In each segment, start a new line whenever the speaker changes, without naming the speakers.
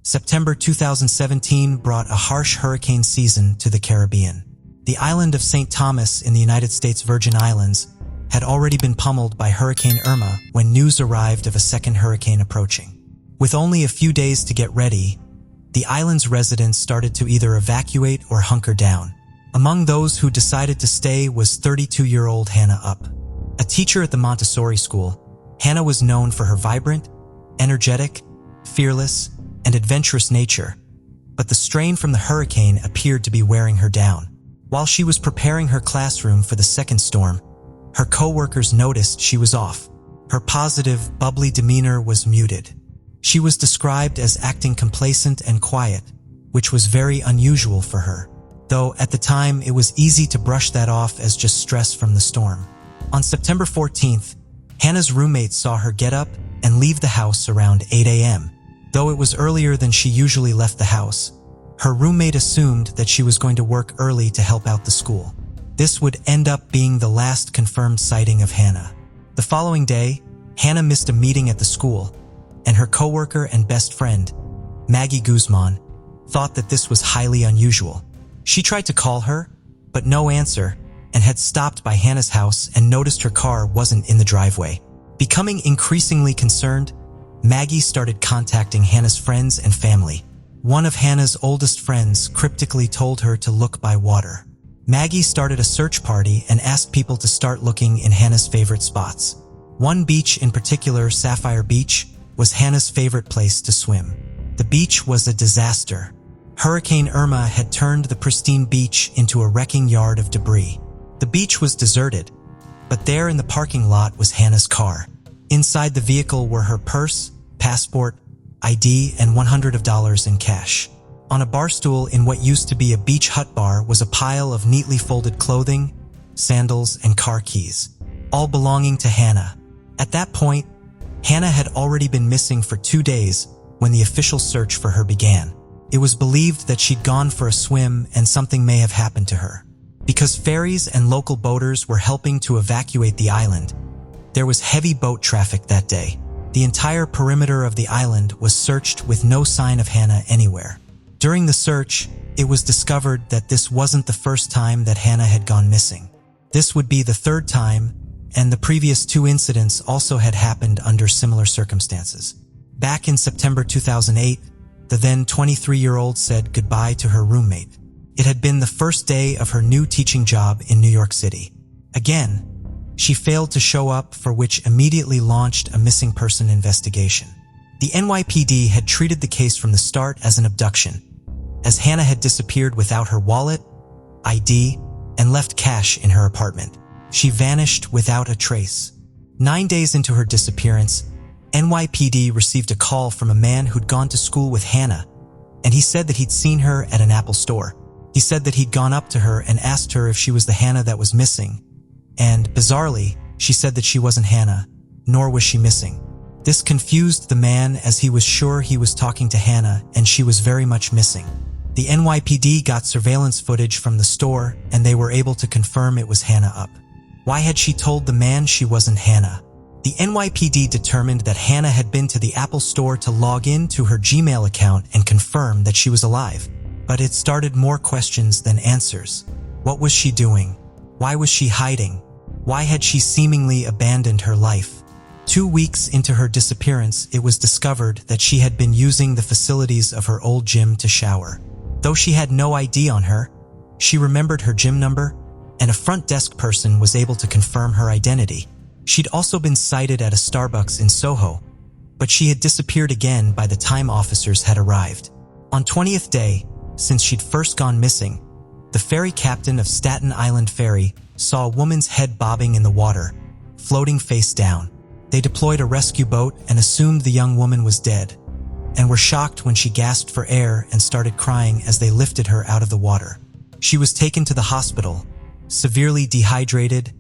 September 2017 brought a harsh hurricane season to the Caribbean. The island of St. Thomas in the United States Virgin Islands had already been pummeled by Hurricane Irma when news arrived of a second hurricane approaching. With only a few days to get ready, the island's residents started to either evacuate or hunker down. Among those who decided to stay was 32-year-old Hannah Up. A teacher at the Montessori school, Hannah was known for her vibrant, energetic, fearless, and adventurous nature, but the strain from the hurricane appeared to be wearing her down. While she was preparing her classroom for the second storm, her co-workers noticed she was off. Her positive, bubbly demeanor was muted. She was described as acting complacent and quiet, which was very unusual for her, though at the time it was easy to brush that off as just stress from the storm. On September 14th, Hannah's roommate saw her get up and leave the house around 8 a.m. Though it was earlier than she usually left the house, her roommate assumed that she was going to work early to help out the school. This would end up being the last confirmed sighting of Hannah. The following day, Hannah missed a meeting at the school, and her coworker and best friend, Maggie Guzman, thought that this was highly unusual. She tried to call her, but no answer, and had stopped by Hannah's house and noticed her car wasn't in the driveway. Becoming increasingly concerned, Maggie started contacting Hannah's friends and family. One of Hannah's oldest friends cryptically told her to look by water. Maggie started a search party and asked people to start looking in Hannah's favorite spots. One beach in particular, Sapphire Beach, was Hannah's favorite place to swim. The beach was a disaster. Hurricane Irma had turned the pristine beach into a wrecking yard of debris. The beach was deserted, but there in the parking lot was Hannah's car. Inside the vehicle were her purse, passport, ID, and $100 in cash. On a bar stool in what used to be a beach hut bar was a pile of neatly folded clothing, sandals, and car keys, all belonging to Hannah. At that point, Hannah had already been missing for 2 days when the official search for her began. It was believed that she'd gone for a swim and something may have happened to her. Because ferries and local boaters were helping to evacuate the island, there was heavy boat traffic that day. The entire perimeter of the island was searched with no sign of Hannah anywhere. During the search, it was discovered that this wasn't the first time that Hannah had gone missing. This would be the third time, and the previous 2 incidents also had happened under similar circumstances. Back in September 2008, the then 23-year-old said goodbye to her roommate. It had been the first day of her new teaching job in New York City. Again, she failed to show up, for which immediately launched a missing person investigation. The NYPD had treated the case from the start as an abduction, as Hannah had disappeared without her wallet, ID, and left cash in her apartment. She vanished without a trace. 9 days into her disappearance, NYPD received a call from a man who'd gone to school with Hannah, and he said that he'd seen her at an Apple store. He said that he'd gone up to her and asked her if she was the Hannah that was missing, and bizarrely, she said that she wasn't Hannah, nor was she missing. This confused the man, as he was sure he was talking to Hannah and she was very much missing. The NYPD got surveillance footage from the store and they were able to confirm it was Hannah Up. Why had she told the man she wasn't Hannah? The NYPD determined that Hannah had been to the Apple store to log in to her Gmail account and confirm that she was alive. But it started more questions than answers. What was she doing? Why was she hiding? Why had she seemingly abandoned her life? 2 weeks into her disappearance, it was discovered that she had been using the facilities of her old gym to shower. Though she had no ID on her, she remembered her gym number, and a front desk person was able to confirm her identity. She'd also been sighted at a Starbucks in Soho, but she had disappeared again by the time officers had arrived. On 20th day, since she'd first gone missing, the ferry captain of Staten Island Ferry saw a woman's head bobbing in the water, floating face down. They deployed a rescue boat and assumed the young woman was dead, and were shocked when she gasped for air and started crying as they lifted her out of the water. She was taken to the hospital, severely dehydrated,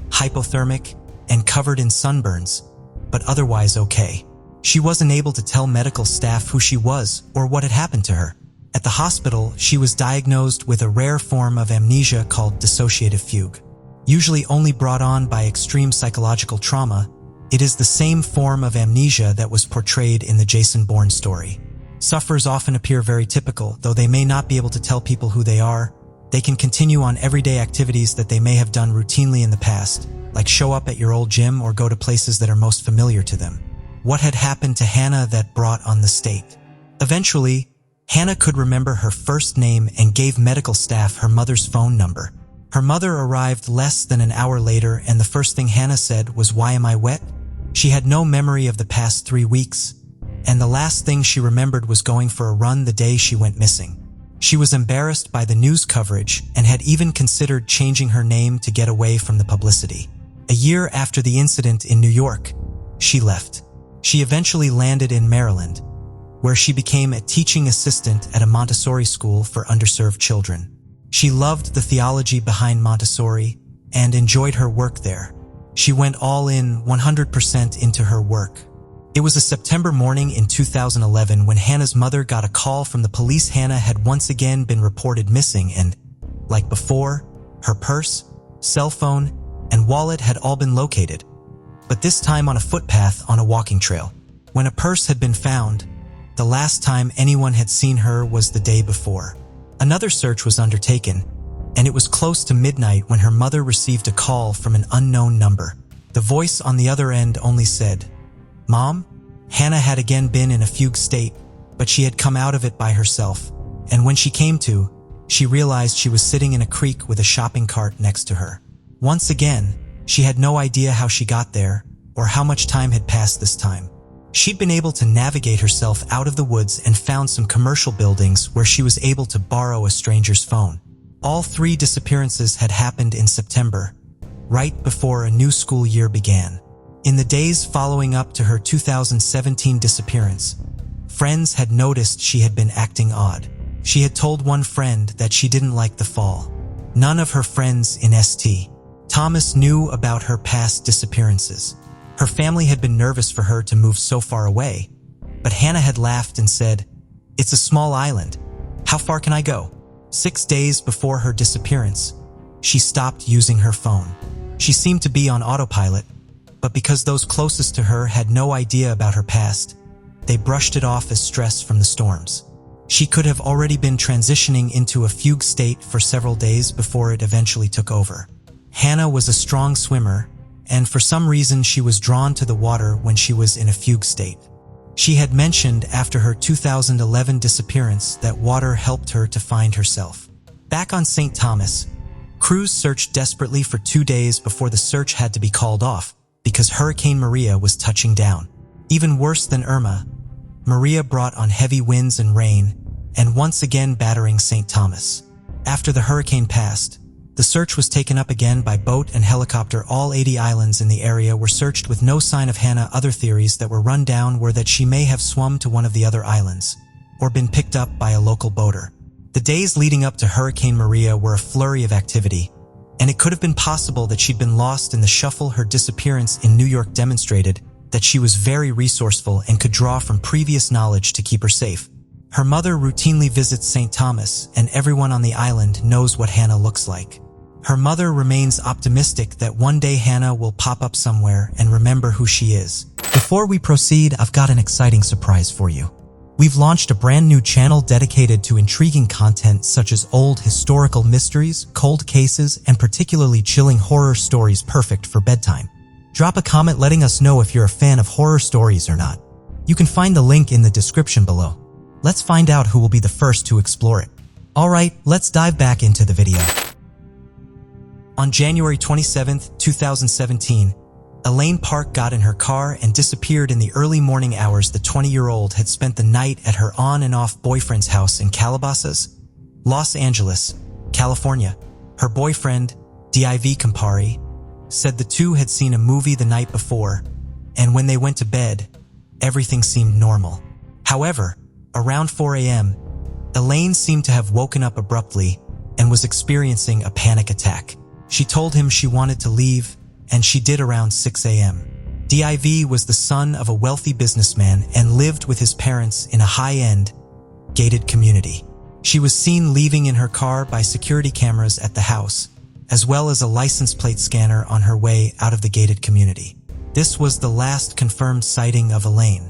hypothermic, and covered in sunburns, but otherwise okay. She wasn't able to tell medical staff who she was or what had happened to her. At the hospital, she was diagnosed with a rare form of amnesia called dissociative fugue. Usually only brought on by extreme psychological trauma, it is the same form of amnesia that was portrayed in the Jason Bourne story. Sufferers often appear very typical, though they may not be able to tell people who they are. They can continue on everyday activities that they may have done routinely in the past, like show up at your old gym or go to places that are most familiar to them. What had happened to Hannah that brought on the state? Eventually, Hannah could remember her first name and gave medical staff her mother's phone number. Her mother arrived less than an hour later, and the first thing Hannah said was, "Why am I wet?" She had no memory of the past 3 weeks, and the last thing she remembered was going for a run the day she went missing. She was embarrassed by the news coverage and had even considered changing her name to get away from the publicity. A year after the incident in New York, she left. She eventually landed in Maryland, where she became a teaching assistant at a Montessori school for underserved children. She loved the theology behind Montessori and enjoyed her work there. She went all in, 100% into her work. It was a September morning in 2011 when Hannah's mother got a call from the police. Hannah had once again been reported missing and, like before, her purse, cell phone, and wallet had all been located, but this time on a footpath on a walking trail. When a purse had been found, the last time anyone had seen her was the day before. Another search was undertaken, and it was close to midnight when her mother received a call from an unknown number. The voice on the other end only said, "Mom?" Hannah had again been in a fugue state, but she had come out of it by herself, and when she came to, she realized she was sitting in a creek with a shopping cart next to her. Once again, she had no idea how she got there or how much time had passed this time. She'd been able to navigate herself out of the woods and found some commercial buildings where she was able to borrow a stranger's phone. All 3 disappearances had happened in September, right before a new school year began. In the days following up to her 2017 disappearance, friends had noticed she had been acting odd. She had told one friend that she didn't like the fall. None of her friends in St. Thomas knew about her past disappearances. Her family had been nervous for her to move so far away, but Hannah had laughed and said, "It's a small island. How far can I go?" 6 days before her disappearance, she stopped using her phone. She seemed to be on autopilot, but because those closest to her had no idea about her past, they brushed it off as stress from the storms. She could have already been transitioning into a fugue state for several days before it eventually took over. Hannah was a strong swimmer, and for some reason she was drawn to the water when she was in a fugue state. She had mentioned after her 2011 disappearance that water helped her to find herself. Back on St. Thomas, crews searched desperately for 2 days before the search had to be called off because Hurricane Maria was touching down. Even worse than Irma, Maria brought on heavy winds and rain, and once again battering St. Thomas. After the hurricane passed, the search was taken up again by boat and helicopter. All 80 islands in the area were searched with no sign of Hannah. Other theories that were run down were that she may have swum to one of the other islands, or been picked up by a local boater. The days leading up to Hurricane Maria were a flurry of activity, and it could have been possible that she'd been lost in the shuffle. Her disappearance in New York demonstrated that she was very resourceful and could draw from previous knowledge to keep her safe. Her mother routinely visits St. Thomas, and everyone on the island knows what Hannah looks like. Her mother remains optimistic that one day Hannah will pop up somewhere and remember who she is. Before we proceed, I've got an exciting surprise for you. We've launched a brand new channel dedicated to intriguing content such as old historical mysteries, cold cases, and particularly chilling horror stories perfect for bedtime. Drop a comment letting us know if you're a fan of horror stories or not. You can find the link in the description below. Let's find out who will be the first to explore it. Alright, let's dive back into the video. On January 27, 2017, Elaine Park got in her car and disappeared in the early morning hours. The 20-year-old had spent the night at her on and off boyfriend's house in Calabasas, Los Angeles, California. Her boyfriend, Div Campari, said the two had seen a movie the night before, and when they went to bed, everything seemed normal. However, around 4 a.m., Elaine seemed to have woken up abruptly and was experiencing a panic attack. She told him she wanted to leave, and she did around 6 a.m. Div was the son of a wealthy businessman and lived with his parents in a high-end, gated community. She was seen leaving in her car by security cameras at the house, as well as a license plate scanner on her way out of the gated community. This was the last confirmed sighting of Elaine.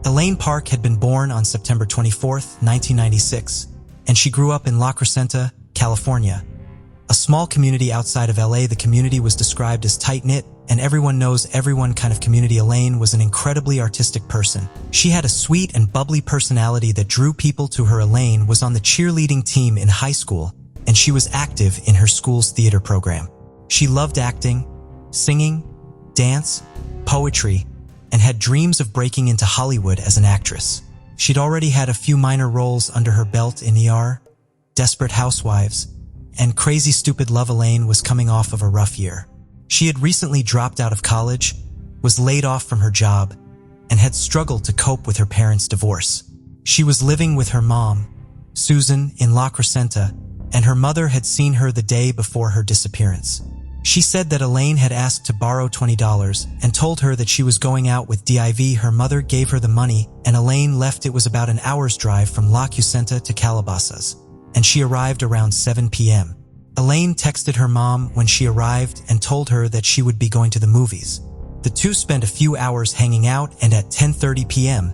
Elaine Park had been born on September 24, 1996, and she grew up in La Crescenta, California. A small community outside of LA, the community was described as tight-knit, and everyone knows everyone kind of community. Elaine was an incredibly artistic person. She had a sweet and bubbly personality that drew people to her. Elaine was on the cheerleading team in high school, and she was active in her school's theater program. She loved acting, singing, dance, poetry, and had dreams of breaking into Hollywood as an actress. She'd already had a few minor roles under her belt in ER, Desperate Housewives, and Crazy Stupid Love. Elaine was coming off of a rough year. She had recently dropped out of college, was laid off from her job, and had struggled to cope with her parents' divorce. She was living with her mom, Susan, in La Crescenta, and her mother had seen her the day before her disappearance. She said that Elaine had asked to borrow $20 and told her that she was going out with Div. Her mother gave her the money, and Elaine left. It was about an hour's drive from La Crescenta to Calabasas, and she arrived around 7 p.m. Elaine texted her mom when she arrived and told her that she would be going to the movies. The two spent a few hours hanging out, and at 10:30 p.m.,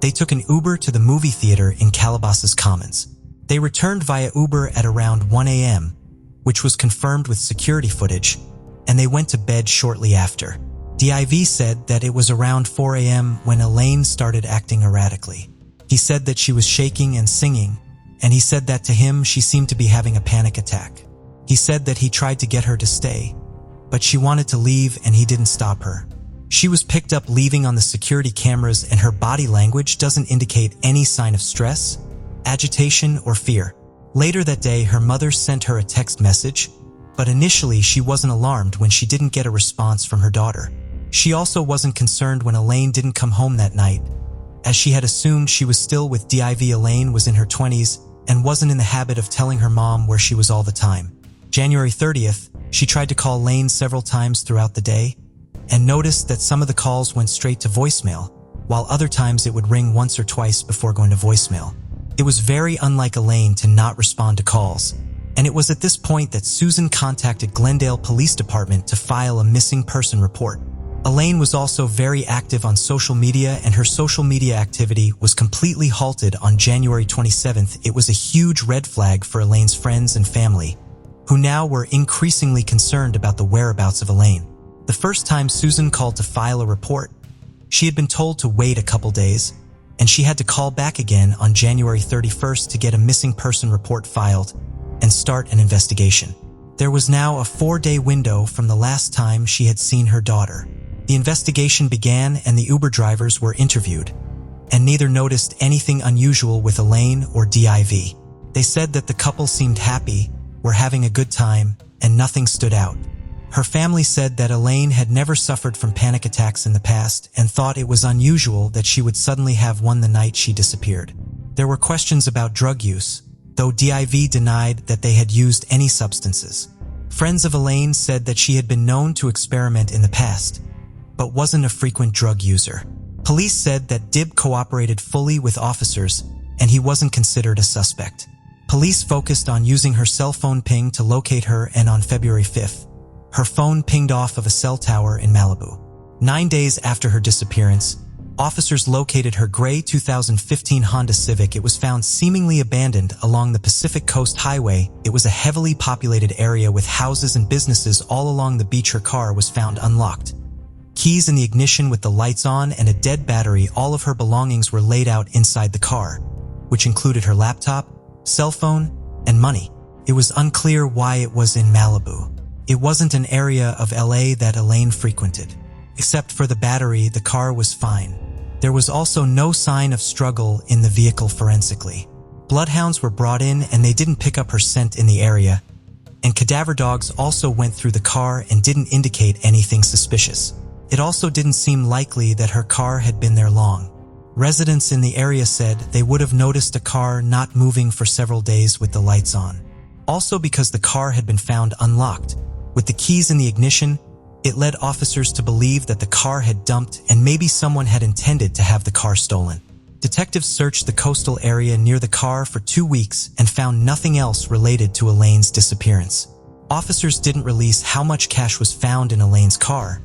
they took an Uber to the movie theater in Calabasas Commons. They returned via Uber at around 1 a.m., which was confirmed with security footage, and they went to bed shortly after. Div said that it was around 4 a.m. when Elaine started acting erratically. He said that she was shaking and singing, and he said that to him she seemed to be having a panic attack. He said that he tried to get her to stay, but she wanted to leave and he didn't stop her. She was picked up leaving on the security cameras, and her body language doesn't indicate any sign of stress, agitation, or fear. Later that day, her mother sent her a text message, but initially she wasn't alarmed when she didn't get a response from her daughter. She also wasn't concerned when Elaine didn't come home that night, as she had assumed she was still with Div. Elaine was in her 20s and wasn't in the habit of telling her mom where she was all the time. January 30th, she tried to call Elaine several times throughout the day and noticed that some of the calls went straight to voicemail, while other times it would ring once or twice before going to voicemail. It was very unlike Elaine to not respond to calls, and it was at this point that Susan contacted Glendale Police Department to file a missing person report. Elaine was also very active on social media, and her social media activity was completely halted on January 27th. It was a huge red flag for Elaine's friends and family, who now were increasingly concerned about the whereabouts of Elaine. The first time Susan called to file a report, she had been told to wait a couple days, and she had to call back again on January 31st to get a missing person report filed and start an investigation. There was now a 4-day window from the last time she had seen her daughter. The investigation began and the Uber drivers were interviewed, and neither noticed anything unusual with Elaine or Div. They said that the couple seemed happy, were having a good time, and nothing stood out. Her family said that Elaine had never suffered from panic attacks in the past and thought it was unusual that she would suddenly have one the night she disappeared. There were questions about drug use, though Div denied that they had used any substances. Friends of Elaine said that she had been known to experiment in the past, but wasn't a frequent drug user. Police said that Dib cooperated fully with officers, and he wasn't considered a suspect. Police focused on using her cell phone ping to locate her, and on February 5th, her phone pinged off of a cell tower in Malibu. 9 days after her disappearance, officers located her gray 2015 Honda Civic. It was found seemingly abandoned along the Pacific Coast Highway. It was a heavily populated area with houses and businesses all along the beach. Her car was found unlocked, keys in the ignition with the lights on, and a dead battery. All of her belongings were laid out inside the car, which included her laptop, cell phone, and money. It was unclear why it was in Malibu. It wasn't an area of LA that Elaine frequented. Except for the battery, the car was fine. There was also no sign of struggle in the vehicle forensically. Bloodhounds were brought in and they didn't pick up her scent in the area, and cadaver dogs also went through the car and didn't indicate anything suspicious. It also didn't seem likely that her car had been there long. Residents in the area said they would have noticed a car not moving for several days with the lights on. Also, because the car had been found unlocked, with the keys in the ignition, it led officers to believe that the car had dumped and maybe someone had intended to have the car stolen. Detectives searched the coastal area near the car for 2 weeks and found nothing else related to Elaine's disappearance. Officers didn't release how much cash was found in Elaine's car,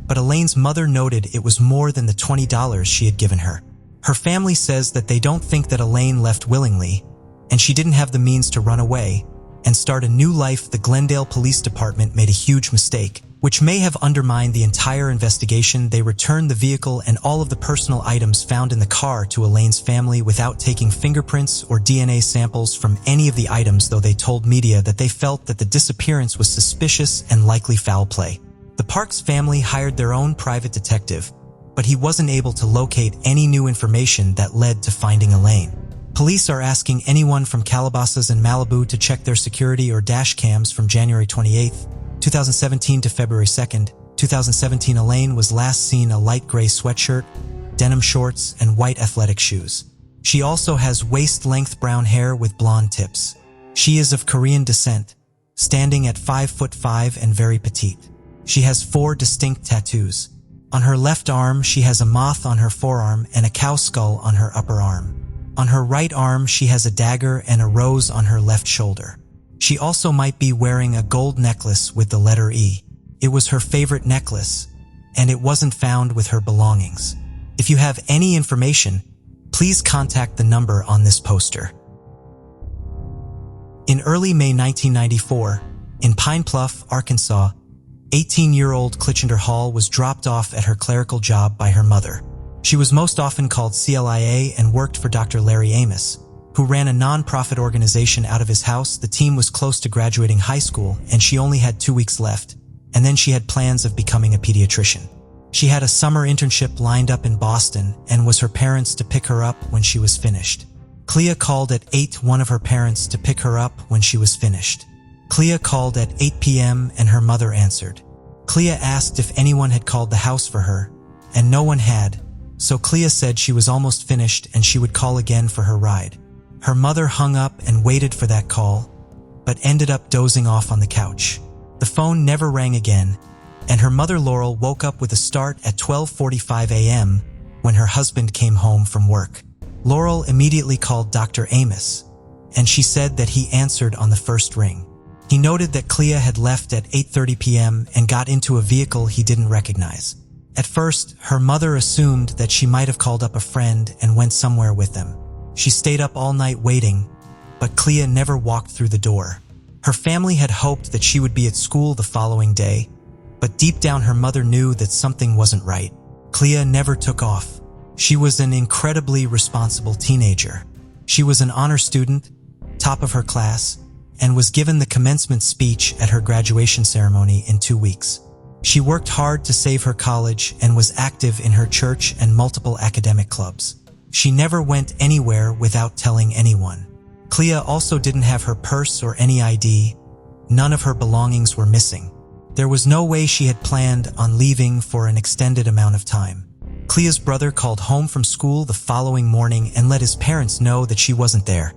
but Elaine's mother noted it was more than the $20 she had given her. Her family says that they don't think that Elaine left willingly, and she didn't have the means to run away and start a new life. The Glendale Police Department made a huge mistake, which may have undermined the entire investigation. They returned the vehicle and all of the personal items found in the car to Elaine's family without taking fingerprints or DNA samples from any of the items, though they told media that they felt that the disappearance was suspicious and likely foul play. The Parks family hired their own private detective, but he wasn't able to locate any new information that led to finding Elaine. Police are asking anyone from Calabasas and Malibu to check their security or dash cams from January 28, 2017 to February 2, 2017. Elaine was last seen a light gray sweatshirt, denim shorts, and white athletic shoes. She also has waist-length brown hair with blonde tips. She is of Korean descent, standing at 5'5" and very petite. She has 4 distinct tattoos. On her left arm, she has a moth on her forearm and a cow skull on her upper arm. On her right arm, she has a dagger and a rose on her left shoulder. She also might be wearing a gold necklace with the letter E. It was her favorite necklace, and it wasn't found with her belongings. If you have any information, please contact the number on this poster. In early May 1994, in Pine Bluff, Arkansas, 18-year-old Clichender Hall was dropped off at her clerical job by her mother. She was most often called CLIA and worked for Dr. Larry Amos, who ran a non-profit organization out of his house. The team was close to graduating high school, and she only had 2 weeks left, and then she had plans of becoming a pediatrician. She had a summer internship lined up in Boston and was her parents to pick her up when she was finished. Clea called at 8, one of her parents to pick her up when she was finished. Clea called at 8 p.m. and her mother answered. Clea asked if anyone had called the house for her, and no one had, so Clea said she was almost finished and she would call again for her ride. Her mother hung up and waited for that call, but ended up dozing off on the couch. The phone never rang again, and her mother Laurel woke up with a start at 12:45 a.m. when her husband came home from work. Laurel immediately called Dr. Amos, and she said that he answered on the first ring. He noted that Clea had left at 8:30 p.m. and got into a vehicle he didn't recognize. At first, her mother assumed that she might have called up a friend and went somewhere with them. She stayed up all night waiting, but Clea never walked through the door. Her family had hoped that she would be at school the following day, but deep down her mother knew that something wasn't right. Clea never took off. She was an incredibly responsible teenager. She was an honor student, top of her class, and was given the commencement speech at her graduation ceremony in 2 weeks. She worked hard to save her college and was active in her church and multiple academic clubs. She never went anywhere without telling anyone. Clea also didn't have her purse or any ID. None of her belongings were missing. There was no way she had planned on leaving for an extended amount of time. Clea's brother called home from school the following morning and let his parents know that she wasn't there,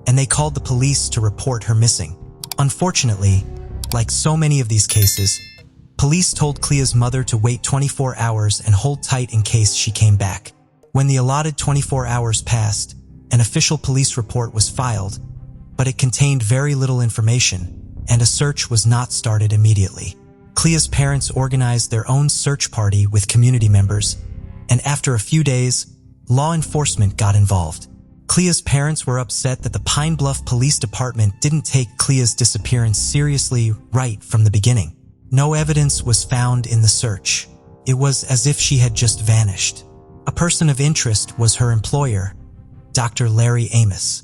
and they called the police to report her missing. Unfortunately, like so many of these cases, police told Clea's mother to wait 24 hours and hold tight in case she came back. When the allotted 24 hours passed, an official police report was filed, but it contained very little information, and a search was not started immediately. Clea's parents organized their own search party with community members, and after a few days, law enforcement got involved. Clea's parents were upset that the Pine Bluff Police Department didn't take Clea's disappearance seriously right from the beginning. No evidence was found in the search. It was as if she had just vanished. A person of interest was her employer, Dr. Larry Amos.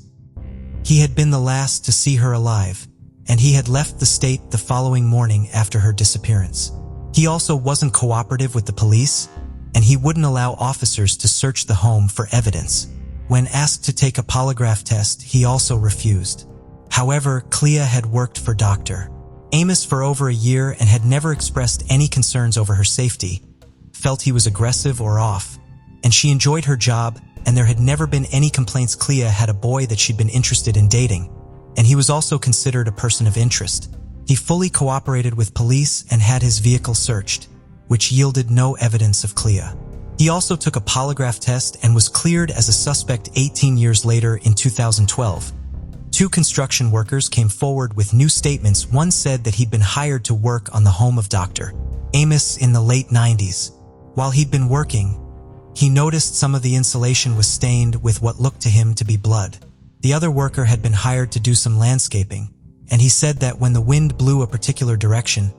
He had been the last to see her alive, and he had left the state the following morning after her disappearance. He also wasn't cooperative with the police, and he wouldn't allow officers to search the home for evidence. When asked to take a polygraph test, he also refused. However, Clea had worked for Dr. Amos for over a year and had never expressed any concerns over her safety, felt he was aggressive or off, and she enjoyed her job, and there had never been any complaints. Clea had a boy that she'd been interested in dating, and he was also considered a person of interest. He fully cooperated with police and had his vehicle searched, which yielded no evidence of Clea. He also took a polygraph test and was cleared as a suspect 18 years later in 2012. 2 construction workers came forward with new statements. One said that he'd been hired to work on the home of Dr. Amos in the late 90s. While he'd been working, He noticed some of the insulation was stained with what looked to him to be blood. The other worker had been hired to do some landscaping, and he said that when the wind blew a particular direction,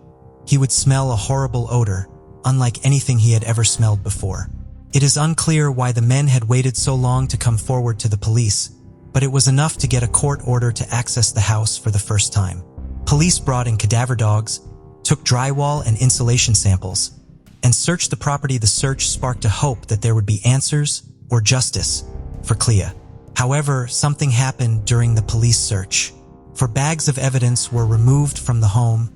he would smell a horrible odor, unlike anything he had ever smelled before. It is unclear why the men had waited so long to come forward to the police, but it was enough to get a court order to access the house for the first time. Police brought in cadaver dogs, took drywall and insulation samples, and searched the property. The search sparked a hope that there would be answers or justice for Clea. However, something happened during the police search. For bags of evidence were removed from the home,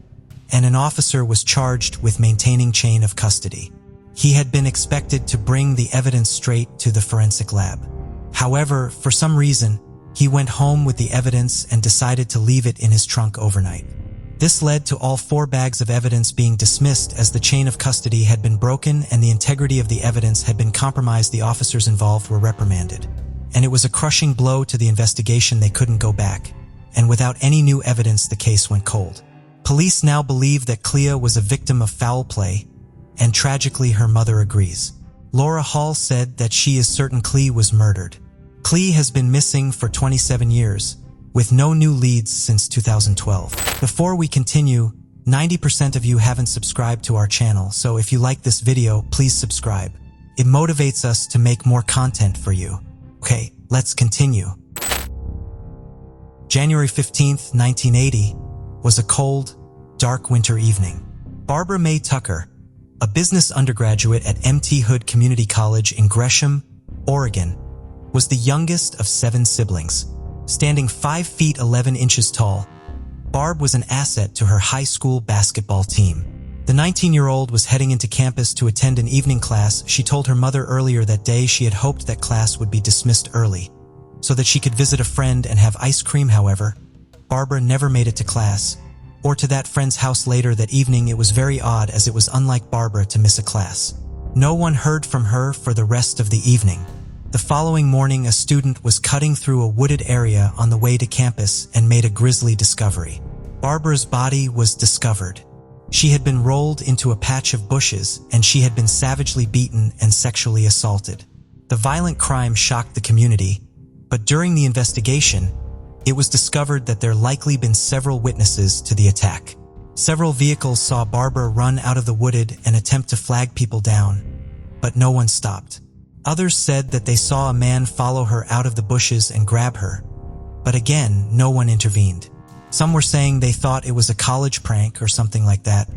and an officer was charged with maintaining chain of custody. He had been expected to bring the evidence straight to the forensic lab. However, for some reason, he went home with the evidence and decided to leave it in his trunk overnight. This led to all 4 bags of evidence being dismissed as the chain of custody had been broken and the integrity of the evidence had been compromised. The officers involved were reprimanded, and it was a crushing blow to the investigation. They couldn't go back, and without any new evidence, the case went cold. Police now believe that Clea was a victim of foul play, and tragically her mother agrees. Laura Hall said that she is certain Clea was murdered. Clea has been missing for 27 years, with no new leads since 2012. Before we continue, 90% of you haven't subscribed to our channel, so if you like this video, please subscribe. It motivates us to make more content for you. Okay, let's continue. January 15th, 1980 was a cold, dark winter evening. Barbara Mae Tucker, a business undergraduate at M.T. Hood Community College in Gresham, Oregon, was the youngest of 7 siblings. Standing 5 feet 11 inches tall, Barb was an asset to her high school basketball team. The 19-year-old was heading into campus to attend an evening class. She told her mother earlier that day she had hoped that class would be dismissed early, so that she could visit a friend and have ice cream. However, Barbara never made it to class, or to that friend's house later that evening. It was very odd, as it was unlike Barbara to miss a class. No one heard from her for the rest of the evening. The following morning, a student was cutting through a wooded area on the way to campus and made a grisly discovery. Barbara's body was discovered. She had been rolled into a patch of bushes, and she had been savagely beaten and sexually assaulted. The violent crime shocked the community, but during the investigation, it was discovered that there likely been several witnesses to the attack. Several vehicles saw Barbara run out of the wooded and attempt to flag people down, but no one stopped. Others said that they saw a man follow her out of the bushes and grab her, but again, no one intervened. Some were saying they thought it was a college prank or something like that,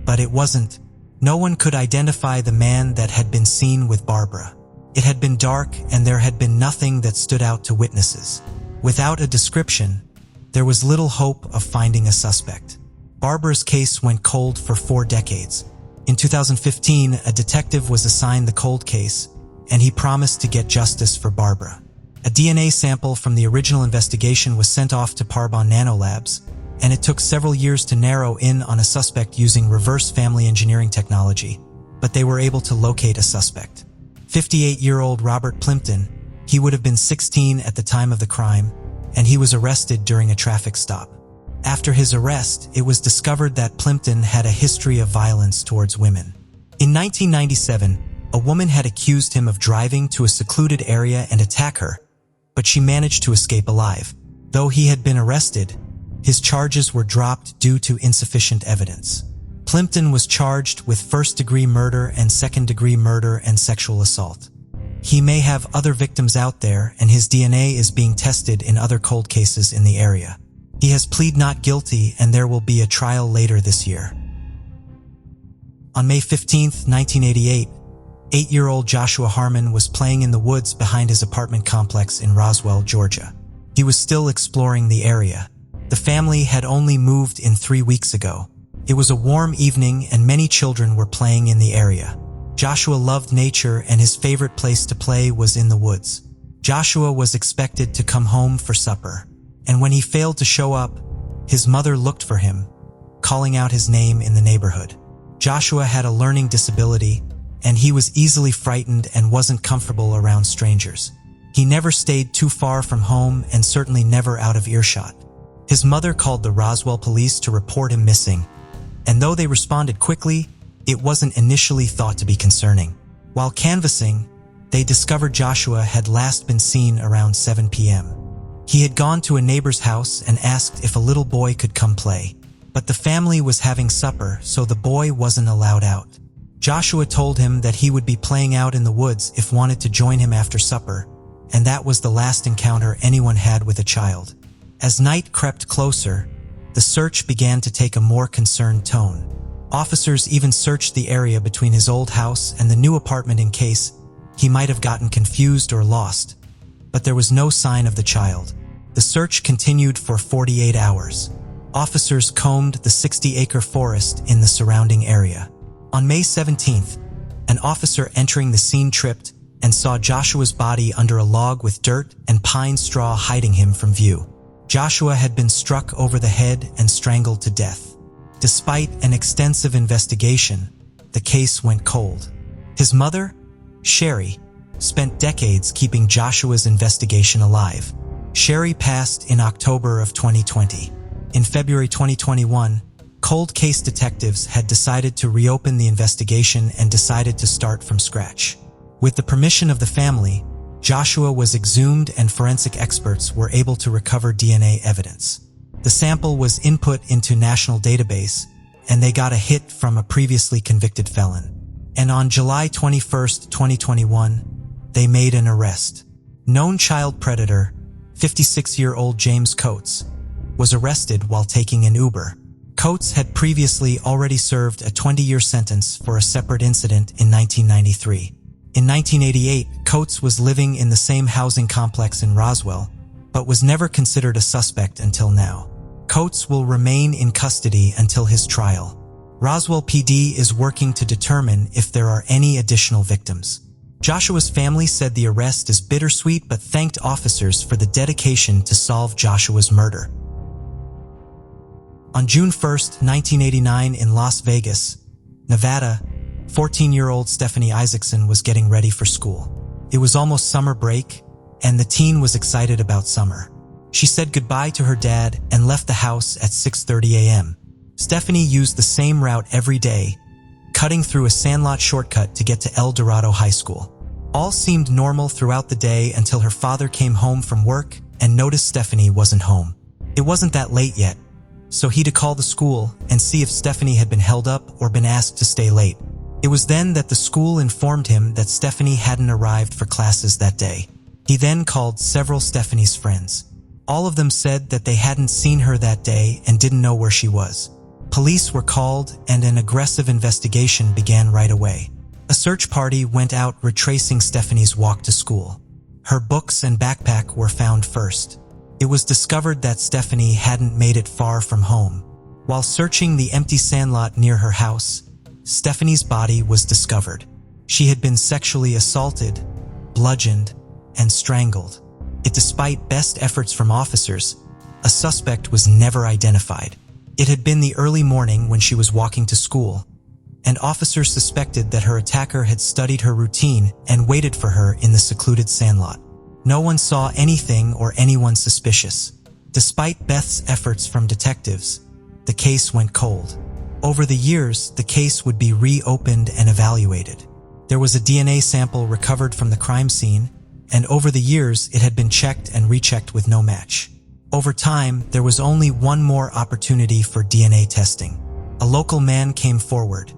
but it wasn't. No one could identify the man that had been seen with Barbara. It had been dark, and there had been nothing that stood out to witnesses. Without a description, there was little hope of finding a suspect. Barbara's case went cold for 4 decades. In 2015, a detective was assigned the cold case, and he promised to get justice for Barbara. A DNA sample from the original investigation was sent off to Parbon Nanolabs, and it took several years to narrow in on a suspect using reverse family engineering technology, but they were able to locate a suspect. 58-year-old Robert Plimpton. He would have been 16 at the time of the crime, and he was arrested during a traffic stop. After his arrest, it was discovered that Plimpton had a history of violence towards women. In 1997, a woman had accused him of driving to a secluded area and attack her, but she managed to escape alive. Though he had been arrested, his charges were dropped due to insufficient evidence. Plimpton was charged with first-degree murder and second-degree murder and sexual assault. He may have other victims out there, and his DNA is being tested in other cold cases in the area. He has pleaded not guilty, and there will be a trial later this year. On May 15, 1988, 8-year-old Joshua Harmon was playing in the woods behind his apartment complex in Roswell, Georgia. He was still exploring the area. The family had only moved in 3 weeks ago. It was a warm evening, and many children were playing in the area. Joshua loved nature, and his favorite place to play was in the woods. Joshua was expected to come home for supper, and when he failed to show up, his mother looked for him, calling out his name in the neighborhood. Joshua had a learning disability, and he was easily frightened and wasn't comfortable around strangers. He never stayed too far from home and certainly never out of earshot. His mother called the Roswell police to report him missing, and though they responded quickly, it wasn't initially thought to be concerning. While canvassing, they discovered Joshua had last been seen around 7 p.m. He had gone to a neighbor's house and asked if a little boy could come play. But the family was having supper, so the boy wasn't allowed out. Joshua told him that he would be playing out in the woods if wanted to join him after supper, and that was the last encounter anyone had with a child. As night crept closer, the search began to take a more concerned tone. Officers even searched the area between his old house and the new apartment in case he might have gotten confused or lost, but there was no sign of the child. The search continued for 48 hours. Officers combed the 60-acre forest in the surrounding area. On May 17th, an officer entering the scene tripped and saw Joshua's body under a log with dirt and pine straw hiding him from view. Joshua had been struck over the head and strangled to death. Despite an extensive investigation, the case went cold. His mother, Sherry, spent decades keeping Joshua's investigation alive. Sherry passed in October of 2020. In February 2021, cold case detectives had decided to reopen the investigation and decided to start from scratch. With the permission of the family, Joshua was exhumed and forensic experts were able to recover DNA evidence. The sample was input into national database, and they got a hit from a previously convicted felon. And on July 21, 2021, they made an arrest. Known child predator, 56-year-old James Coates, was arrested while taking an Uber. Coates had previously already served a 20-year sentence for a separate incident in 1993. In 1988, Coates was living in the same housing complex in Roswell, but was never considered a suspect until now. Coates will remain in custody until his trial. Roswell PD is working to determine if there are any additional victims. Joshua's family said the arrest is bittersweet but thanked officers for the dedication to solve Joshua's murder. On June 1, 1989 in Las Vegas, Nevada, 14-year-old Stephanie Isaacson was getting ready for school. It was almost summer break, and the teen was excited about summer. She said goodbye to her dad and left the house at 6:30 a.m. Stephanie used the same route every day, cutting through a sandlot shortcut to get to El Dorado High School. All seemed normal throughout the day until her father came home from work and noticed Stephanie wasn't home. It wasn't that late yet, so he'd call the school and see if Stephanie had been held up or been asked to stay late. It was then that the school informed him that Stephanie hadn't arrived for classes that day. He then called several Stephanie's friends. All of them said that they hadn't seen her that day and didn't know where she was. Police were called and an aggressive investigation began right away. A search party went out retracing Stephanie's walk to school. Her books and backpack were found first. It was discovered that Stephanie hadn't made it far from home. While searching the empty sandlot near her house, Stephanie's body was discovered. She had been sexually assaulted, bludgeoned, and strangled. Despite best efforts from officers, a suspect was never identified. It had been the early morning when she was walking to school, and officers suspected that her attacker had studied her routine and waited for her in the secluded sandlot. No one saw anything or anyone suspicious. Despite Beth's efforts from detectives, the case went cold. Over the years, the case would be reopened and evaluated. There was a DNA sample recovered from the crime scene, and over the years it had been checked and rechecked with no match. Over time, there was only one more opportunity for DNA testing. A local man came forward.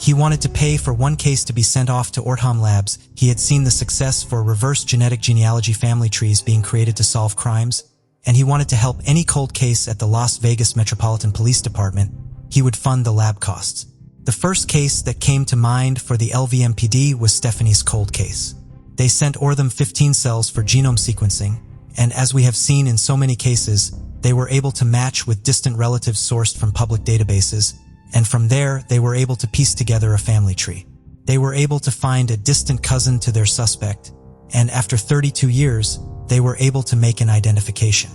He wanted to pay for one case to be sent off to Ortham Labs. He had seen the success for reverse genetic genealogy family trees being created to solve crimes, and he wanted to help any cold case at the Las Vegas Metropolitan Police Department. He would fund the lab costs. The first case that came to mind for the LVMPD was Stephanie's cold case. They sent Ortham 15 cells for genome sequencing, and as we have seen in so many cases, they were able to match with distant relatives sourced from public databases, and from there they were able to piece together a family tree. They were able to find a distant cousin to their suspect, and after 32 years, they were able to make an identification.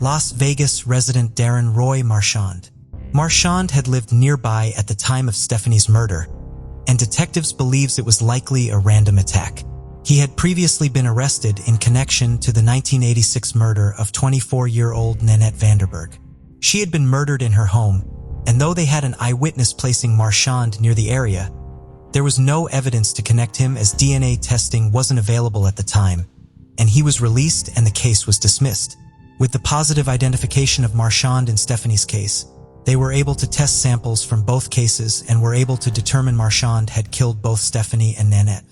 Las Vegas resident Darren Roy Marchand. Marchand had lived nearby at the time of Stephanie's murder, and detectives believes it was likely a random attack. He had previously been arrested in connection to the 1986 murder of 24-year-old Nanette Vanderberg. She had been murdered in her home, and though they had an eyewitness placing Marchand near the area, There was no evidence to connect him as DNA testing wasn't available at the time, and he was released and the case was dismissed. With the positive identification of Marchand in Stephanie's case, they were able to test samples from both cases and were able to determine Marchand had killed both Stephanie and Nanette.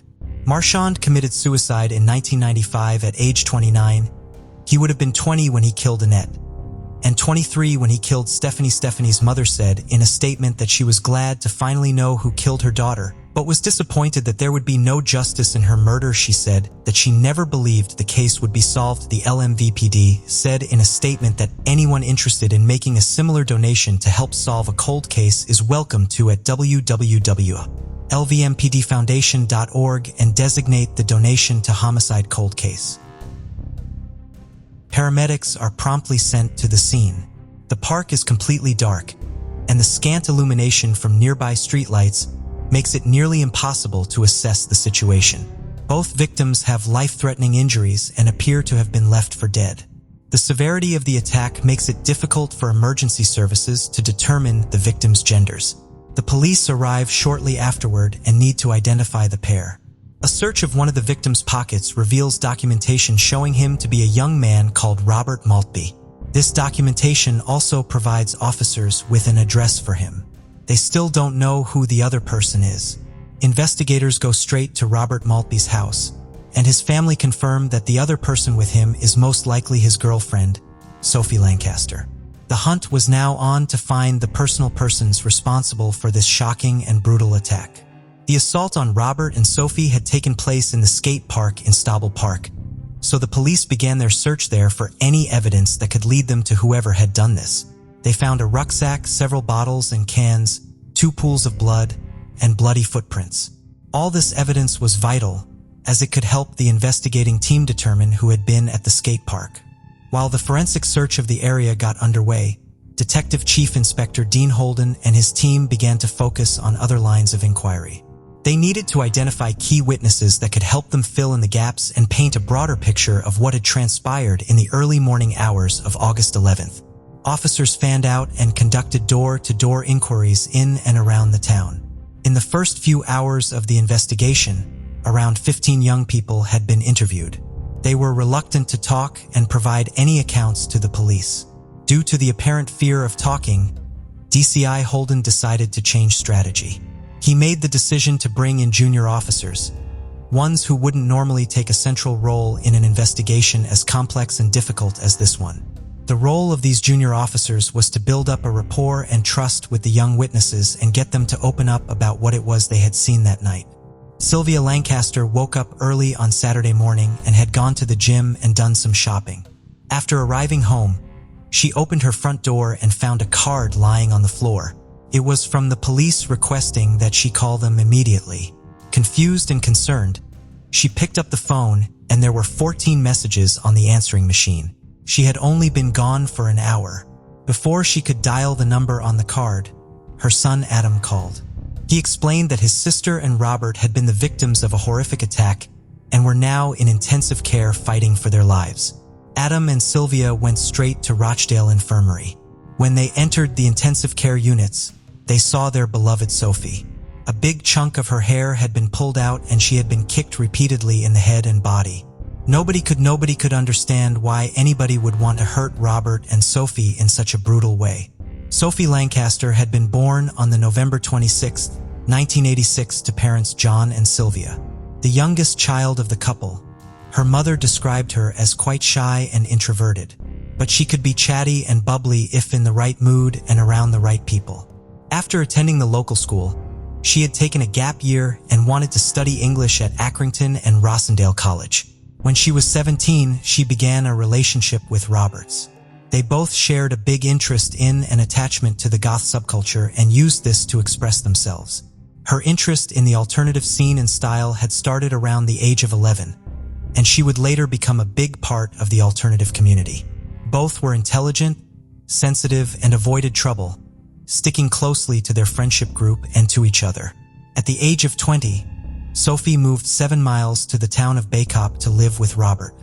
Marchand committed suicide in 1995 at age 29. He would have been 20 when he killed Annette, and 23 when he killed Stephanie. Stephanie's mother said in a statement that she was glad to finally know who killed her daughter, but was disappointed that there would be no justice in her murder. She said that she never believed the case would be solved. The LMVPD said in a statement that anyone interested in making a similar donation to help solve a cold case is welcome to at www.lvmpdfoundation.org and designate the donation to homicide cold case. Paramedics are promptly sent to the scene. The park is completely dark, and the scant illumination from nearby streetlights makes it nearly impossible to assess the situation. Both victims have life-threatening injuries and appear to have been left for dead. The severity of the attack makes it difficult for emergency services to determine the victims' genders. The police arrive shortly afterward and need to identify the pair. A search of one of the victim's pockets reveals documentation showing him to be a young man called Robert Maltby. This documentation also provides officers with an address for him. They still don't know who the other person is. Investigators go straight to Robert Maltby's house, and his family confirm that the other person with him is most likely his girlfriend, Sophie Lancaster. The hunt was now on to find the personal persons responsible for this shocking and brutal attack. The assault on Robert and Sophie had taken place in the skate park in Stobble Park, so the police began their search there for any evidence that could lead them to whoever had done this. They found a rucksack, several bottles and cans, 2 pools of blood, and bloody footprints. All this evidence was vital, as it could help the investigating team determine who had been at the skate park. While the forensic search of the area got underway, Detective Chief Inspector Dean Holden and his team began to focus on other lines of inquiry. They needed to identify key witnesses that could help them fill in the gaps and paint a broader picture of what had transpired in the early morning hours of August 11th. Officers fanned out and conducted door-to-door inquiries in and around the town. In the first few hours of the investigation, around 15 young people had been interviewed. They were reluctant to talk and provide any accounts to the police. Due to the apparent fear of talking, DCI Holden decided to change strategy. He made the decision to bring in junior officers, ones who wouldn't normally take a central role in an investigation as complex and difficult as this one. The role of these junior officers was to build up a rapport and trust with the young witnesses and get them to open up about what it was they had seen that night. Sylvia Lancaster woke up early on Saturday morning and had gone to the gym and done some shopping. After arriving home, she opened her front door and found a card lying on the floor. It was from the police requesting that she call them immediately. Confused and concerned, she picked up the phone and there were 14 messages on the answering machine. She had only been gone for an hour. Before she could dial the number on the card, her son Adam called. He explained that his sister and Robert had been the victims of a horrific attack and were now in intensive care fighting for their lives. Adam and Sylvia went straight to Rochdale Infirmary. When they entered the intensive care units, they saw their beloved Sophie. A big chunk of her hair had been pulled out and she had been kicked repeatedly in the head and body. Nobody could understand why anybody would want to hurt Robert and Sophie in such a brutal way. Sophie Lancaster had been born on the November 26, 1986 to parents John and Sylvia, the youngest child of the couple. Her mother described her as quite shy and introverted, but she could be chatty and bubbly if in the right mood and around the right people. After attending the local school, she had taken a gap year and wanted to study English at Accrington and Rossendale College. When she was 17, she began a relationship with Roberts. They both shared a big interest in and attachment to the goth subculture and used this to express themselves. Her interest in the alternative scene and style had started around the age of 11, and she would later become a big part of the alternative community. Both were intelligent, sensitive, and avoided trouble, sticking closely to their friendship group and to each other. At the age of 20, Sophie moved 7 miles to the town of Baycop to live with Robert.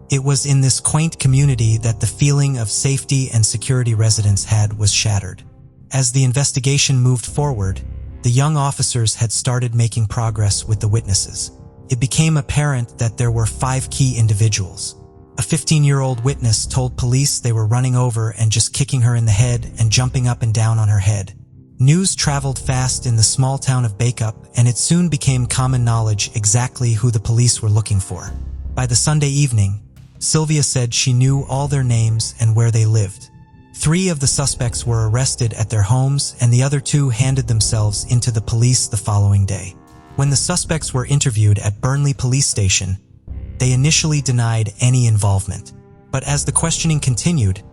It was in this quaint community that the feeling of safety and security residents had was shattered. As the investigation moved forward, the young officers had started making progress with the witnesses. It became apparent that there were 5 key individuals. A 15-year-old witness told police they were running over and just kicking her in the head and jumping up and down on her head. News traveled fast in the small town of Bacup, and it soon became common knowledge exactly who the police were looking for. By the Sunday evening, Sylvia said she knew all their names and where they lived. 3 of the suspects were arrested at their homes, and the other 2 handed themselves into the police the following day. When the suspects were interviewed at Burnley Police Station, they initially denied any involvement. But as the questioning continued,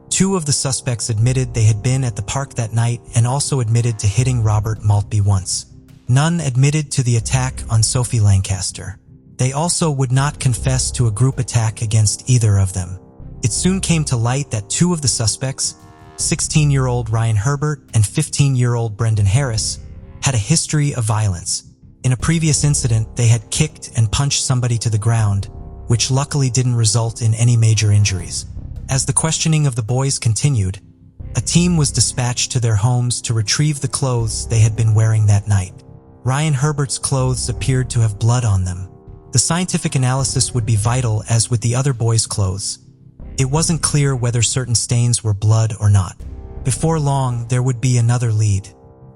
2 of the suspects admitted they had been at the park that night and also admitted to hitting Robert Maltby once. None admitted to the attack on Sophie Lancaster. They also would not confess to a group attack against either of them. It soon came to light that 2 of the suspects, 16-year-old Ryan Herbert and 15-year-old Brendan Harris, had a history of violence. In a previous incident, they had kicked and punched somebody to the ground, which luckily didn't result in any major injuries. As the questioning of the boys continued, a team was dispatched to their homes to retrieve the clothes they had been wearing that night. Ryan Herbert's clothes appeared to have blood on them. The scientific analysis would be vital as with the other boys' clothes. It wasn't clear whether certain stains were blood or not. Before long, there would be another lead.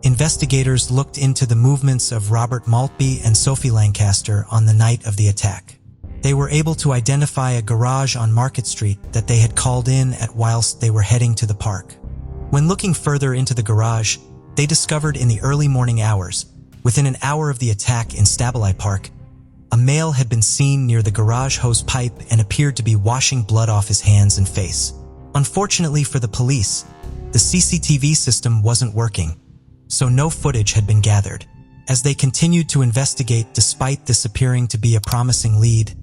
Investigators looked into the movements of Robert Maltby and Sophie Lancaster on the night of the attack. They were able to identify a garage on Market Street that they had called in at whilst they were heading to the park. When looking further into the garage, they discovered in the early morning hours, within an hour of the attack in Staveley Park, a male had been seen near the garage hose pipe and appeared to be washing blood off his hands and face. Unfortunately for the police, the CCTV system wasn't working, so no footage had been gathered. As they continued to investigate despite this appearing to be a promising lead,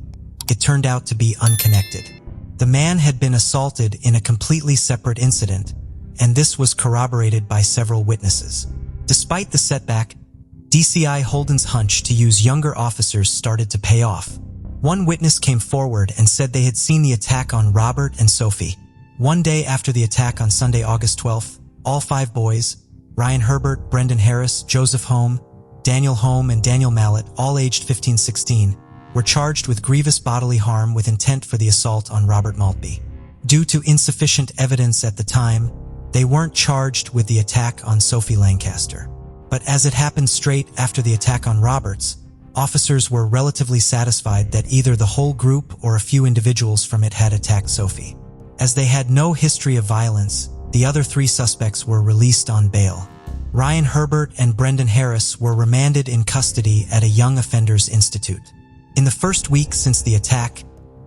it turned out to be unconnected. The man had been assaulted in a completely separate incident, and this was corroborated by several witnesses. Despite the setback, DCI Holden's hunch to use younger officers started to pay off. One witness came forward and said they had seen the attack on Robert and Sophie. One day after the attack on Sunday, August 12th, all 5 boys, Ryan Herbert, Brendan Harris, Joseph Home, Daniel Home, and Daniel Mallet, all aged 15-16, were charged with grievous bodily harm with intent for the assault on Robert Maltby. Due to insufficient evidence at the time, they weren't charged with the attack on Sophie Lancaster. But as it happened straight after the attack on Roberts, officers were relatively satisfied that either the whole group or a few individuals from it had attacked Sophie. As they had no history of violence, the other 3 suspects were released on bail. Ryan Herbert and Brendan Harris were remanded in custody at a Young Offenders Institute. In the first week since the attack,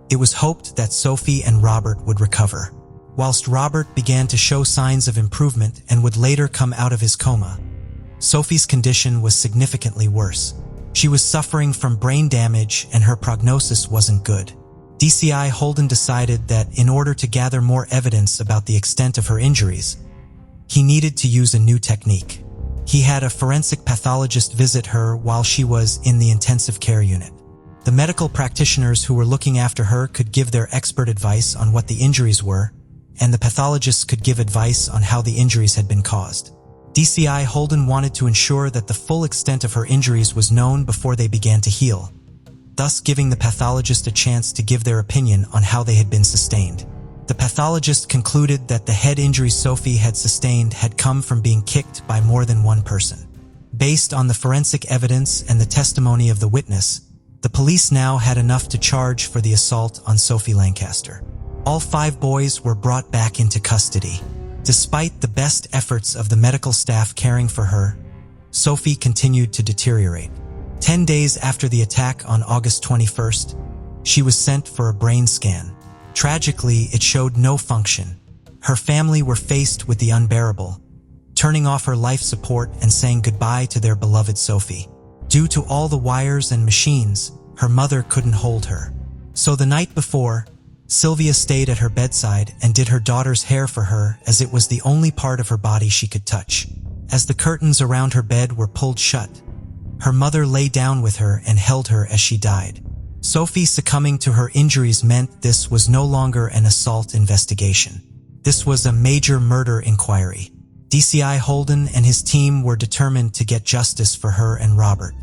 it was hoped that Sophie and Robert would recover. Whilst Robert began to show signs of improvement and would later come out of his coma, Sophie's condition was significantly worse. She was suffering from brain damage and her prognosis wasn't good. DCI Holden decided that in order to gather more evidence about the extent of her injuries, he needed to use a new technique. He had a forensic pathologist visit her while she was in the intensive care unit. The medical practitioners who were looking after her could give their expert advice on what the injuries were, and the pathologists could give advice on how the injuries had been caused. DCI Holden wanted to ensure that the full extent of her injuries was known before they began to heal, thus giving the pathologist a chance to give their opinion on how they had been sustained. The pathologist concluded that the head injuries Sophie had sustained had come from being kicked by more than one person. Based on the forensic evidence and the testimony of the witness, the police now had enough to charge for the assault on Sophie Lancaster. All 5 boys were brought back into custody. Despite the best efforts of the medical staff caring for her, Sophie continued to deteriorate. 10 days after the attack on August 21st, she was sent for a brain scan. Tragically, it showed no function. Her family were faced with the unbearable, turning off her life support and saying goodbye to their beloved Sophie. Due to all the wires and machines, her mother couldn't hold her. So the night before, Sylvia stayed at her bedside and did her daughter's hair for her, as it was the only part of her body she could touch. As the curtains around her bed were pulled shut, her mother lay down with her and held her as she died. Sophie succumbing to her injuries meant this was no longer an assault investigation. This was a major murder inquiry. DCI Holden and his team were determined to get justice for her and Robert.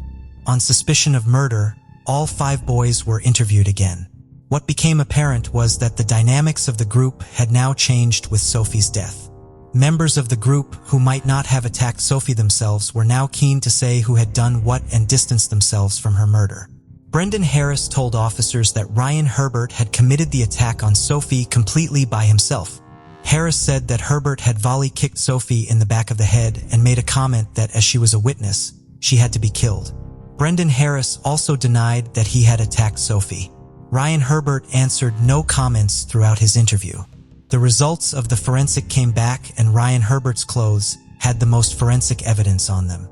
On suspicion of murder, all 5 boys were interviewed again. What became apparent was that the dynamics of the group had now changed with Sophie's death. Members of the group who might not have attacked Sophie themselves were now keen to say who had done what and distanced themselves from her murder. Brendan Harris told officers that Ryan Herbert had committed the attack on Sophie completely by himself. Harris said that Herbert had volley-kicked Sophie in the back of the head and made a comment that as she was a witness, she had to be killed. Brendan Harris also denied that he had attacked Sophie. Ryan Herbert answered no comments throughout his interview. The results of the forensic came back and Ryan Herbert's clothes had the most forensic evidence on them.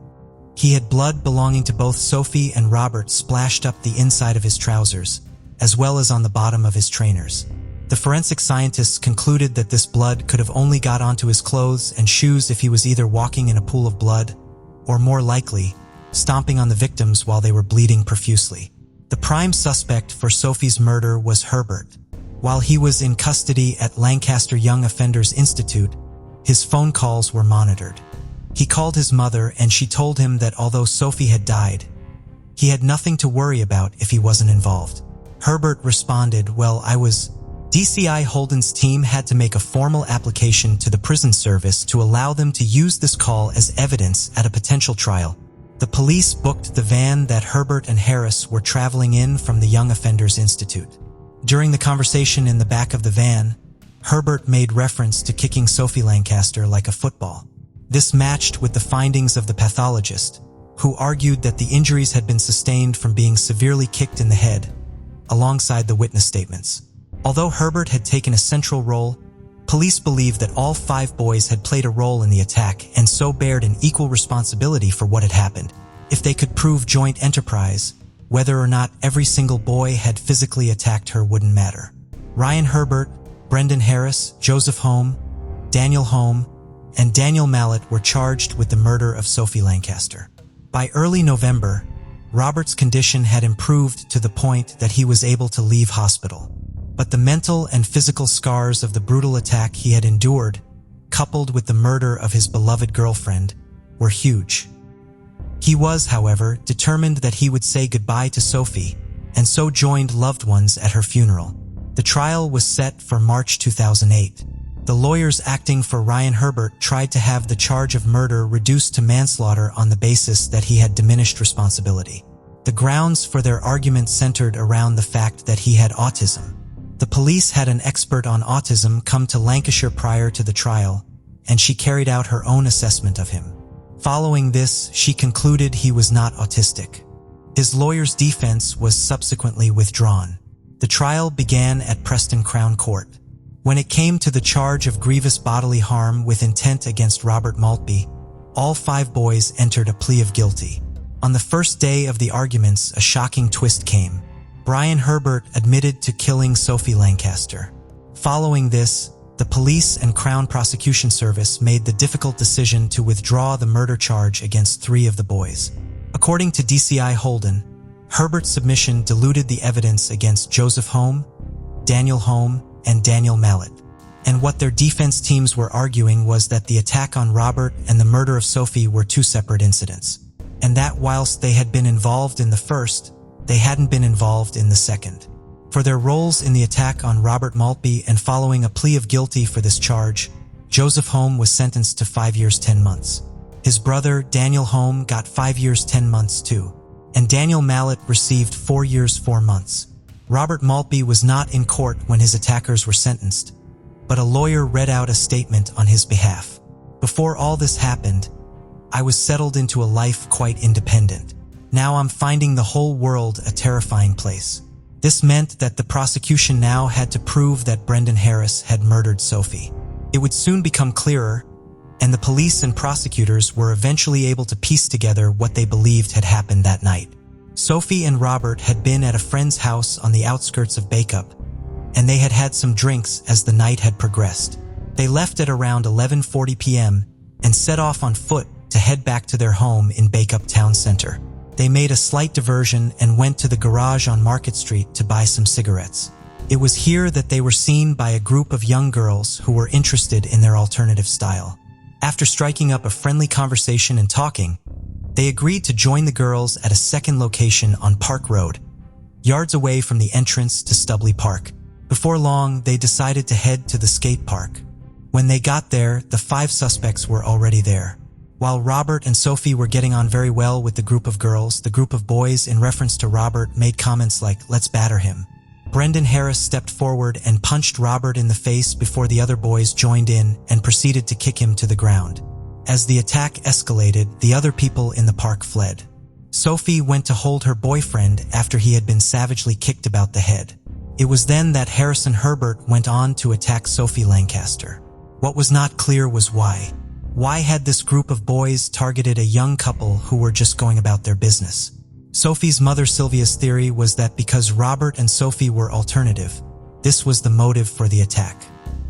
He had blood belonging to both Sophie and Robert splashed up the inside of his trousers, as well as on the bottom of his trainers. The forensic scientists concluded that this blood could have only got onto his clothes and shoes if he was either walking in a pool of blood, or more likely, stomping on the victims while they were bleeding profusely. The prime suspect for Sophie's murder was Herbert. While he was in custody at Lancaster Young Offenders Institute, his phone calls were monitored. He called his mother and she told him that although Sophie had died, he had nothing to worry about if he wasn't involved. Herbert responded, "Well, I was..." DCI Holden's team had to make a formal application to the prison service to allow them to use this call as evidence at a potential trial. The police booked the van that Herbert and Harris were traveling in from the Young Offenders Institute. During the conversation in the back of the van, Herbert made reference to kicking Sophie Lancaster like a football. This matched with the findings of the pathologist, who argued that the injuries had been sustained from being severely kicked in the head, alongside the witness statements. Although Herbert had taken a central role, police believed that all 5 boys had played a role in the attack and so bared an equal responsibility for what had happened. If they could prove joint enterprise, whether or not every single boy had physically attacked her wouldn't matter. Ryan Herbert, Brendan Harris, Joseph Home, Daniel Home, and Daniel Mallet were charged with the murder of Sophie Lancaster. By early November, Robert's condition had improved to the point that he was able to leave hospital. But the mental and physical scars of the brutal attack he had endured, coupled with the murder of his beloved girlfriend, were huge. He was, however, determined that he would say goodbye to Sophie, and so joined loved ones at her funeral. The trial was set for March 2008. The lawyers acting for Ryan Herbert tried to have the charge of murder reduced to manslaughter on the basis that he had diminished responsibility. The grounds for their argument centered around the fact that he had autism. The police had an expert on autism come to Lancashire prior to the trial, and she carried out her own assessment of him. Following this, she concluded he was not autistic. His lawyer's defense was subsequently withdrawn. The trial began at Preston Crown Court. When it came to the charge of grievous bodily harm with intent against Robert Maltby, all 5 boys entered a plea of guilty. On the first day of the arguments, a shocking twist came. Brian Herbert admitted to killing Sophie Lancaster. Following this, the police and Crown Prosecution Service made the difficult decision to withdraw the murder charge against 3 of the boys. According to DCI Holden, Herbert's submission diluted the evidence against Joseph Home, Daniel Home, and Daniel Mallet. And what their defense teams were arguing was that the attack on Robert and the murder of Sophie were 2 separate incidents, and that whilst they had been involved in the first, they hadn't been involved in the second. For their roles in the attack on Robert Maltby and following a plea of guilty for this charge, Joseph Home was sentenced to 5 years 10 months. His brother, Daniel Home, got 5 years 10 months too, and Daniel Mallet received 4 years 4 months. Robert Maltby was not in court when his attackers were sentenced, but a lawyer read out a statement on his behalf. "Before all this happened, I was settled into a life quite independent. Now I'm finding the whole world a terrifying place." This meant that the prosecution now had to prove that Brendan Harris had murdered Sophie. It would soon become clearer, and the police and prosecutors were eventually able to piece together what they believed had happened that night. Sophie and Robert had been at a friend's house on the outskirts of Bacup, and they had had some drinks as the night had progressed. They left at around 11:40 p.m. and set off on foot to head back to their home in Bacup Town Center. They made a slight diversion and went to the garage on Market Street to buy some cigarettes. It was here that they were seen by a group of young girls who were interested in their alternative style. After striking up a friendly conversation and talking, they agreed to join the girls at a second location on Park Road, yards away from the entrance to Stubley Park. Before long, they decided to head to the skate park. When they got there, the 5 suspects were already there. While Robert and Sophie were getting on very well with the group of girls, the group of boys, in reference to Robert, made comments like, "Let's batter him." Brendan Harris stepped forward and punched Robert in the face before the other boys joined in and proceeded to kick him to the ground. As the attack escalated, the other people in the park fled. Sophie went to hold her boyfriend after he had been savagely kicked about the head. It was then that Harrison Herbert went on to attack Sophie Lancaster. What was not clear was why. Why had this group of boys targeted a young couple who were just going about their business? Sophie's mother Sylvia's theory was that because Robert and Sophie were alternative, this was the motive for the attack.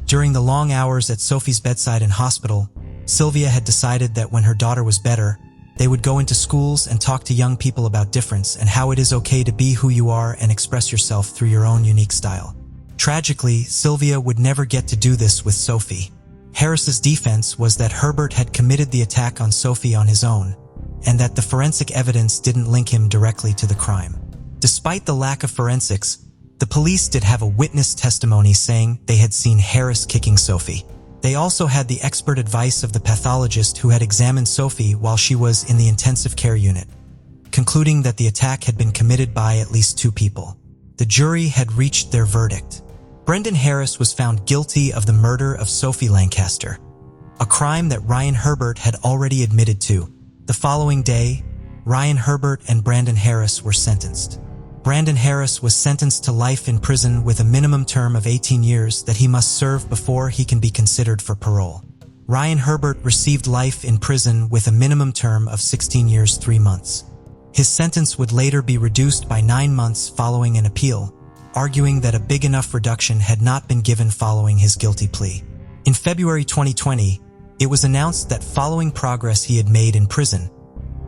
During the long hours at Sophie's bedside in hospital, Sylvia had decided that when her daughter was better, they would go into schools and talk to young people about difference and how it is okay to be who you are and express yourself through your own unique style. Tragically, Sylvia would never get to do this with Sophie. Harris's defense was that Herbert had committed the attack on Sophie on his own, and that the forensic evidence didn't link him directly to the crime. Despite the lack of forensics, the police did have a witness testimony saying they had seen Harris kicking Sophie. They also had the expert advice of the pathologist who had examined Sophie while she was in the intensive care unit, concluding that the attack had been committed by at least 2 people. The jury had reached their verdict. Brendan Harris was found guilty of the murder of Sophie Lancaster, a crime that Ryan Herbert had already admitted to. The following day, Ryan Herbert and Brandon Harris were sentenced. Brandon Harris was sentenced to life in prison with a minimum term of 18 years that he must serve before he can be considered for parole. Ryan Herbert received life in prison with a minimum term of 16 years 3 months. His sentence would later be reduced by 9 months following an appeal, arguing that a big enough reduction had not been given following his guilty plea. In February 2020, it was announced that following progress he had made in prison,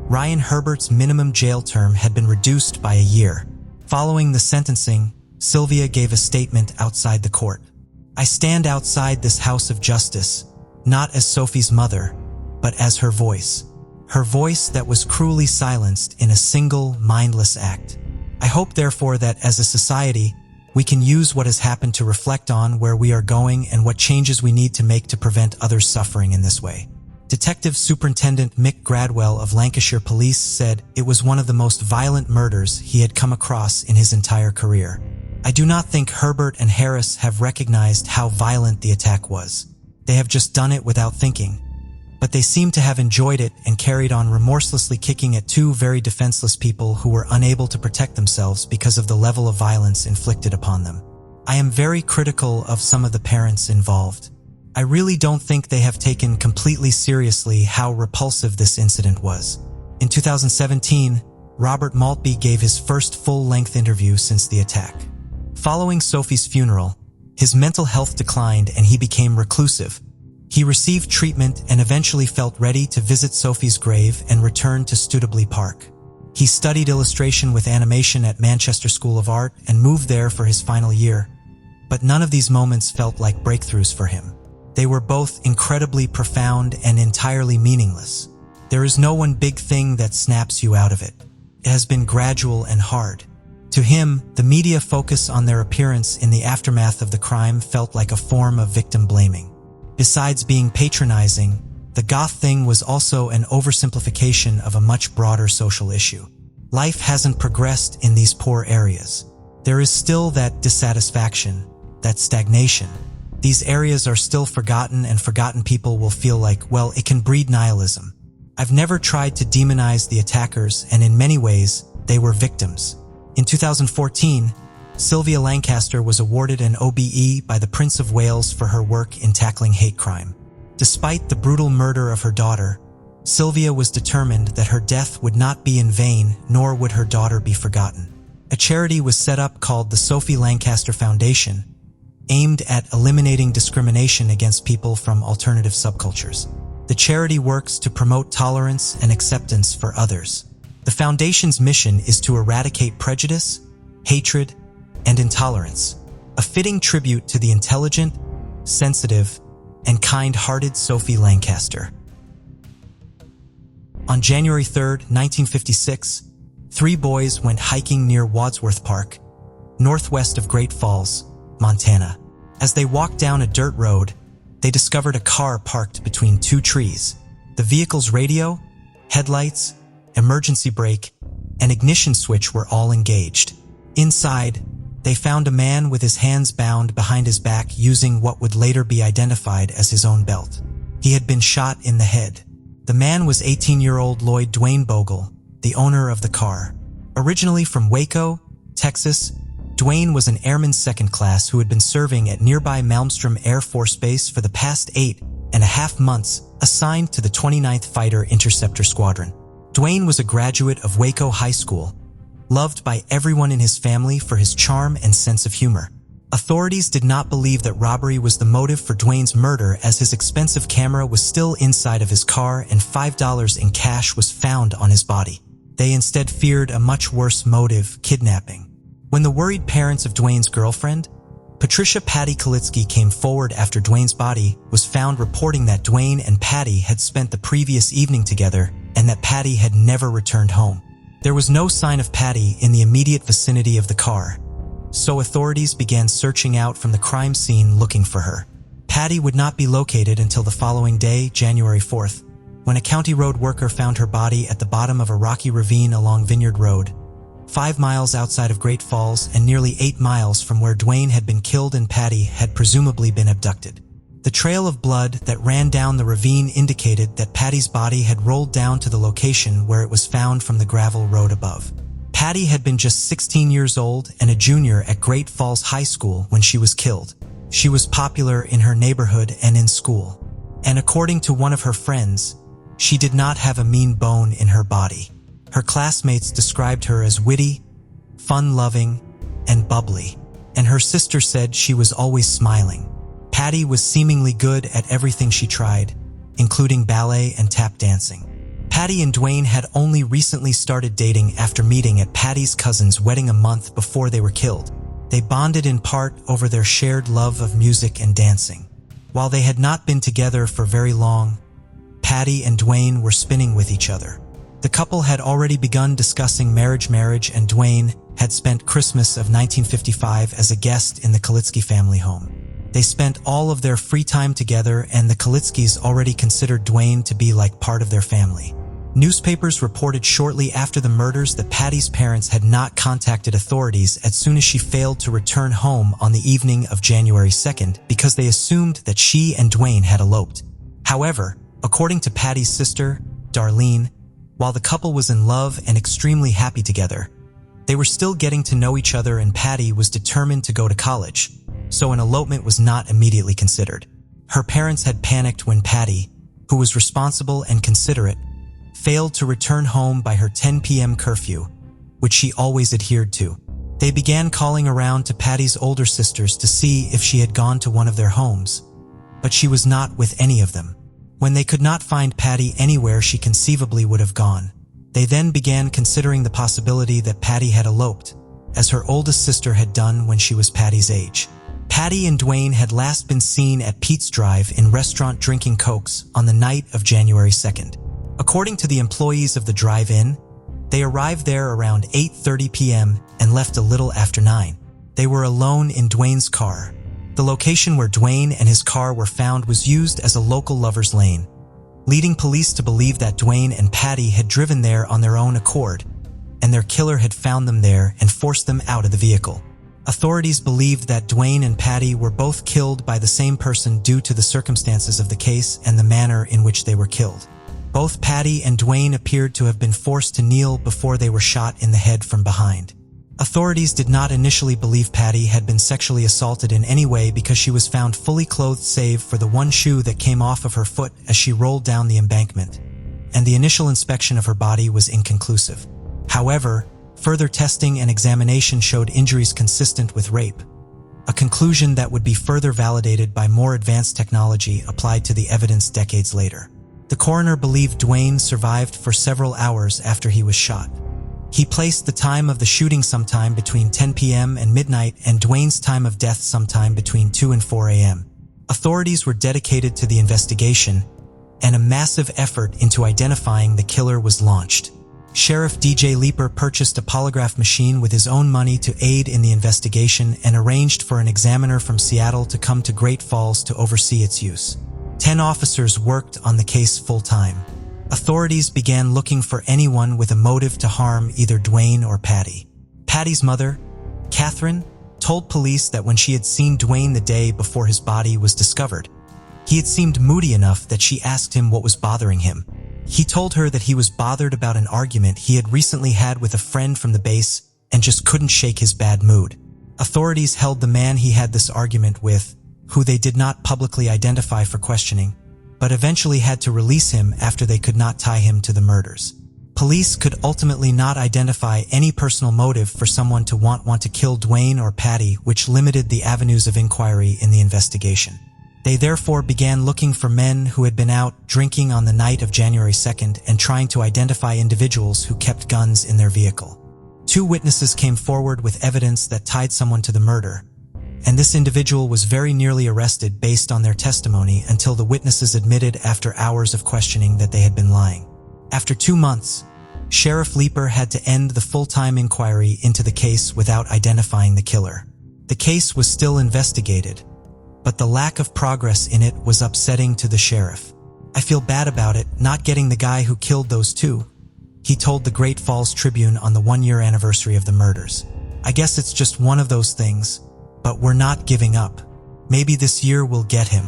Ryan Herbert's minimum jail term had been reduced by a year. Following the sentencing, Sylvia gave a statement outside the court. "I stand outside this house of justice, not as Sophie's mother, but as her voice that was cruelly silenced in a single, mindless act. I hope, therefore, that as a society, we can use what has happened to reflect on where we are going and what changes we need to make to prevent others suffering in this way." Detective Superintendent Mick Gradwell of Lancashire Police said it was one of the most violent murders he had come across in his entire career. "I do not think Herbert and Harris have recognized how violent the attack was. They have just done it without thinking. But they seem to have enjoyed it and carried on remorselessly kicking at 2 very defenseless people who were unable to protect themselves because of the level of violence inflicted upon them. I am very critical of some of the parents involved. I really don't think they have taken completely seriously how repulsive this incident was." In 2017, Robert Maltby gave his first full-length interview since the attack. Following Sophie's funeral, his mental health declined and he became reclusive. He received treatment and eventually felt ready to visit Sophie's grave and return to Studebaker Park. He studied illustration with animation at Manchester School of Art and moved there for his final year. But none of these moments felt like breakthroughs for him. They were both incredibly profound and entirely meaningless. There is no one big thing that snaps you out of it. It has been gradual and hard. To him, the media focus on their appearance in the aftermath of the crime felt like a form of victim blaming. Besides being patronizing, the goth thing was also an oversimplification of a much broader social issue. Life hasn't progressed in these poor areas. There is still that dissatisfaction, that stagnation. These areas are still forgotten, and forgotten people will feel like, well, it can breed nihilism. I've never tried to demonize the attackers, and in many ways, they were victims. In 2014, Sylvia Lancaster was awarded an OBE by the Prince of Wales for her work in tackling hate crime. Despite the brutal murder of her daughter, Sylvia was determined that her death would not be in vain, nor would her daughter be forgotten. A charity was set up called the Sophie Lancaster Foundation, aimed at eliminating discrimination against people from alternative subcultures. The charity works to promote tolerance and acceptance for others. The foundation's mission is to eradicate prejudice, hatred, and intolerance, a fitting tribute to the intelligent, sensitive, and kind-hearted Sophie Lancaster. On January 3, 1956, 3 boys went hiking near Wadsworth Park, northwest of Great Falls, Montana. As they walked down a dirt road, they discovered a car parked between 2 trees. The vehicle's radio, headlights, emergency brake, and ignition switch were all engaged. Inside, they found a man with his hands bound behind his back using what would later be identified as his own belt. He had been shot in the head. The man was 18-year-old Lloyd Dwayne Bogle, the owner of the car. Originally from Waco, Texas, Dwayne was an airman second class who had been serving at nearby Malmstrom Air Force Base for the past 8.5 months, assigned to the 29th Fighter Interceptor Squadron. Dwayne was a graduate of Waco High School, loved by everyone in his family for his charm and sense of humor. Authorities did not believe that robbery was the motive for Dwayne's murder, as his expensive camera was still inside of his car and $5 in cash was found on his body. They instead feared a much worse motive, kidnapping. When the worried parents of Dwayne's girlfriend, Patricia Patty Kalitsky, came forward after Dwayne's body was found, reporting that Dwayne and Patty had spent the previous evening together and that Patty had never returned home. There was no sign of Patty in the immediate vicinity of the car, so authorities began searching out from the crime scene looking for her. Patty would not be located until the following day, January 4th, when a county road worker found her body at the bottom of a rocky ravine along Vineyard Road, 5 miles outside of Great Falls and nearly 8 miles from where Dwayne had been killed and Patty had presumably been abducted. The trail of blood that ran down the ravine indicated that Patty's body had rolled down to the location where it was found from the gravel road above. Patty had been just 16 years old and a junior at Great Falls High School when she was killed. She was popular in her neighborhood and in school, and according to one of her friends, she did not have a mean bone in her body. Her classmates described her as witty, fun-loving, and bubbly, and her sister said she was always smiling. Patty was seemingly good at everything she tried, including ballet and tap dancing. Patty and Dwayne had only recently started dating after meeting at Patty's cousin's wedding a month before they were killed. They bonded in part over their shared love of music and dancing. While they had not been together for very long, Patty and Dwayne were spinning with each other. The couple had already begun discussing marriage, and Dwayne had spent Christmas of 1955 as a guest in the Kalitsky family home. They spent all of their free time together, and the Kalitskys already considered Dwayne to be like part of their family. Newspapers reported shortly after the murders that Patty's parents had not contacted authorities as soon as she failed to return home on the evening of January 2nd because they assumed that she and Dwayne had eloped. However, according to Patty's sister, Darlene, while the couple was in love and extremely happy together, they were still getting to know each other, and Patty was determined to go to college, so an elopement was not immediately considered. Her parents had panicked when Patty, who was responsible and considerate, failed to return home by her 10 p.m. curfew, which she always adhered to. They began calling around to Patty's older sisters to see if she had gone to one of their homes, but she was not with any of them. When they could not find Patty anywhere she conceivably would have gone, they then began considering the possibility that Patty had eloped, as her oldest sister had done when she was Patty's age. Patty and Dwayne had last been seen at Pete's Drive in restaurant drinking cokes on the night of January 2nd. According to the employees of the drive-in, they arrived there around 8:30 p.m. and left a little after 9. They were alone in Dwayne's car. The location where Dwayne and his car were found was used as a local lover's lane, leading police to believe that Dwayne and Patty had driven there on their own accord, and their killer had found them there and forced them out of the vehicle. Authorities believed that Dwayne and Patty were both killed by the same person due to the circumstances of the case and the manner in which they were killed. Both Patty and Dwayne appeared to have been forced to kneel before they were shot in the head from behind. Authorities did not initially believe Patty had been sexually assaulted in any way because she was found fully clothed save for the one shoe that came off of her foot as she rolled down the embankment, and the initial inspection of her body was inconclusive. However, further testing and examination showed injuries consistent with rape, a conclusion that would be further validated by more advanced technology applied to the evidence decades later. The coroner believed Dwayne survived for several hours after he was shot. He placed the time of the shooting sometime between 10 p.m. and midnight and Dwayne's time of death sometime between 2 and 4 a.m. Authorities were dedicated to the investigation, and a massive effort into identifying the killer was launched. Sheriff DJ Leeper purchased a polygraph machine with his own money to aid in the investigation and arranged for an examiner from Seattle to come to Great Falls to oversee its use. 10 officers worked on the case full-time. Authorities began looking for anyone with a motive to harm either Dwayne or Patty. Patty's mother, Catherine, told police that when she had seen Dwayne the day before his body was discovered, he had seemed moody enough that she asked him what was bothering him. He told her that he was bothered about an argument he had recently had with a friend from the base and just couldn't shake his bad mood. Authorities held the man he had this argument with, who they did not publicly identify for questioning, but eventually had to release him after they could not tie him to the murders. Police could ultimately not identify any personal motive for someone to want to kill Dwayne or Patty, which limited the avenues of inquiry in the investigation. They therefore began looking for men who had been out drinking on the night of January 2nd and trying to identify individuals who kept guns in their vehicle. 2 witnesses came forward with evidence that tied someone to the murder, and this individual was very nearly arrested based on their testimony until the witnesses admitted after hours of questioning that they had been lying. After 2 months, Sheriff Leeper had to end the full-time inquiry into the case without identifying the killer. The case was still investigated, but the lack of progress in it was upsetting to the sheriff. "I feel bad about it, not getting the guy who killed those 2, he told the Great Falls Tribune on the 1-year anniversary of the murders. "I guess it's just one of those things, but we're not giving up. Maybe this year we'll get him.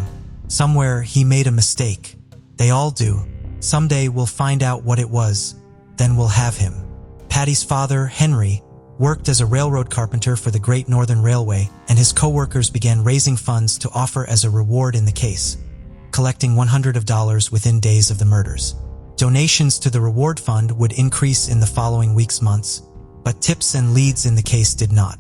Somewhere he made a mistake. They all do. Someday we'll find out what it was, then we'll have him." Patty's father, Henry, worked as a railroad carpenter for the Great Northern Railway, and his co-workers began raising funds to offer as a reward in the case, collecting $100 within days of the murders. Donations to the reward fund would increase in the following weeks, months, but tips and leads in the case did not.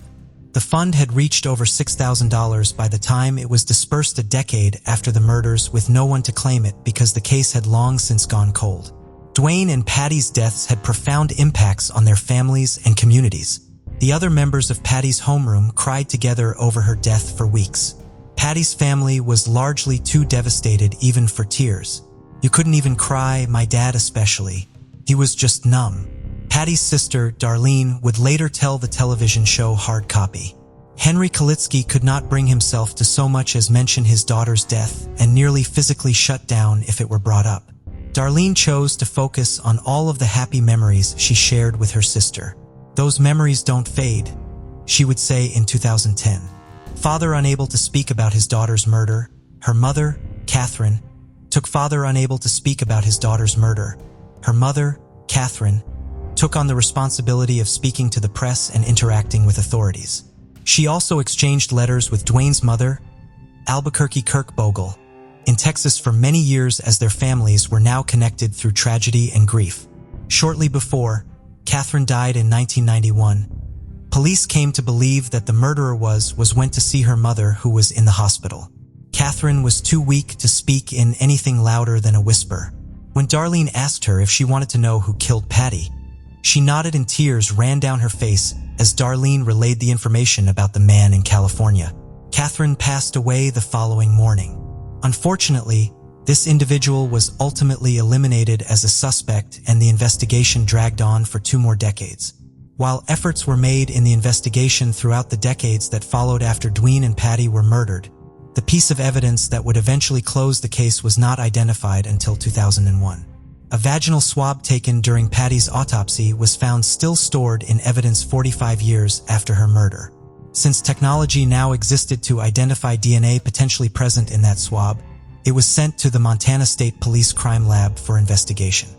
The fund had reached over $6,000 by the time it was dispersed a decade after the murders, with no one to claim it because the case had long since gone cold. Dwayne and Patty's deaths had profound impacts on their families and communities. The other members of Patty's homeroom cried together over her death for weeks. Patty's family was largely too devastated even for tears. "You couldn't even cry, my dad especially. He was just numb." Patty's sister, Darlene, would later tell the television show Hard Copy. Henry Kalitsky could not bring himself to so much as mention his daughter's death and nearly physically shut down if it were brought up. Darlene chose to focus on all of the happy memories she shared with her sister. "Those memories don't fade," she would say in 2010. Father unable to speak about his daughter's murder, her mother, Catherine, took on the responsibility of speaking to the press and interacting with authorities. She also exchanged letters with Dwayne's mother, Albuquerque Kirkbogle, in Texas for many years, as their families were now connected through tragedy and grief. Shortly before Catherine died in 1991, police came to believe that the murderer went to see her mother, who was in the hospital. Catherine was too weak to speak in anything louder than a whisper. When Darlene asked her if she wanted to know who killed Patty, she nodded and tears ran down her face as Darlene relayed the information about the man in California. Catherine passed away the following morning. Unfortunately, this individual was ultimately eliminated as a suspect, and the investigation dragged on for 2 more decades. While efforts were made in the investigation throughout the decades that followed after Dwayne and Patty were murdered, the piece of evidence that would eventually close the case was not identified until 2001. A vaginal swab taken during Patty's autopsy was found still stored in evidence 45 years after her murder. Since technology now existed to identify DNA potentially present in that swab, it was sent to the Montana State Police Crime Lab for investigation.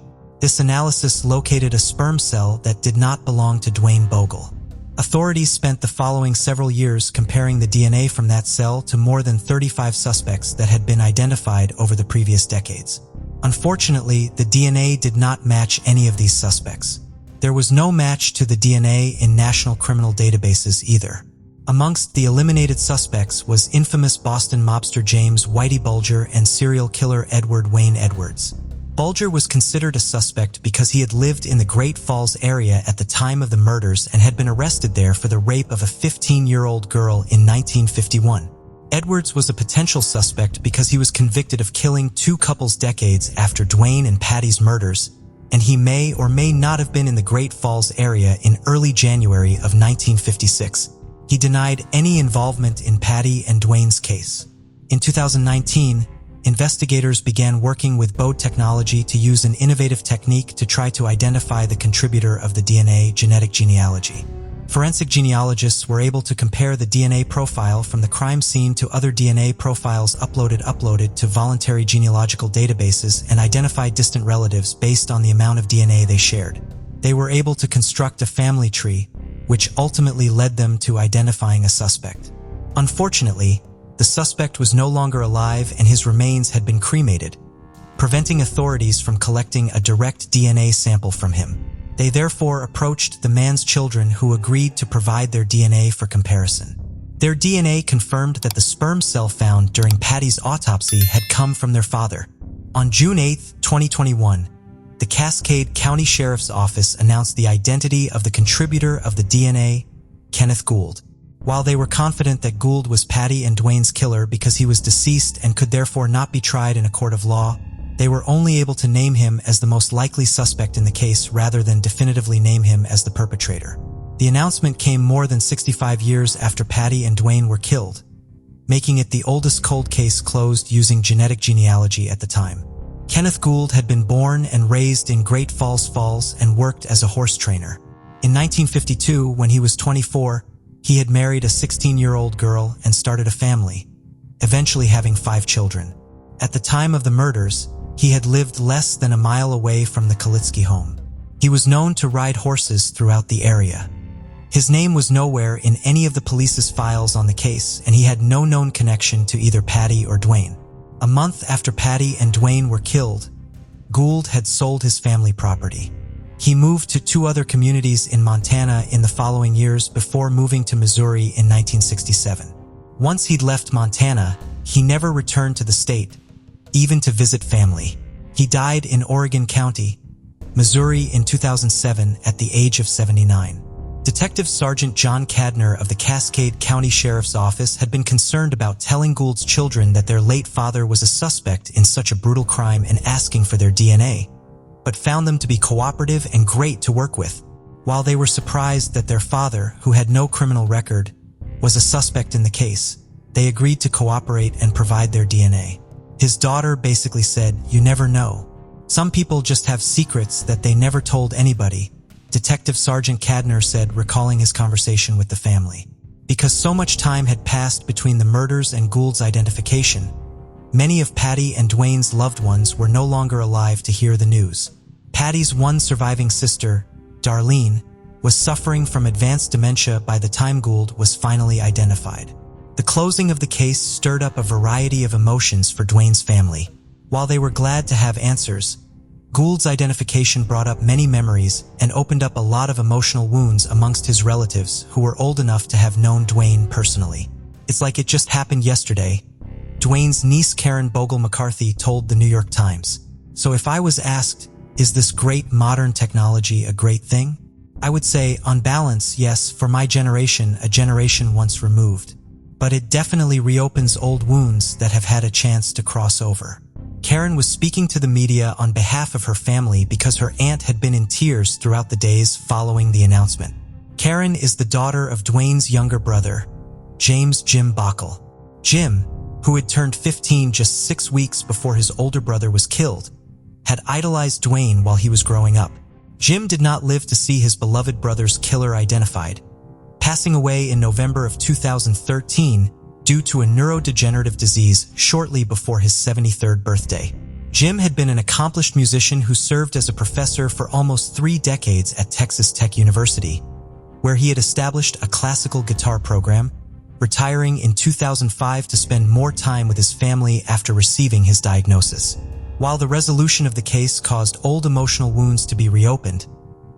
This analysis located a sperm cell that did not belong to Dwayne Bogle. Authorities spent the following several years comparing the DNA from that cell to more than 35 suspects that had been identified over the previous decades. Unfortunately, the DNA did not match any of these suspects. There was no match to the DNA in national criminal databases either. Amongst the eliminated suspects was infamous Boston mobster James Whitey Bulger and serial killer Edward Wayne Edwards. Bulger was considered a suspect because he had lived in the Great Falls area at the time of the murders and had been arrested there for the rape of a 15-year-old girl in 1951. Edwards was a potential suspect because he was convicted of killing two couples decades after Dwayne and Patty's murders, and he may or may not have been in the Great Falls area in early January of 1956. He denied any involvement in Patty and Dwayne's case. In 2019, investigators began working with Bode technology to use an innovative technique to try to identify the contributor of the DNA genetic genealogy. Forensic genealogists were able to compare the DNA profile from the crime scene to other DNA profiles uploaded to voluntary genealogical databases and identify distant relatives based on the amount of DNA they shared. They were able to construct a family tree, which ultimately led them to identifying a suspect. Unfortunately, the suspect was no longer alive and his remains had been cremated, preventing authorities from collecting a direct DNA sample from him. They therefore approached the man's children, who agreed to provide their DNA for comparison. Their DNA confirmed that the sperm cell found during Patty's autopsy had come from their father. On June 8, 2021, the Cascade County Sheriff's Office announced the identity of the contributor of the DNA, Kenneth Gould. While they were confident that Gould was Patty and Dwayne's killer because he was deceased and could therefore not be tried in a court of law, they were only able to name him as the most likely suspect in the case rather than definitively name him as the perpetrator. The announcement came more than 65 years after Patty and Dwayne were killed, making it the oldest cold case closed using genetic genealogy at the time. Kenneth Gould had been born and raised in Great Falls and worked as a horse trainer. In 1952, when he was 24, he had married a 16-year-old girl and started a family, eventually having 5 children. At the time of the murders, he had lived less than a mile away from the Kalitsky home. He was known to ride horses throughout the area. His name was nowhere in any of the police's files on the case, and he had no known connection to either Patty or Dwayne. A month after Patty and Dwayne were killed, Gould had sold his family property. He moved to 2 other communities in Montana in the following years before moving to Missouri in 1967. Once he'd left Montana, he never returned to the state, even to visit family. He died in Oregon County, Missouri in 2007 at the age of 79. Detective Sergeant John Cadner of the Cascade County Sheriff's Office had been concerned about telling Gould's children that their late father was a suspect in such a brutal crime and asking for their DNA, but found them to be cooperative and great to work with. While they were surprised that their father, who had no criminal record, was a suspect in the case, they agreed to cooperate and provide their DNA. His daughter basically said, "You never know. Some people just have secrets that they never told anybody," Detective Sergeant Cadner said, recalling his conversation with the family. Because so much time had passed between the murders and Gould's identification, many of Patty and Dwayne's loved ones were no longer alive to hear the news. Patty's one surviving sister, Darlene, was suffering from advanced dementia by the time Gould was finally identified. The closing of the case stirred up a variety of emotions for Dwayne's family. While they were glad to have answers, Gould's identification brought up many memories and opened up a lot of emotional wounds amongst his relatives who were old enough to have known Dwayne personally. "It's like it just happened yesterday," Dwayne's niece Karen Bogle McCarthy told the New York Times. "So if I was asked, is this great modern technology a great thing? I would say, on balance, yes, for my generation, a generation once removed. But it definitely reopens old wounds that have had a chance to cross over." Karen was speaking to the media on behalf of her family because her aunt had been in tears throughout the days following the announcement. Karen is the daughter of Dwayne's younger brother, James "Jim" Bockel. Jim, who had turned 15 just 6 weeks before his older brother was killed, had idolized Dwayne while he was growing up. Jim did not live to see his beloved brother's killer identified, passing away in November of 2013 due to a neurodegenerative disease shortly before his 73rd birthday. Jim had been an accomplished musician who served as a professor for almost 3 decades at Texas Tech University, where he had established a classical guitar program, retiring in 2005 to spend more time with his family after receiving his diagnosis. While the resolution of the case caused old emotional wounds to be reopened,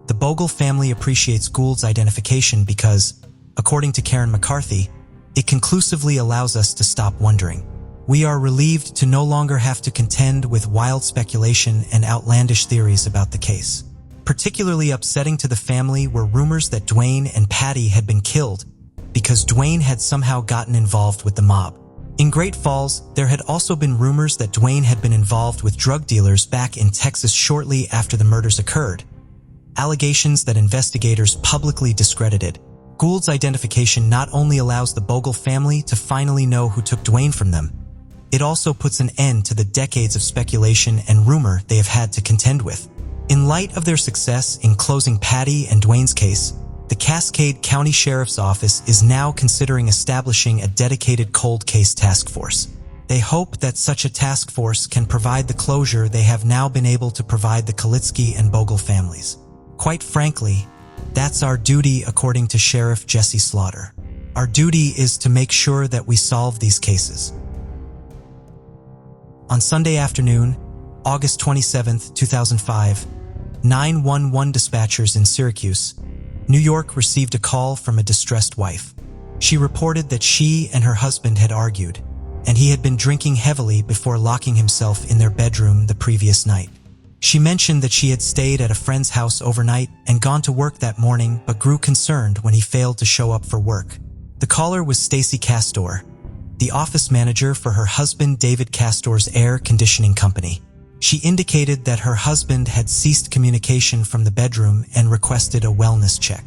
the Bogle family appreciates Gould's identification because, according to Karen McCarthy, it conclusively allows us to stop wondering. "We are relieved to no longer have to contend with wild speculation and outlandish theories about the case." Particularly upsetting to the family were rumors that Dwayne and Patty had been killed because Dwayne had somehow gotten involved with the mob. In Great Falls, there had also been rumors that Dwayne had been involved with drug dealers back in Texas shortly after the murders occurred, allegations that investigators publicly discredited. Gould's identification not only allows the Bogle family to finally know who took Dwayne from them, it also puts an end to the decades of speculation and rumor they have had to contend with. In light of their success in closing Patty and Dwayne's case, the Cascade County Sheriff's Office is now considering establishing a dedicated cold case task force. They hope that such a task force can provide the closure they have now been able to provide the Kalitsky and Bogle families. Quite frankly, that's our duty, according to Sheriff Jesse Slaughter. Our duty is to make sure that we solve these cases. On Sunday afternoon, August 27, 2005, 911 dispatchers in Syracuse, New York received a call from a distressed wife. She reported that she and her husband had argued, and he had been drinking heavily before locking himself in their bedroom the previous night. She mentioned that she had stayed at a friend's house overnight and gone to work that morning, but grew concerned when he failed to show up for work. The caller was Stacy Castor, the office manager for her husband David Castor's air conditioning company. She indicated that her husband had ceased communication from the bedroom and requested a wellness check.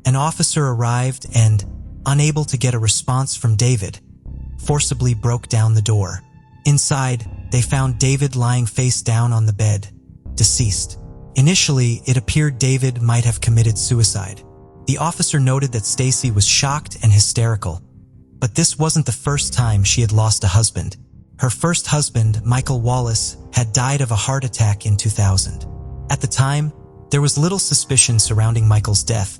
An officer arrived and, unable to get a response from David, forcibly broke down the door. Inside, they found David lying face down on the bed, deceased. Initially, it appeared David might have committed suicide. The officer noted that Stacy was shocked and hysterical, but this wasn't the first time she had lost a husband. Her first husband, Michael Wallace, had died of a heart attack in 2000. At the time, there was little suspicion surrounding Michael's death,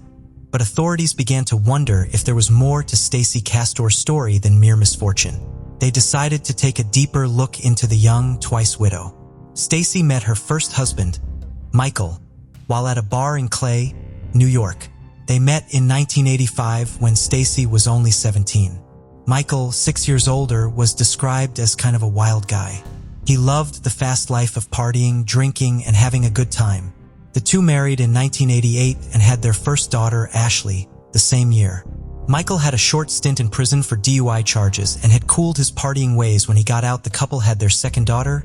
but authorities began to wonder if there was more to Stacy Castor's story than mere misfortune. They decided to take a deeper look into the young, twice widow. Stacy met her first husband, Michael, while at a bar in Clay, New York. They met in 1985 when Stacy was only 17. Michael, 6 years older, was described as kind of a wild guy. He loved the fast life of partying, drinking, and having a good time. The two married in 1988 and had their first daughter, Ashley, the same year. Michael had a short stint in prison for DUI charges and had cooled his partying ways. When he got out, the couple had their second daughter,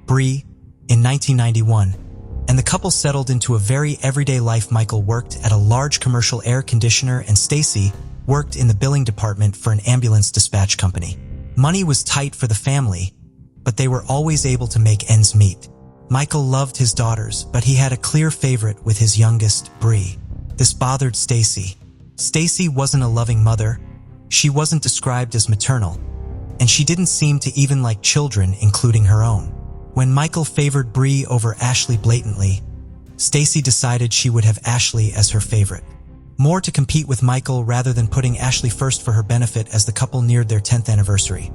Bree, in 1991, and the couple settled into a very everyday life. Michael worked at a large commercial air conditioner and Stacy worked in the billing department for an ambulance dispatch company. Money was tight for the family, but they were always able to make ends meet. Michael loved his daughters, but he had a clear favorite with his youngest, Bree. This bothered Stacy. Stacy wasn't a loving mother, she wasn't described as maternal, and she didn't seem to even like children, including her own. When Michael favored Bree over Ashley blatantly, Stacy decided she would have Ashley as her favorite. More to compete with Michael rather than putting Ashley first for her benefit as the couple neared their 10th anniversary.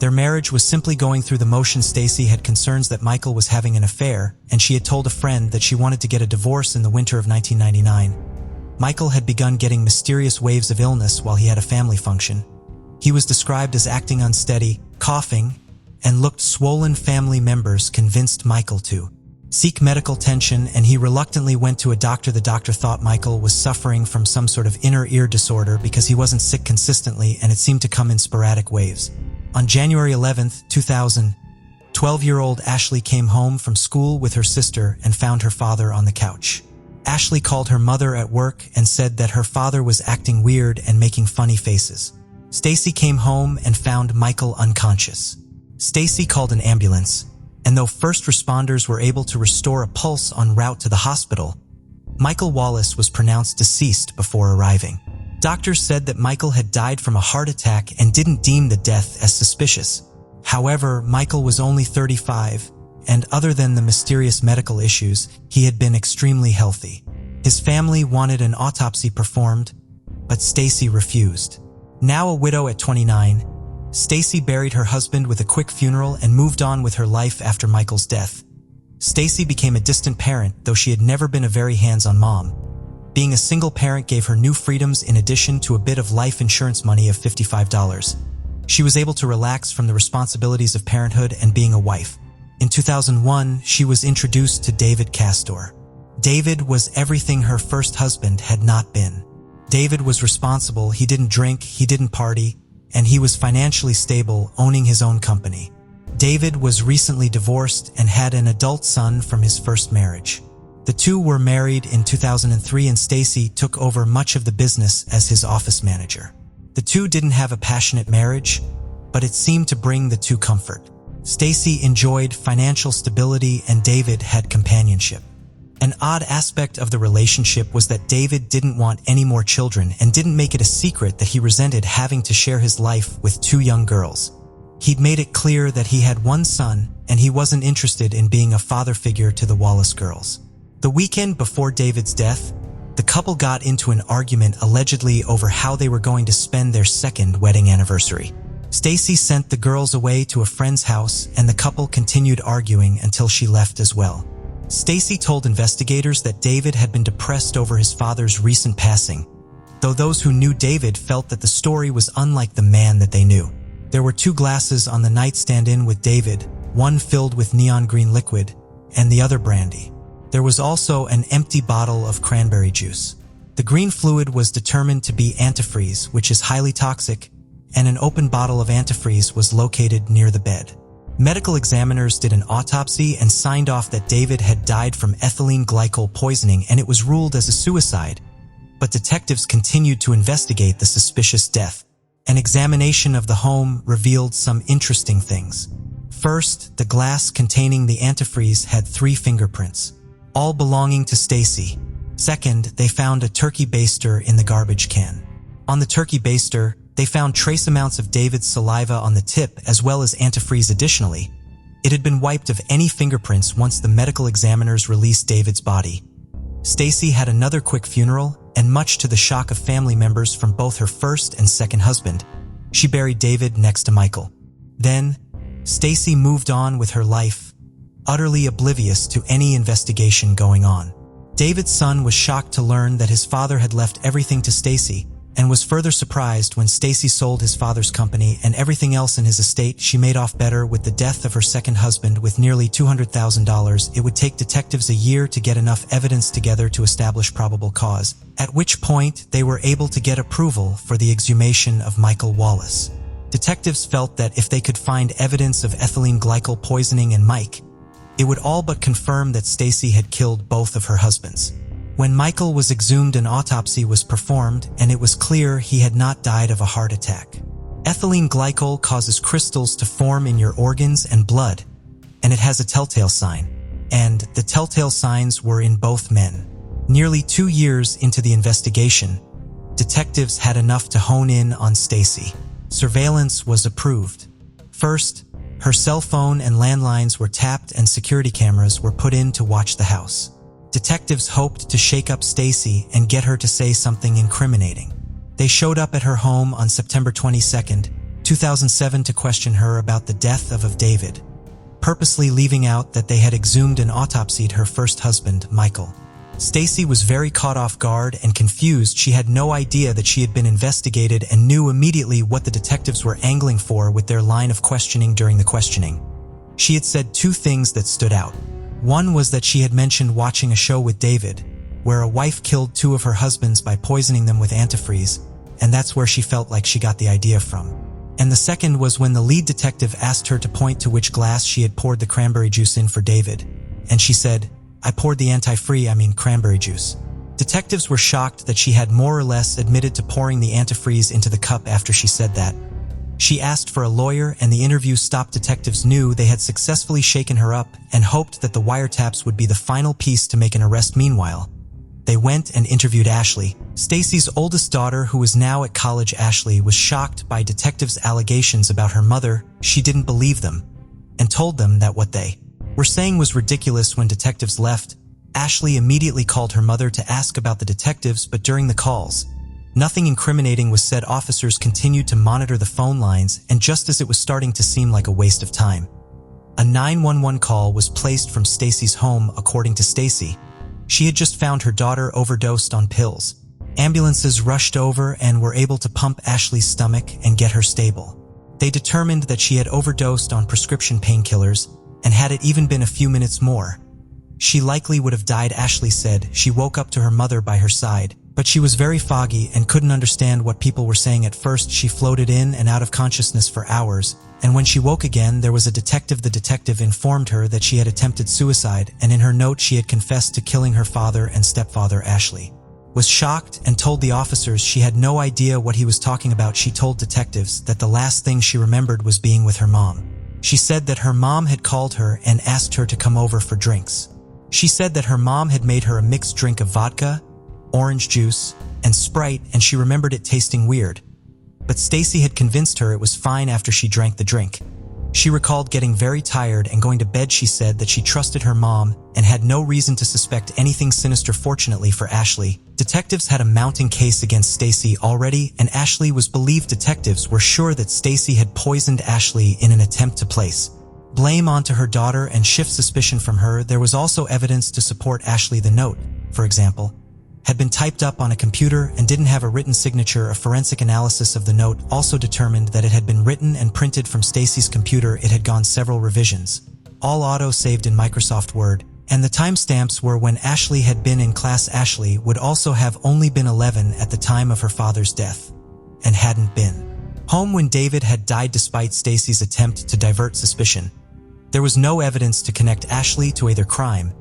Their marriage was simply going through the motions. Stacy had concerns that Michael was having an affair, and she had told a friend that she wanted to get a divorce in the winter of 1999. Michael had begun getting mysterious waves of illness while he had a family function. He was described as acting unsteady, coughing, and looked swollen. Family members convinced Michael to seek medical attention, and he reluctantly went to a doctor. The doctor thought Michael was suffering from some sort of inner ear disorder because he wasn't sick consistently and it seemed to come in sporadic waves. On January 11, 2000, 12-year-old Ashley came home from school with her sister and found her father on the couch. Ashley called her mother at work and said that her father was acting weird and making funny faces. Stacy came home and found Michael unconscious. Stacy called an ambulance, and though first responders were able to restore a pulse en route to the hospital, Michael Wallace was pronounced deceased before arriving. Doctors said that Michael had died from a heart attack and didn't deem the death as suspicious. However, Michael was only 35, and other than the mysterious medical issues, he had been extremely healthy. His family wanted an autopsy performed, but Stacy refused. Now a widow at 29, Stacy buried her husband with a quick funeral and moved on with her life after Michael's death. Stacy became a distant parent, though she had never been a very hands-on mom. Being a single parent gave her new freedoms in addition to a bit of life insurance money of $55. She was able to relax from the responsibilities of parenthood and being a wife. In 2001, she was introduced to David Castor. David was everything her first husband had not been. David was responsible, he didn't drink, he didn't party, and he was financially stable, owning his own company. David was recently divorced and had an adult son from his first marriage. The two were married in 2003, and Stacy took over much of the business as his office manager. The two didn't have a passionate marriage, but it seemed to bring the two comfort. Stacy enjoyed financial stability and David had companionship. An odd aspect of the relationship was that David didn't want any more children and didn't make it a secret that he resented having to share his life with two young girls. He'd made it clear that he had one son and he wasn't interested in being a father figure to the Wallace girls. The weekend before David's death, the couple got into an argument allegedly over how they were going to spend their second wedding anniversary. Stacy sent the girls away to a friend's house and the couple continued arguing until she left as well. Stacy told investigators that David had been depressed over his father's recent passing, though those who knew David felt that the story was unlike the man that they knew. There were two glasses on the nightstand with David, one filled with neon green liquid and the other brandy. There was also an empty bottle of cranberry juice. The green fluid was determined to be antifreeze, which is highly toxic, and an open bottle of antifreeze was located near the bed. Medical examiners did an autopsy and signed off that David had died from ethylene glycol poisoning, and it was ruled as a suicide. But detectives continued to investigate the suspicious death. An examination of the home revealed some interesting things. First, the glass containing the antifreeze had 3 fingerprints, all belonging to Stacy. Second, they found a turkey baster in the garbage can. On the turkey baster, they found trace amounts of David's saliva on the tip as well as antifreeze. Additionally, it had been wiped of any fingerprints once the medical examiners released David's body. Stacy had another quick funeral, and much to the shock of family members from both her first and second husband, she buried David next to Michael. Then, Stacy moved on with her life, utterly oblivious to any investigation going on. David's son was shocked to learn that his father had left everything to Stacy, and was further surprised when Stacy sold his father's company and everything else in his estate. She made off better with the death of her second husband with nearly $200,000. It would take detectives a year to get enough evidence together to establish probable cause, at which point they were able to get approval for the exhumation of Michael Wallace. Detectives felt that if they could find evidence of ethylene glycol poisoning in Mike, it would all but confirm that Stacy had killed both of her husbands. When Michael was exhumed, an autopsy was performed, and it was clear he had not died of a heart attack. Ethylene glycol causes crystals to form in your organs and blood, and it has a telltale sign. And the telltale signs were in both men. Nearly 2 years into the investigation, detectives had enough to hone in on Stacy. Surveillance was approved. First, her cell phone and landlines were tapped and security cameras were put in to watch the house. Detectives hoped to shake up Stacy and get her to say something incriminating. They showed up at her home on September 22, 2007 to question her about the death of David, purposely leaving out that they had exhumed and autopsied her first husband, Michael. Stacy was very caught off guard and confused. She had no idea that she had been investigated and knew immediately what the detectives were angling for with their line of questioning. During the questioning, she had said 2 things that stood out. One was that she had mentioned watching a show with David, where a wife killed 2 of her husbands by poisoning them with antifreeze, and that's where she felt like she got the idea from. And the second was when the lead detective asked her to point to which glass she had poured the cranberry juice in for David, and she said, "I poured the cranberry juice." Detectives were shocked that she had more or less admitted to pouring the antifreeze into the cup after she said that. She asked for a lawyer, and the interview stopped. Detectives knew they had successfully shaken her up and hoped that the wiretaps would be the final piece to make an arrest. Meanwhile, they went and interviewed Ashley, Stacy's oldest daughter, who was now at college. Ashley was shocked by detectives' allegations about her mother. She didn't believe them and told them that what they were saying was ridiculous. When detectives left, Ashley immediately called her mother to ask about the detectives, but during the calls, nothing incriminating was said. Officers continued to monitor the phone lines, and just as it was starting to seem like a waste of time, a 911 call was placed from Stacy's home. According to Stacy, she had just found her daughter overdosed on pills. Ambulances rushed over and were able to pump Ashley's stomach and get her stable. They determined that she had overdosed on prescription painkillers, and had it even been a few minutes more, she likely would have died. Ashley said she woke up to her mother by her side, But she was very foggy and couldn't understand what people were saying at first. She floated in and out of consciousness for hours, and when she woke again, there was a detective. The detective informed her that she had attempted suicide, and in her note she had confessed to killing her father and stepfather. Ashley was shocked and told the officers she had no idea what he was talking about. She told detectives that the last thing she remembered was being with her mom. She said that her mom had called her and asked her to come over for drinks. She said that her mom had made her a mixed drink of vodka, orange juice, and Sprite, and she remembered it tasting weird. But Stacy had convinced her it was fine after she drank the drink. She recalled getting very tired and going to bed. She said that she trusted her mom and had no reason to suspect anything sinister. Fortunately for Ashley, detectives had a mounting case against Stacy already, and Ashley was believed. Detectives were sure that Stacy had poisoned Ashley in an attempt to place blame onto her daughter and shift suspicion from her. There was also evidence to support Ashley. The note, for example, had been typed up on a computer and didn't have a written signature. A forensic analysis of the note also determined that it had been written and printed from Stacy's computer. It had gone several revisions, all auto-saved in Microsoft Word, and the timestamps were when Ashley had been in class. Ashley would also have only been 11 at the time of her father's death, and hadn't been home when David had died. Despite Stacy's attempt to divert suspicion, there was no evidence to connect Ashley to either crime,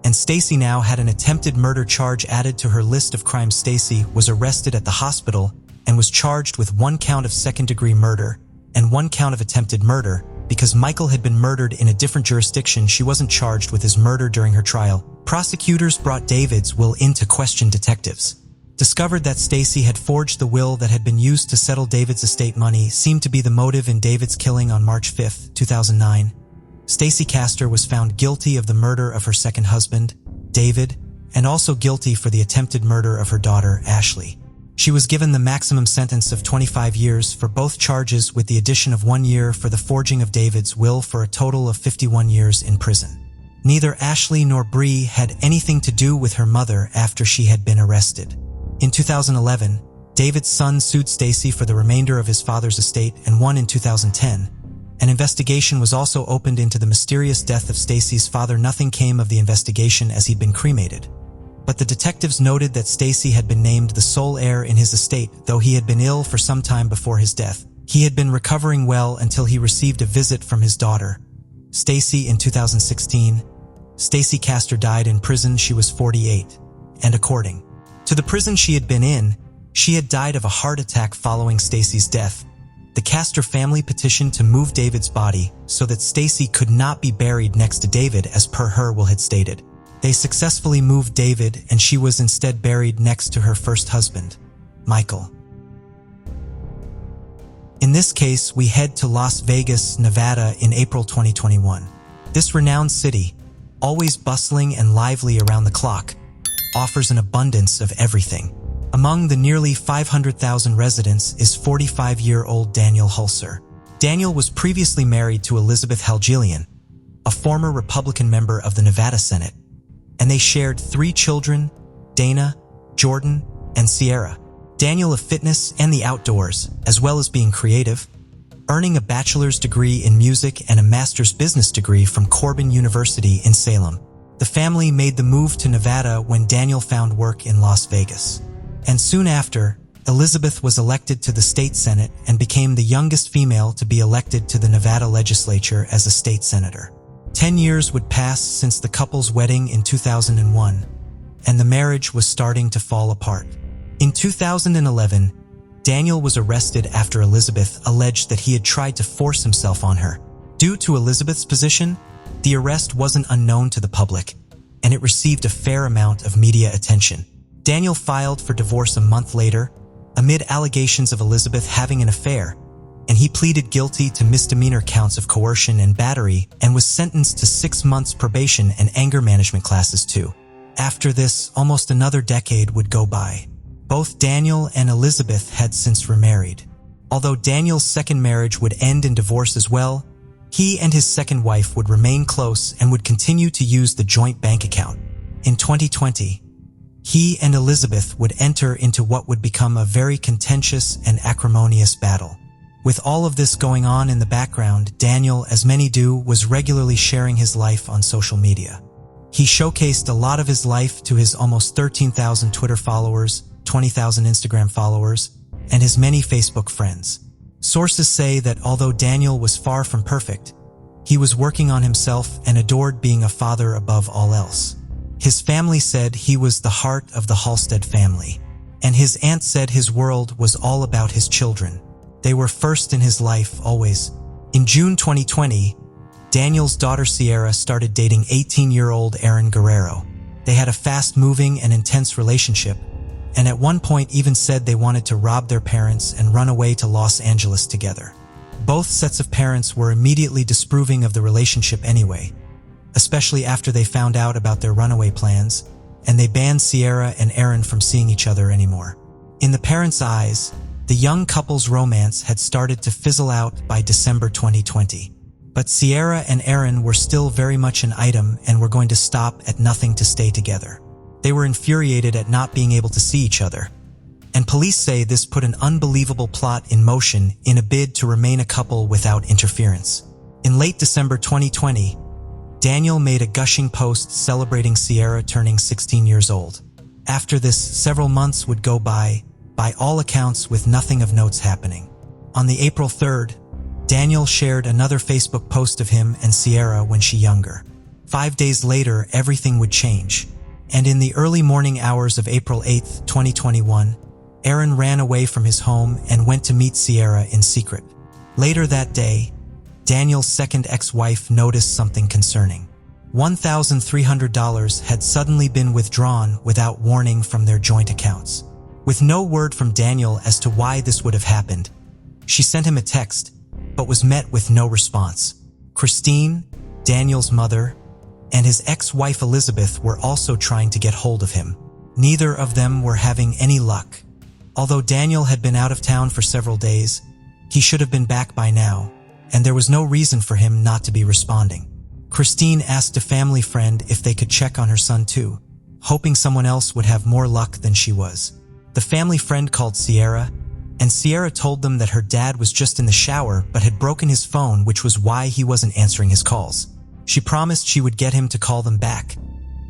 and Stacy now had an attempted murder charge added to her list of crimes. Stacy was arrested at the hospital and was charged with 1 count of second-degree murder and 1 count of attempted murder. Because Michael had been murdered in a different jurisdiction, she wasn't charged with his murder. During her trial, prosecutors brought David's will in to question. Detectives discovered that Stacy had forged the will that had been used to settle David's estate. Money seemed to be the motive in David's killing. On March 5, 2009, Stacy Castor was found guilty of the murder of her second husband, David, and also guilty for the attempted murder of her daughter, Ashley. She was given the maximum sentence of 25 years for both charges, with the addition of 1 year for the forging of David's will, for a total of 51 years in prison. Neither Ashley nor Bree had anything to do with her mother after she had been arrested. In 2011, David's son sued Stacy for the remainder of his father's estate and won. In 2010, an investigation was also opened into the mysterious death of Stacy's father. Nothing came of the investigation as he'd been cremated, but the detectives noted that Stacy had been named the sole heir in his estate. Though he had been ill for some time before his death, he had been recovering well until he received a visit from his daughter, Stacy. In 2016, Stacy Castor died in prison. She was 48, and according to the prison she had been in, she had died of a heart attack. Following Stacy's death, the Castor family petitioned to move David's body so that Stacy could not be buried next to David, as per her will had stated. They successfully moved David, and she was instead buried next to her first husband, Michael. In this case, we head to Las Vegas, Nevada in April 2021. This renowned city, always bustling and lively around the clock, offers an abundance of everything. Among the nearly 500,000 residents is 45-year-old Daniel Hulser. Daniel was previously married to Elizabeth Halgilian, a former Republican member of the Nevada Senate, and they shared 3 children, Dana, Jordan, and Sierra. Daniel, a fitness and the outdoors, as well as being creative, earning a bachelor's degree in music and a master's business degree from Corban University in Salem. The family made the move to Nevada when Daniel found work in Las Vegas. And soon after, Elizabeth was elected to the state senate and became the youngest female to be elected to the Nevada legislature as a state senator. 10 years would pass since the couple's wedding in 2001, and the marriage was starting to fall apart. In 2011, Daniel was arrested after Elizabeth alleged that he had tried to force himself on her. Due to Elizabeth's position, the arrest wasn't unknown to the public, and it received a fair amount of media attention. Daniel filed for divorce a month later, amid allegations of Elizabeth having an affair, and he pleaded guilty to misdemeanor counts of coercion and battery and was sentenced to 6 months probation and anger management classes too. After this, almost another decade would go by. Both Daniel and Elizabeth had since remarried. Although Daniel's second marriage would end in divorce as well, he and his second wife would remain close and would continue to use the joint bank account. In 2020, he and Elizabeth would enter into what would become a very contentious and acrimonious battle. With all of this going on in the background, Daniel, as many do, was regularly sharing his life on social media. He showcased a lot of his life to his almost 13,000 Twitter followers, 20,000 Instagram followers, and his many Facebook friends. Sources say that although Daniel was far from perfect, he was working on himself and adored being a father above all else. His family said he was the heart of the Halstead family, and his aunt said his world was all about his children. They were first in his life, always. In June 2020, Daniel's daughter Sierra started dating 18-year-old Aaron Guerrero. They had a fast-moving and intense relationship, and at one point even said they wanted to rob their parents and run away to Los Angeles together. Both sets of parents were immediately disapproving of the relationship anyway, especially after they found out about their runaway plans, and they banned Sierra and Aaron from seeing each other anymore. In the parents' eyes, the young couple's romance had started to fizzle out by December 2020. But Sierra and Aaron were still very much an item and were going to stop at nothing to stay together. They were infuriated at not being able to see each other, and police say this put an unbelievable plot in motion in a bid to remain a couple without interference. In late December 2020, Daniel made a gushing post celebrating Sierra turning 16 years old. After this, several months would go by all accounts with nothing of notes happening. On the April 3rd, Daniel shared another Facebook post of him and Sierra when she younger. 5 days later, everything would change. And in the early morning hours of April 8, 2021, Aaron ran away from his home and went to meet Sierra in secret. Later that day, Daniel's second ex-wife noticed something concerning. $1,300 had suddenly been withdrawn without warning from their joint accounts. With no word from Daniel as to why this would have happened, she sent him a text, but was met with no response. Christine, Daniel's mother, and his ex-wife Elizabeth were also trying to get hold of him. Neither of them were having any luck. Although Daniel had been out of town for several days, he should have been back by now, and there was no reason for him not to be responding. Christine asked a family friend if they could check on her son too, hoping someone else would have more luck than she was. The family friend called Sierra, and Sierra told them that her dad was just in the shower but had broken his phone, which was why he wasn't answering his calls. She promised she would get him to call them back,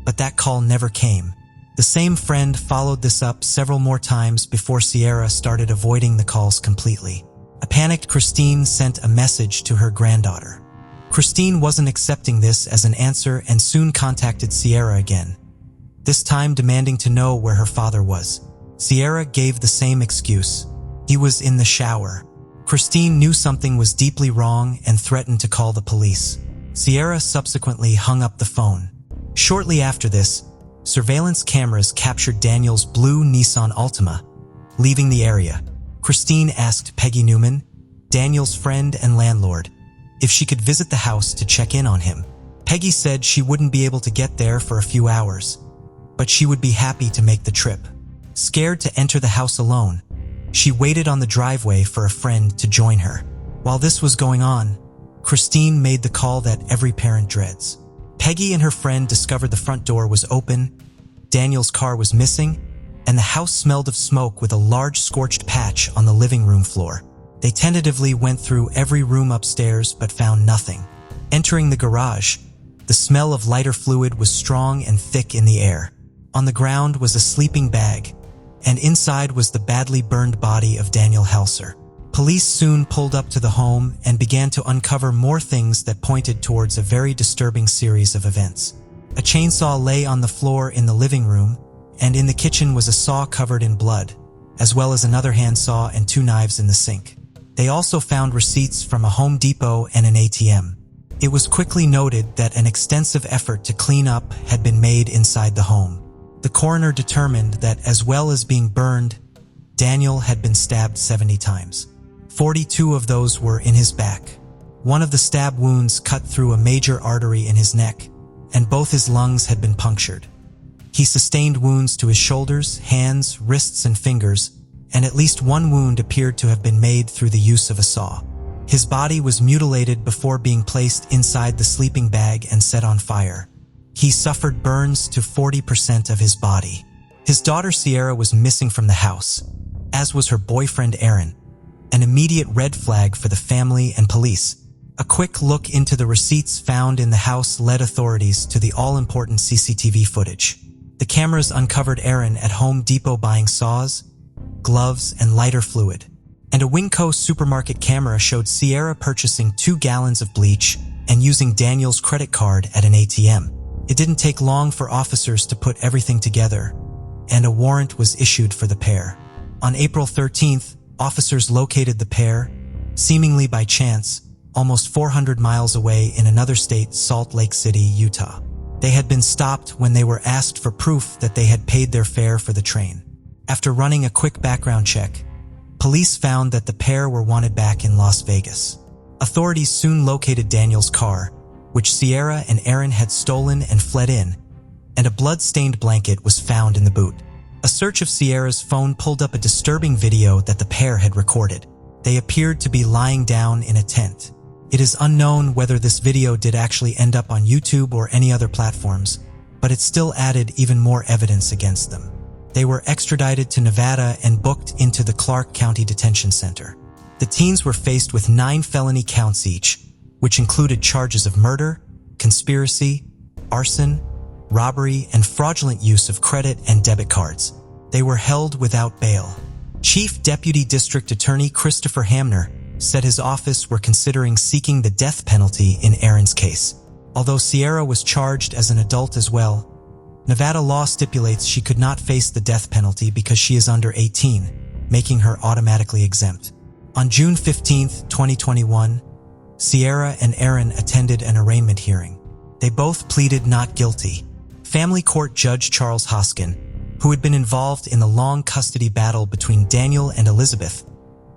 but that call never came. The same friend followed this up several more times before Sierra started avoiding the calls completely. A panicked Christine sent a message to her granddaughter. Christine wasn't accepting this as an answer and soon contacted Sierra again, this time demanding to know where her father was. Sierra gave the same excuse. He was in the shower. Christine knew something was deeply wrong and threatened to call the police. Sierra subsequently hung up the phone. Shortly after this, surveillance cameras captured Daniel's blue Nissan Altima leaving the area. Christine asked Peggy Newman, Daniel's friend and landlord, if she could visit the house to check in on him. Peggy said she wouldn't be able to get there for a few hours, but she would be happy to make the trip. Scared to enter the house alone, she waited on the driveway for a friend to join her. While this was going on, Christine made the call that every parent dreads. Peggy and her friend discovered the front door was open, Daniel's car was missing, and the house smelled of smoke with a large scorched patch on the living room floor. They tentatively went through every room upstairs but found nothing. Entering the garage, the smell of lighter fluid was strong and thick in the air. On the ground was a sleeping bag, and inside was the badly burned body of Daniel Helser. Police soon pulled up to the home and began to uncover more things that pointed towards a very disturbing series of events. A chainsaw lay on the floor in the living room, and in the kitchen was a saw covered in blood, as well as another handsaw and 2 knives in the sink. They also found receipts from a Home Depot and an ATM. It was quickly noted that an extensive effort to clean up had been made inside the home. The coroner determined that as well as being burned, Daniel had been stabbed 70 times. 42 of those were in his back. One of the stab wounds cut through a major artery in his neck, and both his lungs had been punctured. He sustained wounds to his shoulders, hands, wrists, and fingers, and at least one wound appeared to have been made through the use of a saw. His body was mutilated before being placed inside the sleeping bag and set on fire. He suffered burns to 40% of his body. His daughter Sierra was missing from the house, as was her boyfriend Aaron, an immediate red flag for the family and police. A quick look into the receipts found in the house led authorities to the all-important CCTV footage. The cameras uncovered Aaron at Home Depot buying saws, gloves, and lighter fluid. And a Winco supermarket camera showed Sierra purchasing 2 gallons of bleach and using Daniel's credit card at an ATM. It didn't take long for officers to put everything together, and a warrant was issued for the pair. On April 13th, officers located the pair, seemingly by chance, almost 400 miles away in another state, Salt Lake City, Utah. They had been stopped when they were asked for proof that they had paid their fare for the train. After running a quick background check, police found that the pair were wanted back in Las Vegas. Authorities soon located Daniel's car, which Sierra and Aaron had stolen and fled in, and a blood-stained blanket was found in the boot. A search of Sierra's phone pulled up a disturbing video that the pair had recorded. They appeared to be lying down in a tent. It is unknown whether this video did actually end up on YouTube or any other platforms, but it still added even more evidence against them. They were extradited to Nevada and booked into the Clark County Detention Center. The teens were faced with 9 felony counts each, which included charges of murder, conspiracy, arson, robbery, and fraudulent use of credit and debit cards. They were held without bail. Chief Deputy District Attorney Christopher Hamner said his office were considering seeking the death penalty in Aaron's case. Although Sierra was charged as an adult as well, Nevada law stipulates she could not face the death penalty because she is under 18, making her automatically exempt. On June 15, 2021, Sierra and Aaron attended an arraignment hearing. They both pleaded not guilty. Family Court Judge Charles Hoskin, who had been involved in the long custody battle between Daniel and Elizabeth,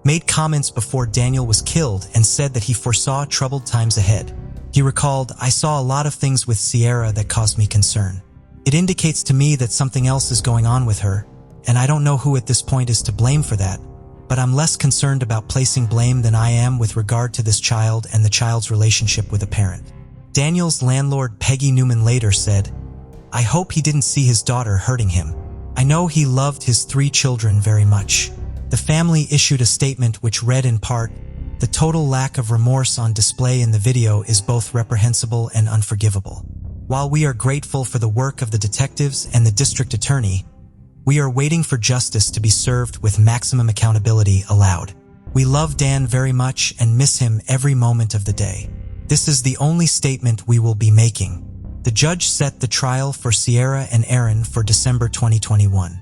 made comments before Daniel was killed and said that he foresaw troubled times ahead. He recalled, "I saw a lot of things with Sierra that caused me concern. It indicates to me that something else is going on with her, and I don't know who at this point is to blame for that, but I'm less concerned about placing blame than I am with regard to this child and the child's relationship with a parent." Daniel's landlord Peggy Newman later said, "I hope he didn't see his daughter hurting him. I know he loved his 3 children very much." The family issued a statement which read in part, "The total lack of remorse on display in the video is both reprehensible and unforgivable. While we are grateful for the work of the detectives and the district attorney, we are waiting for justice to be served with maximum accountability allowed. We love Dan very much and miss him every moment of the day. This is the only statement we will be making." The judge set the trial for Sierra and Aaron for December 2021.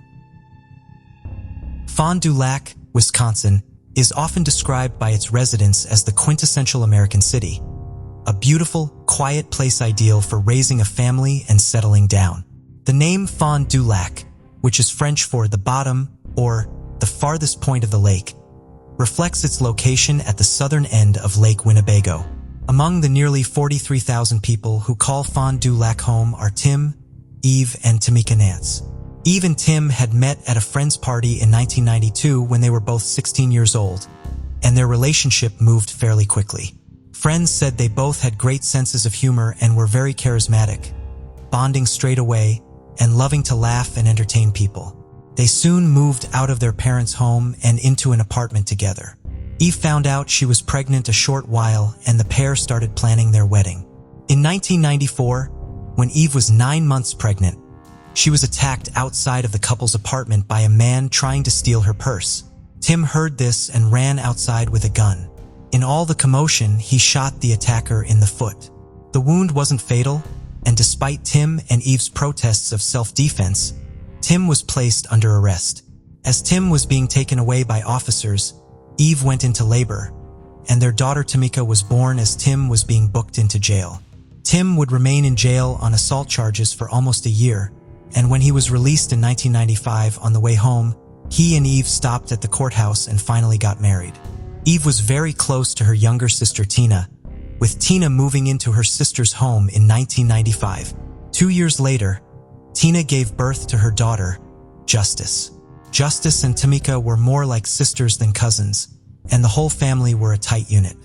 Fond du Lac, Wisconsin, is often described by its residents as the quintessential American city, a beautiful, quiet place ideal for raising a family and settling down. The name Fond du Lac, which is French for the bottom or the farthest point of the lake, reflects its location at the southern end of Lake Winnebago. Among the nearly 43,000 people who call Fond du Lac home are Tim, Eve, and Tamika Nance. Eve and Tim had met at a friend's party in 1992 when they were both 16 years old, and their relationship moved fairly quickly. Friends said they both had great senses of humor and were very charismatic, bonding straight away and loving to laugh and entertain people. They soon moved out of their parents' home and into an apartment together. Eve found out she was pregnant a short while, and the pair started planning their wedding. In 1994, when Eve was 9 months pregnant, she was attacked outside of the couple's apartment by a man trying to steal her purse. Tim heard this and ran outside with a gun. In all the commotion, he shot the attacker in the foot. The wound wasn't fatal, and despite Tim and Eve's protests of self-defense, Tim was placed under arrest. As Tim was being taken away by officers, Eve went into labor, and their daughter Tamika was born as Tim was being booked into jail. Tim would remain in jail on assault charges for almost a year, and when he was released in 1995 on the way home, he and Eve stopped at the courthouse and finally got married. Eve was very close to her younger sister Tina, with Tina moving into her sister's home in 1995. 2 years later, Tina gave birth to her daughter, Justice. Justice and Tamika were more like sisters than cousins, and the whole family were a tight unit.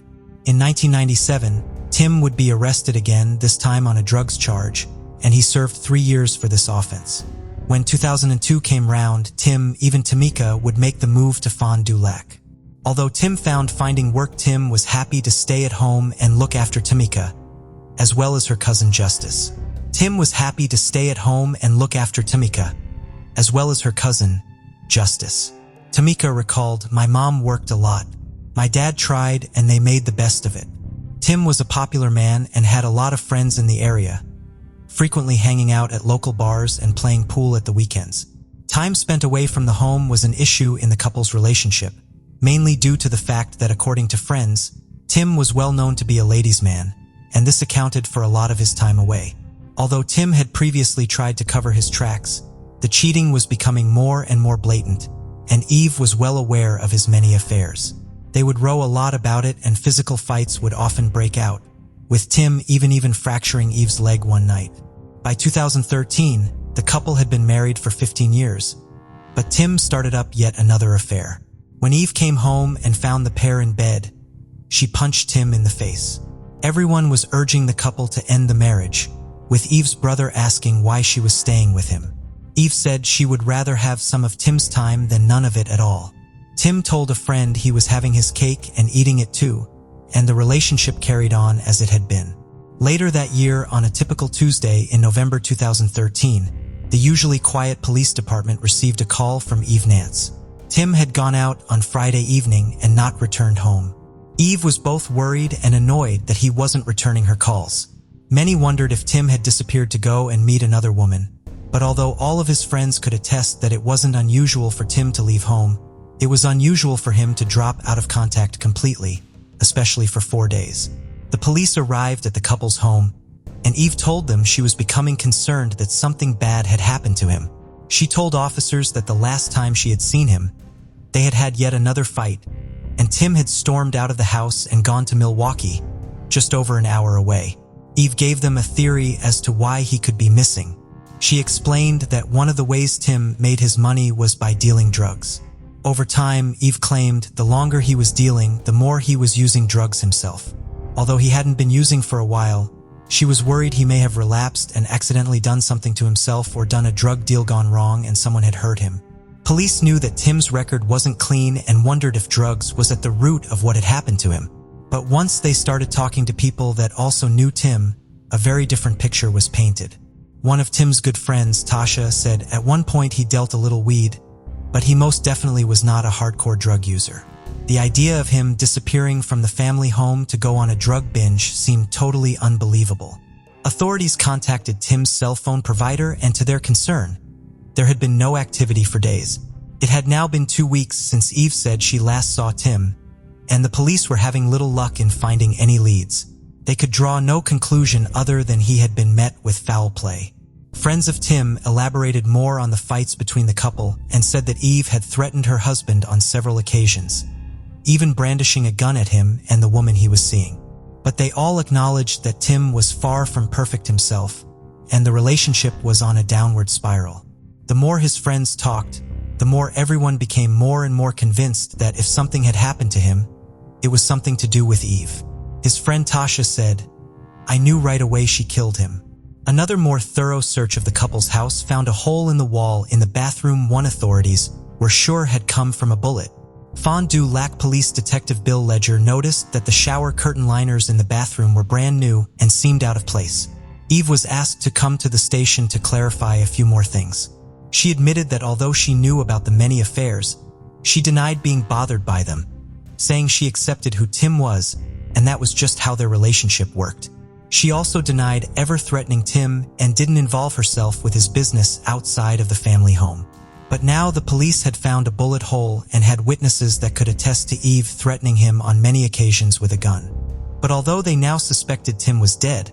In 1997, Tim would be arrested again, this time on a drugs charge, and he served 3 years for this offense. When 2002 came round, Tim, even Tamika, would make the move to Fond du Lac. Although Tim found finding work, Tim was happy to stay at home and look after Tamika, as well as her cousin Justice. Tim was happy to stay at home and look after Tamika, as well as her cousin, Justice. Tamika recalled, "My mom worked a lot. My dad tried and they made the best of it." Tim was a popular man and had a lot of friends in the area, frequently hanging out at local bars and playing pool at the weekends. Time spent away from the home was an issue in the couple's relationship, mainly due to the fact that, according to friends, Tim was well known to be a ladies' man, and this accounted for a lot of his time away. Although Tim had previously tried to cover his tracks, the cheating was becoming more and more blatant, and Eve was well aware of his many affairs. They would row a lot about it, and physical fights would often break out, with Tim even fracturing Eve's leg one night. By 2013, the couple had been married for 15 years, but Tim started up yet another affair. When Eve came home and found the pair in bed, she punched Tim in the face. Everyone was urging the couple to end the marriage, with Eve's brother asking why she was staying with him. Eve said she would rather have some of Tim's time than none of it at all. Tim told a friend he was having his cake and eating it too, and the relationship carried on as it had been. Later that year, on a typical Tuesday in November 2013, the usually quiet police department received a call from Eve Nance. Tim had gone out on Friday evening and not returned home. Eve was both worried and annoyed that he wasn't returning her calls. Many wondered if Tim had disappeared to go and meet another woman, but although all of his friends could attest that it wasn't unusual for Tim to leave home, it was unusual for him to drop out of contact completely, especially for 4 days. The police arrived at the couple's home, and Eve told them she was becoming concerned that something bad had happened to him. She told officers that the last time she had seen him, they had had yet another fight, and Tim had stormed out of the house and gone to Milwaukee, just over an hour away. Eve gave them a theory as to why he could be missing. She explained that one of the ways Tim made his money was by dealing drugs. Over time, Eve claimed the longer he was dealing, the more he was using drugs himself. Although he hadn't been using for a while, she was worried he may have relapsed and accidentally done something to himself or done a drug deal gone wrong and someone had hurt him. Police knew that Tim's record wasn't clean and wondered if drugs was at the root of what had happened to him. But once they started talking to people that also knew Tim, a very different picture was painted. One of Tim's good friends, Tasha, said at one point he dealt a little weed, but he most definitely was not a hardcore drug user. The idea of him disappearing from the family home to go on a drug binge seemed totally unbelievable. Authorities contacted Tim's cell phone provider, and to their concern, there had been no activity for days. It had now been 2 weeks since Eve said she last saw Tim, and the police were having little luck in finding any leads. They could draw no conclusion other than he had been met with foul play. Friends of Tim elaborated more on the fights between the couple and said that Eve had threatened her husband on several occasions, even brandishing a gun at him and the woman he was seeing. But they all acknowledged that Tim was far from perfect himself, and the relationship was on a downward spiral. The more his friends talked, the more everyone became more and more convinced that if something had happened to him, it was something to do with Eve. His friend Tasha said, "I knew right away she killed him." Another more thorough search of the couple's house found a hole in the wall in the bathroom one authorities were sure had come from a bullet. Fond du Lac Police Detective Bill Ledger noticed that the shower curtain liners in the bathroom were brand new and seemed out of place. Eve was asked to come to the station to clarify a few more things. She admitted that although she knew about the many affairs, she denied being bothered by them, saying she accepted who Tim was, and that was just how their relationship worked. She also denied ever threatening Tim and didn't involve herself with his business outside of the family home. But now the police had found a bullet hole and had witnesses that could attest to Eve threatening him on many occasions with a gun. But although they now suspected Tim was dead,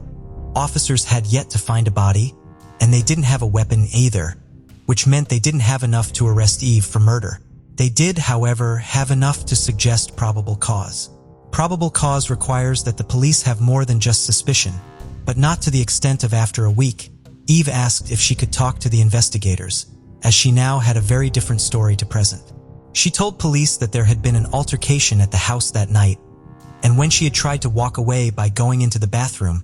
officers had yet to find a body, and they didn't have a weapon either, which meant they didn't have enough to arrest Eve for murder. They did, however, have enough to suggest probable cause. Probable cause requires that the police have more than just suspicion, but not to the extent of after a week. Eve asked if she could talk to the investigators, as she now had a very different story to present. She told police that there had been an altercation at the house that night, and when she had tried to walk away by going into the bathroom,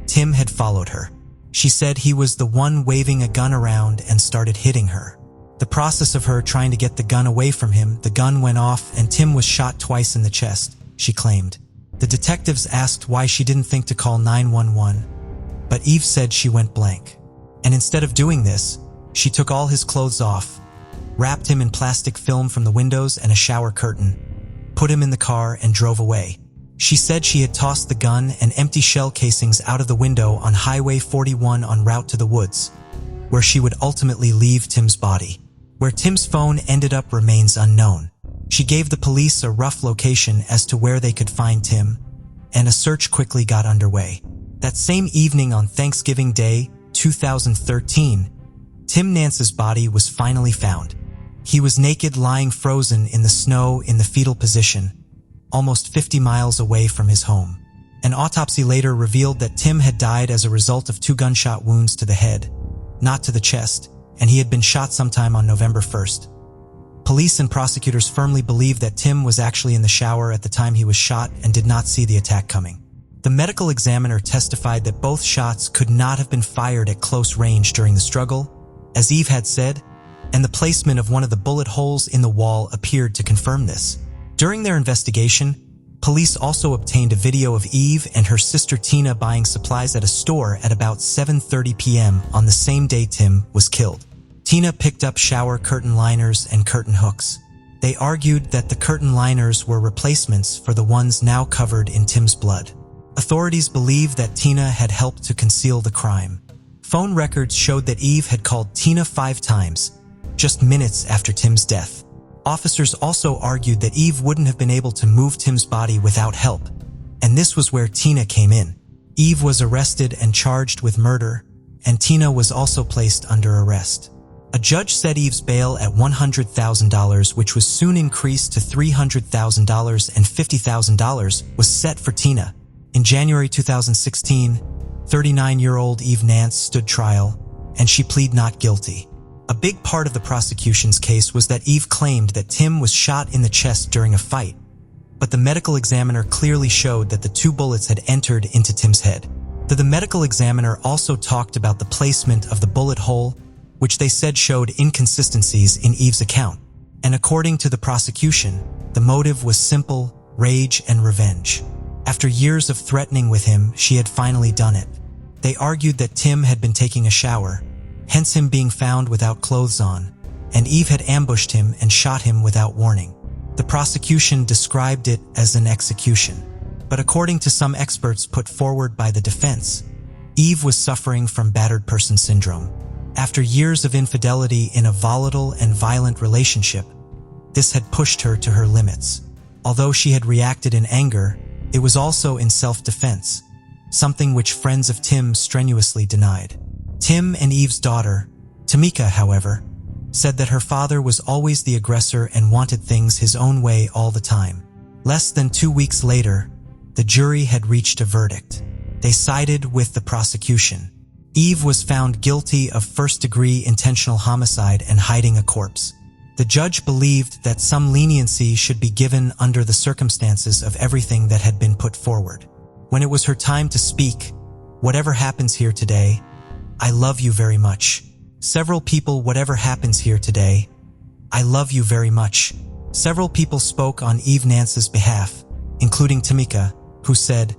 Tim had followed her. She said he was the one waving a gun around and started hitting her. The process of her trying to get the gun away from him, the gun went off and Tim was shot twice in the chest, she claimed. The detectives asked why she didn't think to call 911, but Eve said she went blank. And instead of doing this, she took all his clothes off, wrapped him in plastic film from the windows and a shower curtain, put him in the car and drove away. She said she had tossed the gun and empty shell casings out of the window on Highway 41 en route to the woods, where she would ultimately leave Tim's body. Where Tim's phone ended up remains unknown. She gave the police a rough location as to where they could find Tim, and a search quickly got underway. That same evening on Thanksgiving Day, 2013, Tim Nance's body was finally found. He was naked, lying frozen in the snow in the fetal position, almost 50 miles away from his home. An autopsy later revealed that Tim had died as a result of 2 gunshot wounds to the head, not to the chest, and he had been shot sometime on November 1st. Police and prosecutors firmly believe that Tim was actually in the shower at the time he was shot and did not see the attack coming. The medical examiner testified that both shots could not have been fired at close range during the struggle, as Eve had said, and the placement of one of the bullet holes in the wall appeared to confirm this. During their investigation, police also obtained a video of Eve and her sister Tina buying supplies at a store at about 7:30 p.m. on the same day Tim was killed. Tina picked up shower curtain liners and curtain hooks. They argued that the curtain liners were replacements for the ones now covered in Tim's blood. Authorities believe that Tina had helped to conceal the crime. Phone records showed that Eve had called Tina 5 times, just minutes after Tim's death. Officers also argued that Eve wouldn't have been able to move Tim's body without help, and this was where Tina came in. Eve was arrested and charged with murder, and Tina was also placed under arrest. A judge set Eve's bail at $100,000, which was soon increased to $300,000, and $50,000 was set for Tina. In January 2016, 39-year-old Eve Nance stood trial, and she pleaded not guilty. A big part of the prosecution's case was that Eve claimed that Tim was shot in the chest during a fight, but the medical examiner clearly showed that the 2 bullets had entered into Tim's head. The medical examiner also talked about the placement of the bullet hole, which they said showed inconsistencies in Eve's account. And according to the prosecution, the motive was simple: rage and revenge. After years of threatening with him, she had finally done it. They argued that Tim had been taking a shower, hence him being found without clothes on, and Eve had ambushed him and shot him without warning. The prosecution described it as an execution. But according to some experts put forward by the defense, Eve was suffering from battered person syndrome. After years of infidelity in a volatile and violent relationship, this had pushed her to her limits. Although she had reacted in anger, it was also in self-defense, something which friends of Tim strenuously denied. Tim and Eve's daughter, Tamika, however, said that her father was always the aggressor and wanted things his own way all the time. Less than 2 weeks later, the jury had reached a verdict. They sided with the prosecution. Eve was found guilty of first-degree intentional homicide and hiding a corpse. The judge believed that some leniency should be given under the circumstances of everything that had been put forward. When it was her time to speak, "Whatever happens here today, I love you very much." Several people, "Whatever happens here today, I love you very much." Several people spoke on Eve Nance's behalf, including Tamika, who said,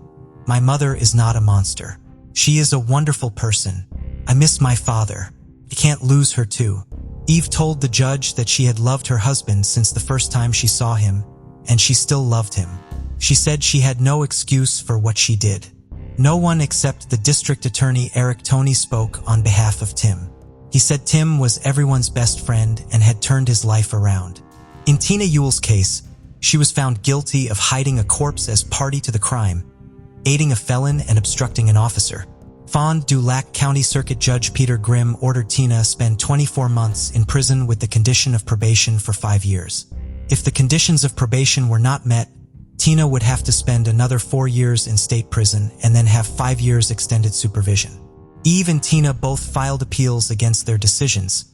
"My mother is not a monster. She is a wonderful person. I miss my father. I can't lose her too." Eve told the judge that she had loved her husband since the first time she saw him, and she still loved him. She said she had no excuse for what she did. No one except the district attorney Eric Toney spoke on behalf of Tim. He said Tim was everyone's best friend and had turned his life around. In Tina Ewell's case, she was found guilty of hiding a corpse as party to the crime, aiding a felon, and obstructing an officer. Fond du Lac County Circuit Judge Peter Grimm ordered Tina spend 24 months in prison with the condition of probation for 5 years. If the conditions of probation were not met, Tina would have to spend another 4 years in state prison and then have 5 years extended supervision. Eve and Tina both filed appeals against their decisions,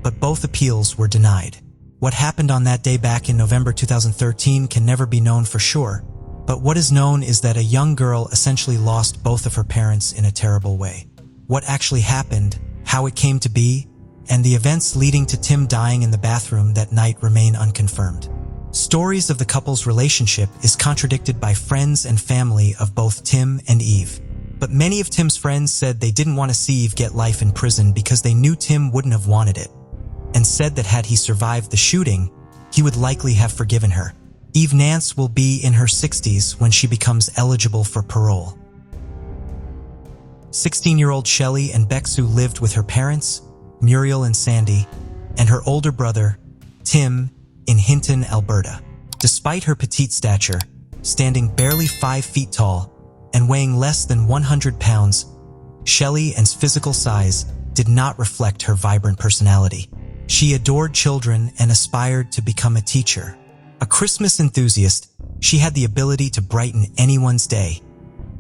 but both appeals were denied. What happened on that day back in November 2013 can never be known for sure, but what is known is that a young girl essentially lost both of her parents in a terrible way. What actually happened, how it came to be, and the events leading to Tim dying in the bathroom that night remain unconfirmed. Stories of the couple's relationship is contradicted by friends and family of both Tim and Eve. But many of Tim's friends said they didn't want to see Eve get life in prison because they knew Tim wouldn't have wanted it, and said that had he survived the shooting, he would likely have forgiven her. Eve Nance will be in her 60s when she becomes eligible for parole. 16-year-old Shelley and Bexu lived with her parents, Muriel and Sandy, and her older brother, Tim, in Hinton, Alberta. Despite her petite stature, standing barely 5 feet tall and weighing less than 100 pounds, Shelley's physical size did not reflect her vibrant personality. She adored children and aspired to become a teacher. A Christmas enthusiast, she had the ability to brighten anyone's day,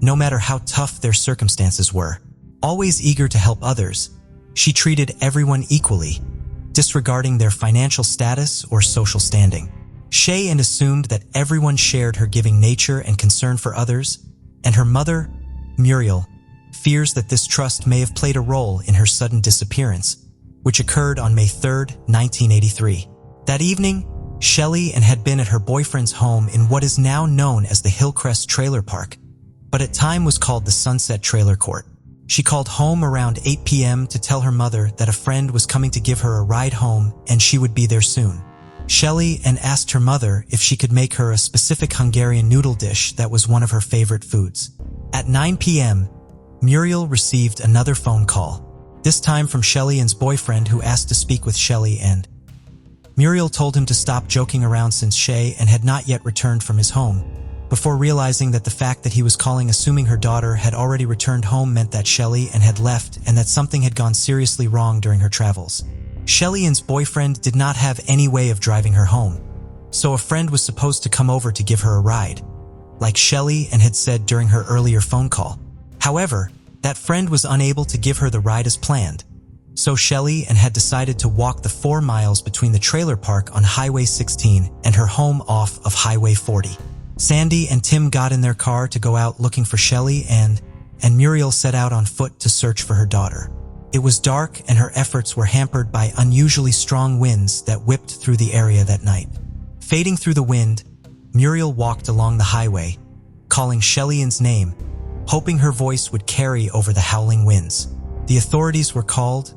no matter how tough their circumstances were. Always eager to help others, she treated everyone equally, disregarding their financial status or social standing. She assumed that everyone shared her giving nature and concern for others, and her mother, Muriel, fears that this trust may have played a role in her sudden disappearance, which occurred on May 3, 1983. That evening, Shelley had been at her boyfriend's home in what is now known as the Hillcrest Trailer Park, but at time was called the Sunset Trailer Court. She called home around 8 p.m. to tell her mother that a friend was coming to give her a ride home and she would be there soon. Shelley asked her mother if she could make her a specific Hungarian noodle dish that was one of her favorite foods. At 9 p.m., Muriel received another phone call, this time from Shelley's boyfriend, who asked to speak with Shelley, and Muriel told him to stop joking around since Shea had not yet returned from his home, before realizing that the fact that he was calling assuming her daughter had already returned home meant that Shelley had left and that something had gone seriously wrong during her travels. Shelley's boyfriend did not have any way of driving her home, so a friend was supposed to come over to give her a ride, like Shelley had said during her earlier phone call. However, that friend was unable to give her the ride as planned, so Shelley had decided to walk the 4 miles between the trailer park on Highway 16 and her home off of Highway 40. Sandy and Tim got in their car to go out looking for Shelley, and Muriel set out on foot to search for her daughter. It was dark and her efforts were hampered by unusually strong winds that whipped through the area that night. Fading through the wind, Muriel walked along the highway, calling Shelley's name, hoping her voice would carry over the howling winds. The authorities were called,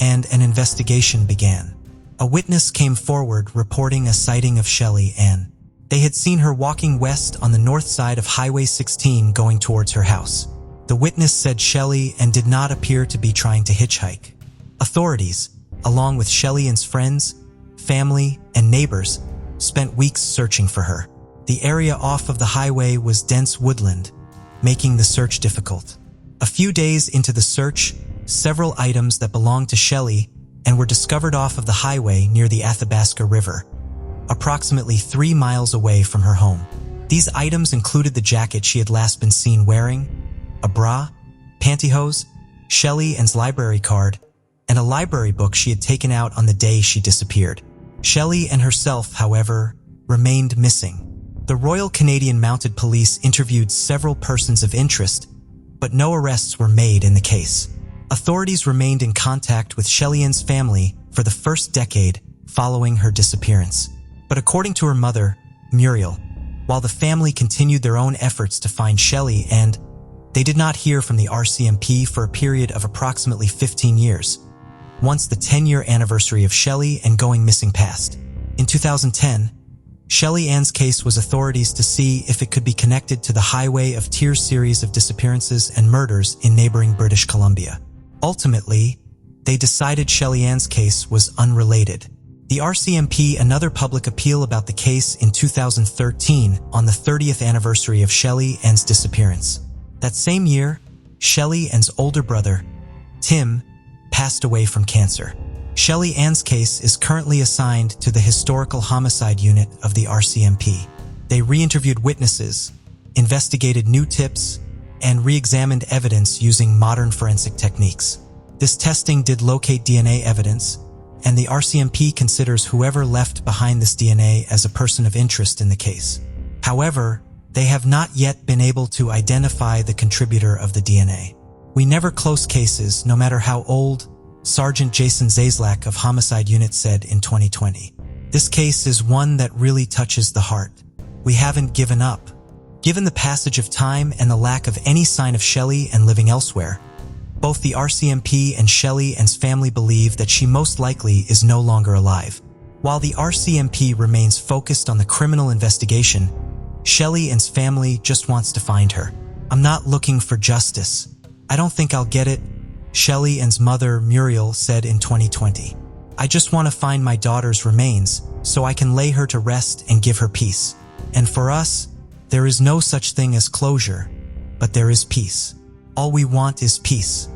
and an investigation began. A witness came forward reporting a sighting of Shelley, and they had seen her walking west on the north side of Highway 16 going towards her house. The witness said Shelley did not appear to be trying to hitchhike. Authorities, along with Shelley's friends, family, and neighbors, spent weeks searching for her. The area off of the highway was dense woodland, making the search difficult. A few days into the search, several items that belonged to Shelley were discovered off of the highway near the Athabasca River, approximately 3 miles away from her home. These items included the jacket she had last been seen wearing, a bra, pantyhose, Shelley's library card, and a library book she had taken out on the day she disappeared. Shelley herself, however, remained missing. The Royal Canadian Mounted Police interviewed several persons of interest, but no arrests were made in the case. Authorities remained in contact with Shelley's family for the first decade following her disappearance. But according to her mother, Muriel, while the family continued their own efforts to find Shelley, they did not hear from the RCMP for a period of approximately 15 years, once the 10-year anniversary of Shelley going missing passed. In 2010, Shelley's case was authorities to see if it could be connected to the Highway of Tears series of disappearances and murders in neighboring British Columbia. Ultimately, they decided Shelley's case was unrelated. The RCMP another public appeal about the case in 2013 on the 30th anniversary of Shelley's disappearance. That same year, Shelley's older brother, Tim, passed away from cancer. Shelley's case is currently assigned to the Historical Homicide Unit of the RCMP. They re-interviewed witnesses, investigated new tips, and re-examined evidence using modern forensic techniques. This testing did locate DNA evidence, and the RCMP considers whoever left behind this DNA as a person of interest in the case. However, they have not yet been able to identify the contributor of the DNA. We never close cases, no matter how old, Sergeant Jason Zaslak of Homicide Unit said in 2020. This case is one that really touches the heart. We haven't given up. Given the passage of time and the lack of any sign of Shelley and living elsewhere, both the RCMP and Shelley and's family believe that she most likely is no longer alive. While the RCMP remains focused on the criminal investigation, Shelley and's family just wants to find her. "I'm not looking for justice. I don't think I'll get it," Shelley and's mother, Muriel, said in 2020. "I just want to find my daughter's remains so I can lay her to rest and give her peace. And for us, there is no such thing as closure, but there is peace. All we want is peace."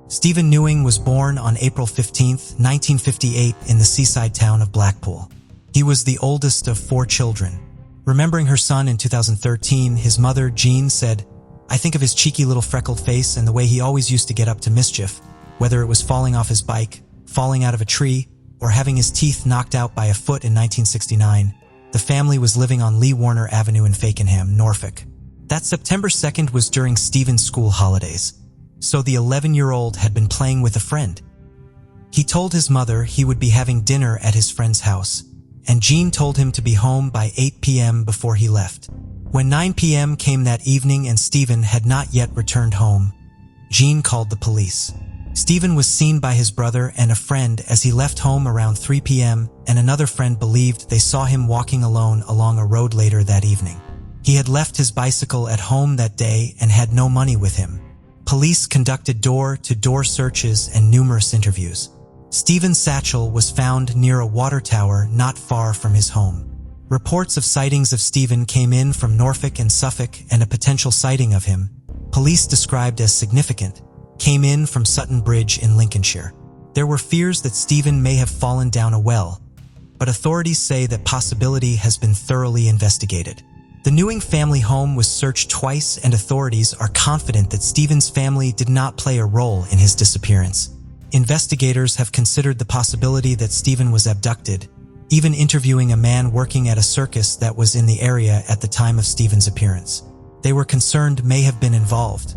Stephen Newing was born on April 15, 1958 in the seaside town of Blackpool. He was the oldest of 4 children. Remembering her son in 2013, his mother, Jean, said, "I think of his cheeky little freckled face and the way he always used to get up to mischief, whether it was falling off his bike, falling out of a tree, or having his teeth knocked out by a foot in 1969. The family was living on Lee Warner Avenue in Fakenham, Norfolk. That September 2nd was during Stephen's school holidays, so the 11-year-old had been playing with a friend. He told his mother he would be having dinner at his friend's house, and Jean told him to be home by 8 p.m. before he left. When 9 p.m. came that evening and Stephen had not yet returned home, Jean called the police. Stephen was seen by his brother and a friend as he left home around 3 p.m., and another friend believed they saw him walking alone along a road later that evening. He had left his bicycle at home that day and had no money with him. Police conducted door-to-door searches and numerous interviews. Stephen's satchel was found near a water tower not far from his home. Reports of sightings of Stephen came in from Norfolk and Suffolk, and a potential sighting of him, police described as significant, came in from Sutton Bridge in Lincolnshire. There were fears that Stephen may have fallen down a well, but authorities say that possibility has been thoroughly investigated. The Newing family home was searched twice, and authorities are confident that Stephen's family did not play a role in his disappearance. Investigators have considered the possibility that Stephen was abducted, even interviewing a man working at a circus that was in the area at the time of Stephen's appearance. They were concerned may have been involved,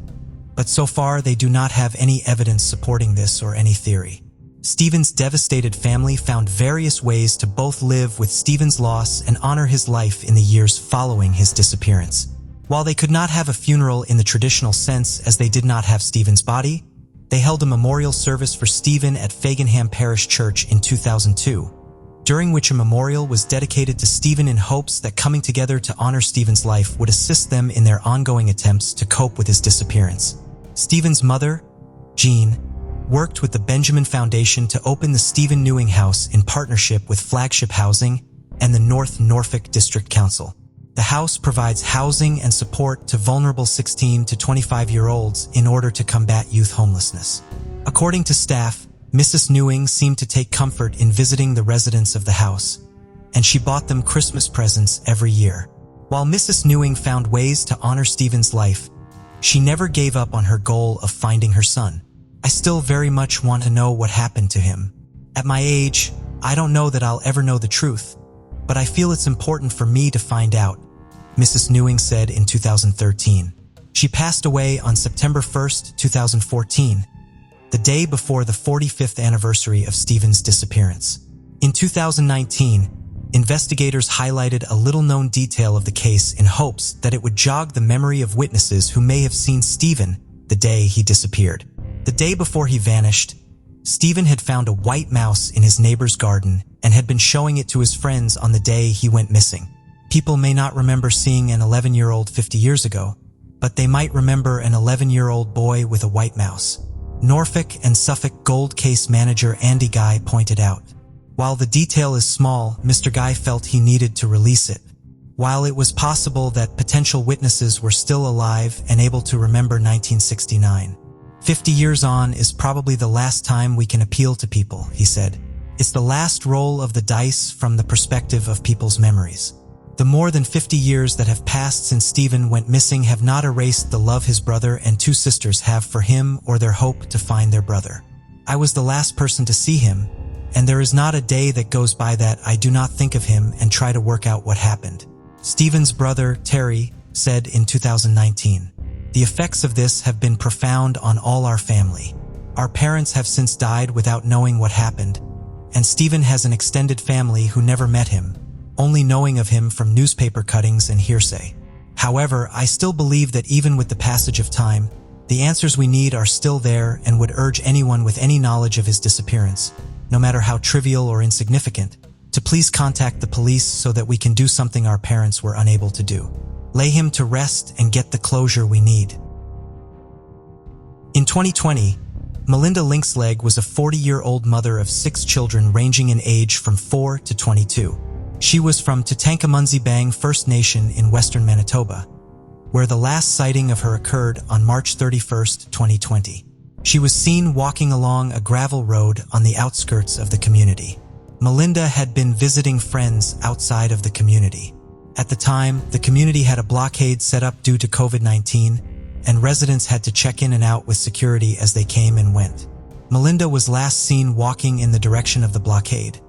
but so far they do not have any evidence supporting this or any theory. Stephen's devastated family found various ways to both live with Stephen's loss and honor his life in the years following his disappearance. While they could not have a funeral in the traditional sense as they did not have Stephen's body, they held a memorial service for Stephen at Fakenham Parish Church in 2002, during which a memorial was dedicated to Stephen in hopes that coming together to honor Stephen's life would assist them in their ongoing attempts to cope with his disappearance. Stephen's mother, Jean, worked with the Benjamin Foundation to open the Stephen Newing House in partnership with Flagship Housing and the North Norfolk District Council. The house provides housing and support to vulnerable 16 to 25-year-olds in order to combat youth homelessness. According to staff, Mrs. Newing seemed to take comfort in visiting the residents of the house, and she bought them Christmas presents every year. While Mrs. Newing found ways to honor Stephen's life, she never gave up on her goal of finding her son. "I still very much want to know what happened to him. At my age, I don't know that I'll ever know the truth, but I feel it's important for me to find out," Mrs. Newing said in 2013. She passed away on September 1, 2014, the day before the 45th anniversary of Stephen's disappearance. In 2019, investigators highlighted a little-known detail of the case in hopes that it would jog the memory of witnesses who may have seen Stephen the day he disappeared. The day before he vanished, Stephen had found a white mouse in his neighbor's garden and had been showing it to his friends on the day he went missing. People may not remember seeing an 11-year-old 50 years ago, but they might remember an 11-year-old boy with a white mouse. Norfolk and Suffolk Gold Case manager Andy Guy pointed out, "While the detail is small, Mr. Guy felt he needed to release it. While it was possible that potential witnesses were still alive and able to remember 1969, 50 years on is probably the last time we can appeal to people," he said. "It's the last roll of the dice from the perspective of people's memories. The more than 50 years that have passed since Stephen went missing have not erased the love his brother and 2 sisters have for him or their hope to find their brother. I was the last person to see him, and there is not a day that goes by that I do not think of him and try to work out what happened," Stephen's brother, Terry, said in 2019. "The effects of this have been profound on all our family. Our parents have since died without knowing what happened, and Stephen has an extended family who never met him, only knowing of him from newspaper cuttings and hearsay. However, I still believe that even with the passage of time, the answers we need are still there and would urge anyone with any knowledge of his disappearance, no matter how trivial or insignificant, to please contact the police so that we can do something our parents were unable to do. Lay him to rest and get the closure we need. In 2020, Melinda Linksleg was a 40-year-old mother of 6 children ranging in age from 4 to 22. She was from Tatankamunzi First Nation in western Manitoba, where the last sighting of her occurred on March 31, 2020. She was seen walking along a gravel road on the outskirts of the community. Melinda had been visiting friends outside of the community. At the time, the community had a blockade set up due to COVID-19, and residents had to check in and out with security as they came and went. Melinda was last seen walking in the direction of the blockade,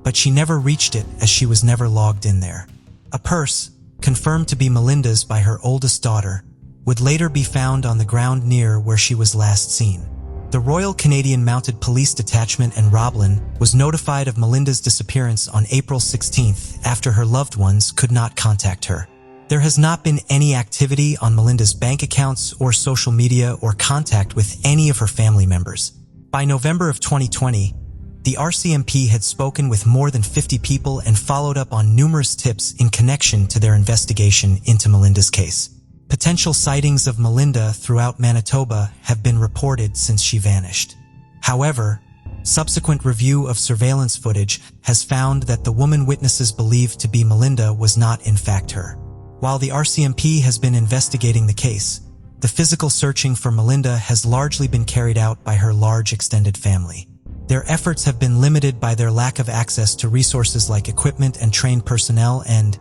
but she never reached it as she was never logged in there. A purse, confirmed to be Melinda's by her oldest daughter, would later be found on the ground near where she was last seen. The Royal Canadian Mounted Police Detachment in Roblin was notified of Melinda's disappearance on April 16th after her loved ones could not contact her. There has not been any activity on Melinda's bank accounts or social media or contact with any of her family members. By November of 2020, the RCMP had spoken with more than 50 people and followed up on numerous tips in connection to their investigation into Melinda's case. Potential sightings of Melinda throughout Manitoba have been reported since she vanished. However, subsequent review of surveillance footage has found that the woman witnesses believed to be Melinda was not in fact her. While the RCMP has been investigating the case, the physical searching for Melinda has largely been carried out by her large extended family. Their efforts have been limited by their lack of access to resources like equipment and trained personnel and,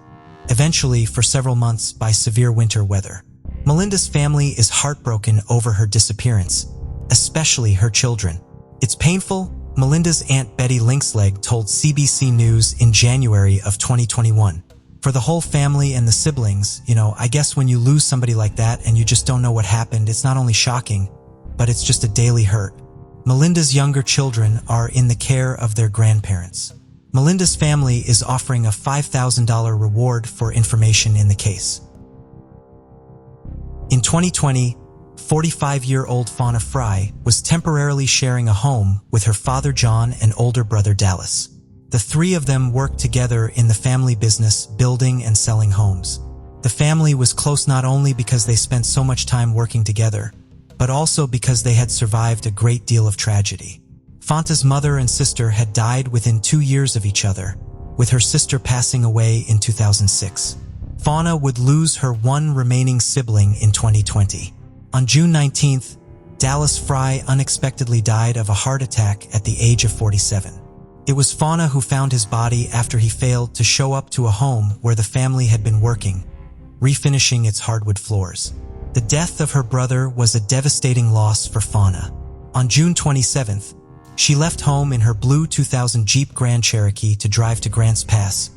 eventually, for several months, by severe winter weather. Melinda's family is heartbroken over her disappearance, especially her children. It's painful, Melinda's Aunt Betty Linksleg told CBC News in January of 2021. For the whole family and the siblings, I guess when you lose somebody like that and you just don't know what happened, it's not only shocking, but it's just a daily hurt. Melinda's younger children are in the care of their grandparents. Melinda's family is offering a $5,000 reward for information in the case. In 2020, 45-year-old Fauna Fry was temporarily sharing a home with her father John and older brother Dallas. The three of them worked together in the family business, building and selling homes. The family was close not only because they spent so much time working together, but also because they had survived a great deal of tragedy. Fanta's mother and sister had died within 2 years of each other, with her sister passing away in 2006. Fauna would lose her one remaining sibling in 2020. On June 19th, Dallas Fry unexpectedly died of a heart attack at the age of 47. It was Fauna who found his body after he failed to show up to a home where the family had been working, refinishing its hardwood floors. The death of her brother was a devastating loss for Fauna. On June 27th, she left home in her blue 2000 Jeep Grand Cherokee to drive to Grants Pass,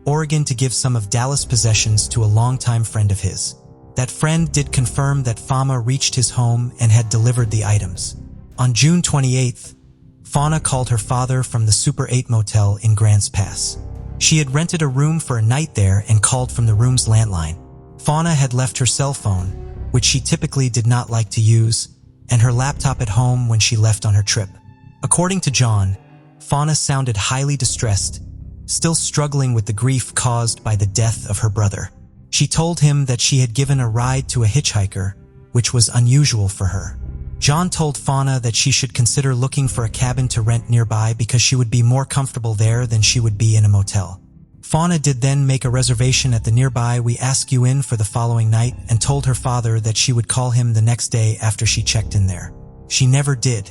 Oregon to give some of Dallas' possessions to a longtime friend of his. That friend did confirm that Fauna reached his home and had delivered the items. On June 28th, Fauna called her father from the Super 8 motel in Grants Pass. She had rented a room for a night there and called from the room's landline. Fauna had left her cell phone, which she typically did not like to use, and her laptop at home when she left on her trip. According to John, Fauna sounded highly distressed, still struggling with the grief caused by the death of her brother. She told him that she had given a ride to a hitchhiker, which was unusual for her. John told Fauna that she should consider looking for a cabin to rent nearby because she would be more comfortable there than she would be in a motel. Fauna did then make a reservation at the nearby We Ask You Inn for the following night and told her father that she would call him the next day after she checked in there. She never did.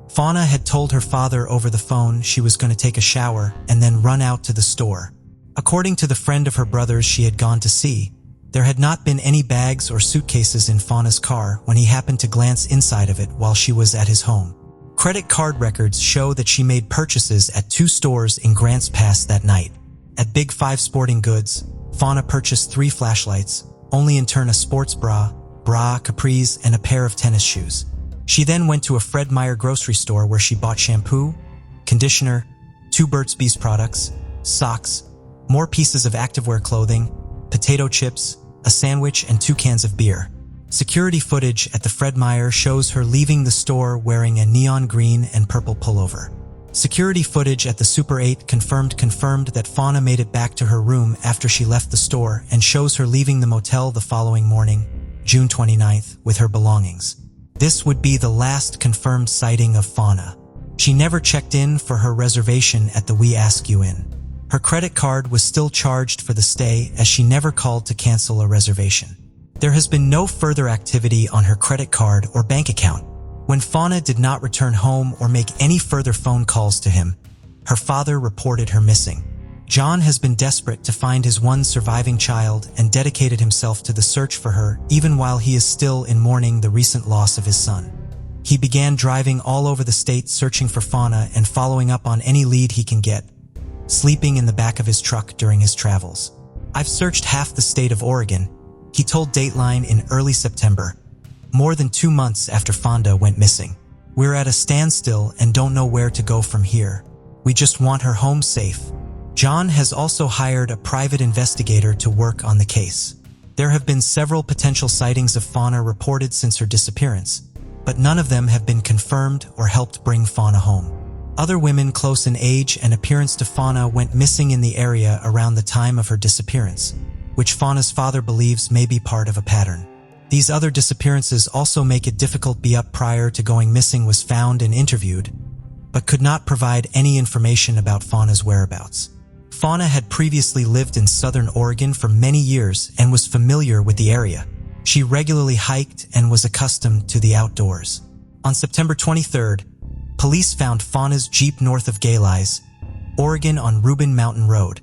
Fauna had told her father over the phone she was going to take a shower and then run out to the store. According to the friend of her brother's she had gone to see, there had not been any bags or suitcases in Fauna's car when he happened to glance inside of it while she was at his home. Credit card records show that she made purchases at 2 stores in Grants Pass that night. At Big 5 Sporting Goods, Fauna purchased 3 flashlights, only in turn a sports bra, capris, and a pair of tennis shoes. She then went to a Fred Meyer grocery store where she bought shampoo, conditioner, 2 Burt's Bees products, socks, more pieces of activewear clothing, potato chips, a sandwich, and 2 cans of beer. Security footage at the Fred Meyer shows her leaving the store wearing a neon green and purple pullover. Security footage at the Super 8 confirmed that Fauna made it back to her room after she left the store and shows her leaving the motel the following morning, June 29th, with her belongings. This would be the last confirmed sighting of Fauna. She never checked in for her reservation at the We Ask You Inn. Her credit card was still charged for the stay as she never called to cancel a reservation. There has been no further activity on her credit card or bank account. When Fauna did not return home or make any further phone calls to him, her father reported her missing. John has been desperate to find his one surviving child and dedicated himself to the search for her even while he is still in mourning the recent loss of his son. He began driving all over the state searching for Fauna and following up on any lead he can get, sleeping in the back of his truck during his travels. "I've searched half the state of Oregon," he told Dateline in early September, more than 2 months after Fonda went missing. "We're at a standstill and don't know where to go from here. We just want her home safe." John has also hired a private investigator to work on the case. There have been several potential sightings of Fauna reported since her disappearance, but none of them have been confirmed or helped bring Fauna home. Other women close in age and appearance to Fauna went missing in the area around the time of her disappearance, which Fauna's father believes may be part of a pattern. These other disappearances also make it difficult. Up prior to going missing was found and interviewed, but could not provide any information about Fauna's whereabouts. Fauna had previously lived in southern Oregon for many years and was familiar with the area. She regularly hiked and was accustomed to the outdoors. On September 23rd, police found Fauna's Jeep north of Gayley's, Oregon on Rubin Mountain Road,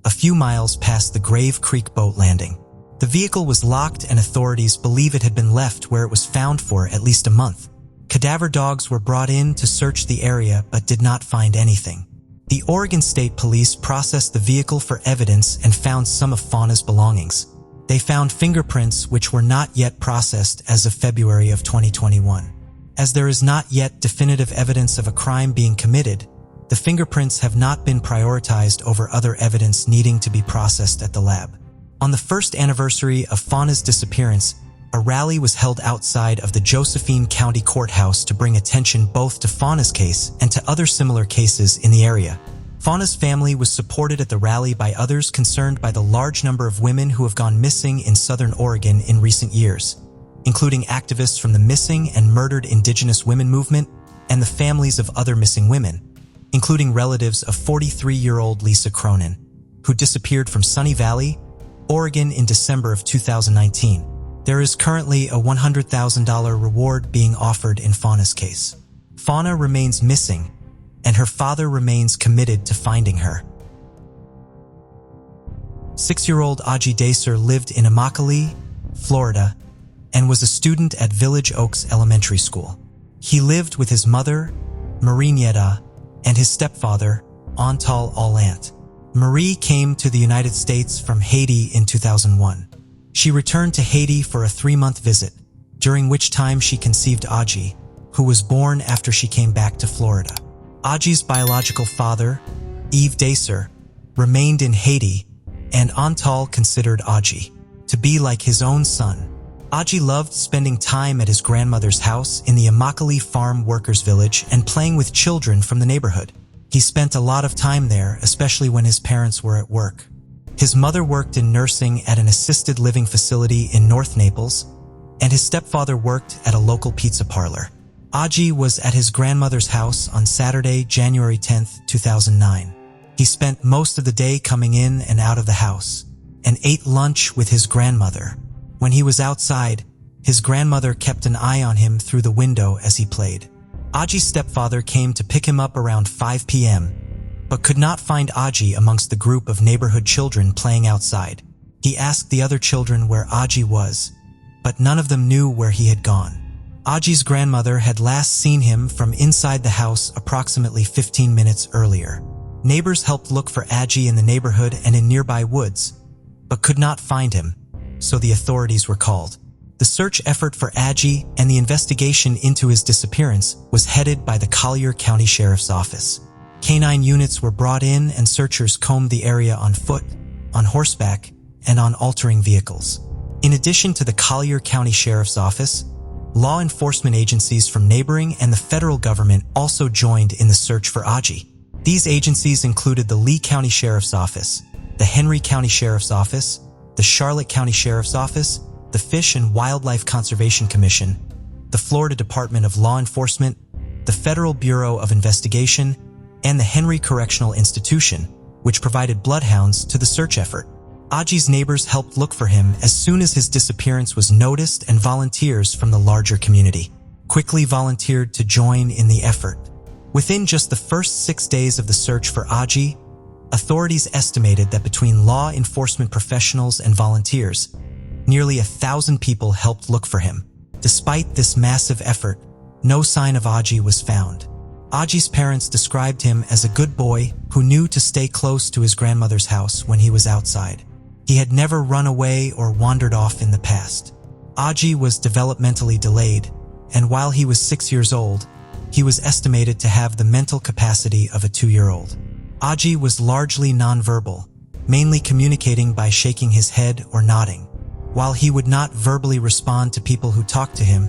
a few miles past the Grave Creek boat landing. The vehicle was locked and authorities believe it had been left where it was found for at least a month. Cadaver dogs were brought in to search the area but did not find anything. The Oregon State Police processed the vehicle for evidence and found some of Fauna's belongings. They found fingerprints which were not yet processed as of February of 2021. As there is not yet definitive evidence of a crime being committed, the fingerprints have not been prioritized over other evidence needing to be processed at the lab. On the first anniversary of Fauna's disappearance, a rally was held outside of the Josephine County Courthouse to bring attention both to Fauna's case and to other similar cases in the area. Fauna's family was supported at the rally by others concerned by the large number of women who have gone missing in southern Oregon in recent years, including activists from the Missing and Murdered Indigenous Women movement and the families of other missing women, including relatives of 43-year-old Lisa Cronin, who disappeared from Sunny Valley, Oregon in December of 2019. There is currently a $100,000 reward being offered in Fauna's case. Fauna remains missing, and her father remains committed to finding her. 6-year-old Aji Dacer lived in Immokalee, Florida, and was a student at Village Oaks Elementary School. He lived with his mother, Marie Nieta, and his stepfather, Antal Allant. Marie came to the United States from Haiti in 2001. She returned to Haiti for a 3-month visit, during which time she conceived Aji, who was born after she came back to Florida. Aji's biological father, Yves Dacer, remained in Haiti, and Antal considered Aji to be like his own son. Aji loved spending time at his grandmother's house in the Immokalee Farm Workers Village and playing with children from the neighborhood. He spent a lot of time there, especially when his parents were at work. His mother worked in nursing at an assisted living facility in North Naples, and his stepfather worked at a local pizza parlor. Aji was at his grandmother's house on Saturday, January 10, 2009. He spent most of the day coming in and out of the house, and ate lunch with his grandmother. When he was outside, his grandmother kept an eye on him through the window as he played. Aji's stepfather came to pick him up around 5 p.m., but could not find Aji amongst the group of neighborhood children playing outside. He asked the other children where Aji was, but none of them knew where he had gone. Aji's grandmother had last seen him from inside the house approximately 15 minutes earlier. Neighbors helped look for Aji in the neighborhood and in nearby woods, but could not find him, so the authorities were called. The search effort for Aji and the investigation into his disappearance was headed by the Collier County Sheriff's Office. Canine units were brought in and searchers combed the area on foot, on horseback, and on altering vehicles. In addition to the Collier County Sheriff's Office, law enforcement agencies from neighboring and the federal government also joined in the search for Aji. These agencies included the Lee County Sheriff's Office, the Henry County Sheriff's Office, the Charlotte County Sheriff's Office, the Fish and Wildlife Conservation Commission, the Florida Department of Law Enforcement, the Federal Bureau of Investigation, and the Henry Correctional Institution, which provided bloodhounds to the search effort. Aji's neighbors helped look for him as soon as his disappearance was noticed, and volunteers from the larger community quickly volunteered to join in the effort. Within just the first 6 days of the search for Aji, authorities estimated that between law enforcement professionals and volunteers, nearly 1,000 people helped look for him. Despite this massive effort, no sign of Aji was found. Aji's parents described him as a good boy who knew to stay close to his grandmother's house when he was outside. He had never run away or wandered off in the past. Aji was developmentally delayed, and while he was 6 years old, he was estimated to have the mental capacity of a 2-year-old. Aji was largely nonverbal, mainly communicating by shaking his head or nodding. While he would not verbally respond to people who talked to him,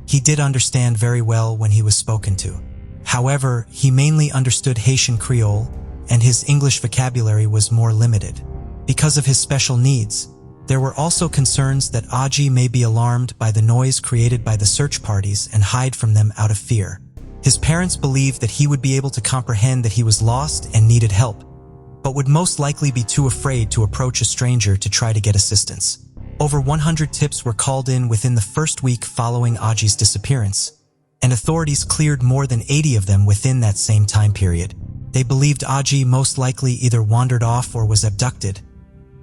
he did understand very well when he was spoken to. However, he mainly understood Haitian Creole, and his English vocabulary was more limited. Because of his special needs, there were also concerns that Aji may be alarmed by the noise created by the search parties and hide from them out of fear. His parents believed that he would be able to comprehend that he was lost and needed help, but would most likely be too afraid to approach a stranger to try to get assistance. Over 100 tips were called in within the first week following Aji's disappearance, and authorities cleared more than 80 of them within that same time period. They believed Aji most likely either wandered off or was abducted,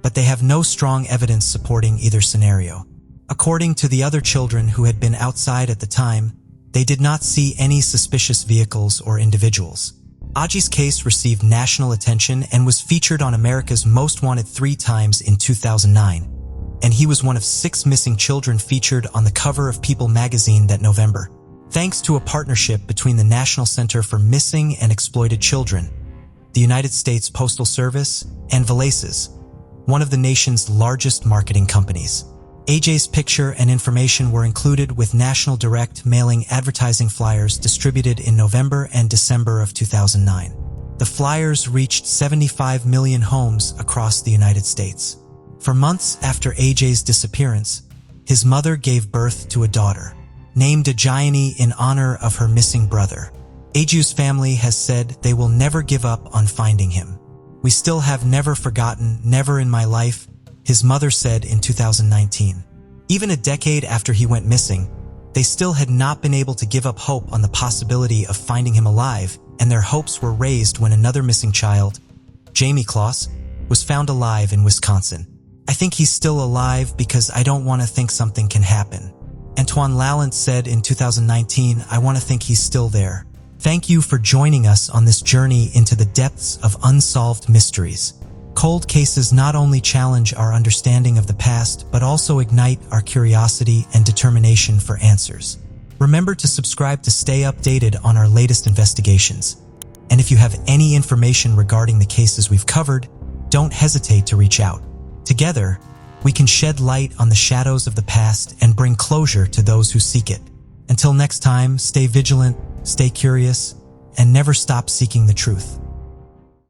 but they have no strong evidence supporting either scenario. According to the other children who had been outside at the time, they did not see any suspicious vehicles or individuals. Aji's case received national attention and was featured on America's Most Wanted 3 times in 2009, and he was one of 6 missing children featured on the cover of People magazine that November. Thanks to a partnership between the National Center for Missing and Exploited Children, the United States Postal Service, and Valaces, one of the nation's largest marketing companies. AJ's picture and information were included with National Direct mailing advertising flyers distributed in November and December of 2009. The flyers reached 75 million homes across the United States. For months after AJ's disappearance, his mother gave birth to a daughter, named Ajiani in honor of her missing brother. Aju's family has said they will never give up on finding him. "We still have never forgotten, never in my life," his mother said in 2019. Even a decade after he went missing, they still had not been able to give up hope on the possibility of finding him alive, and their hopes were raised when another missing child, Jamie Kloss, was found alive in Wisconsin. "I think he's still alive because I don't want to think something can happen." Antoine Lallant said in 2019, "I want to think he's still there." Thank you for joining us on this journey into the depths of unsolved mysteries. Cold cases not only challenge our understanding of the past, but also ignite our curiosity and determination for answers. Remember to subscribe to stay updated on our latest investigations. And if you have any information regarding the cases we've covered, don't hesitate to reach out. Together, we can shed light on the shadows of the past and bring closure to those who seek it. Until next time, stay vigilant, stay curious, and never stop seeking the truth.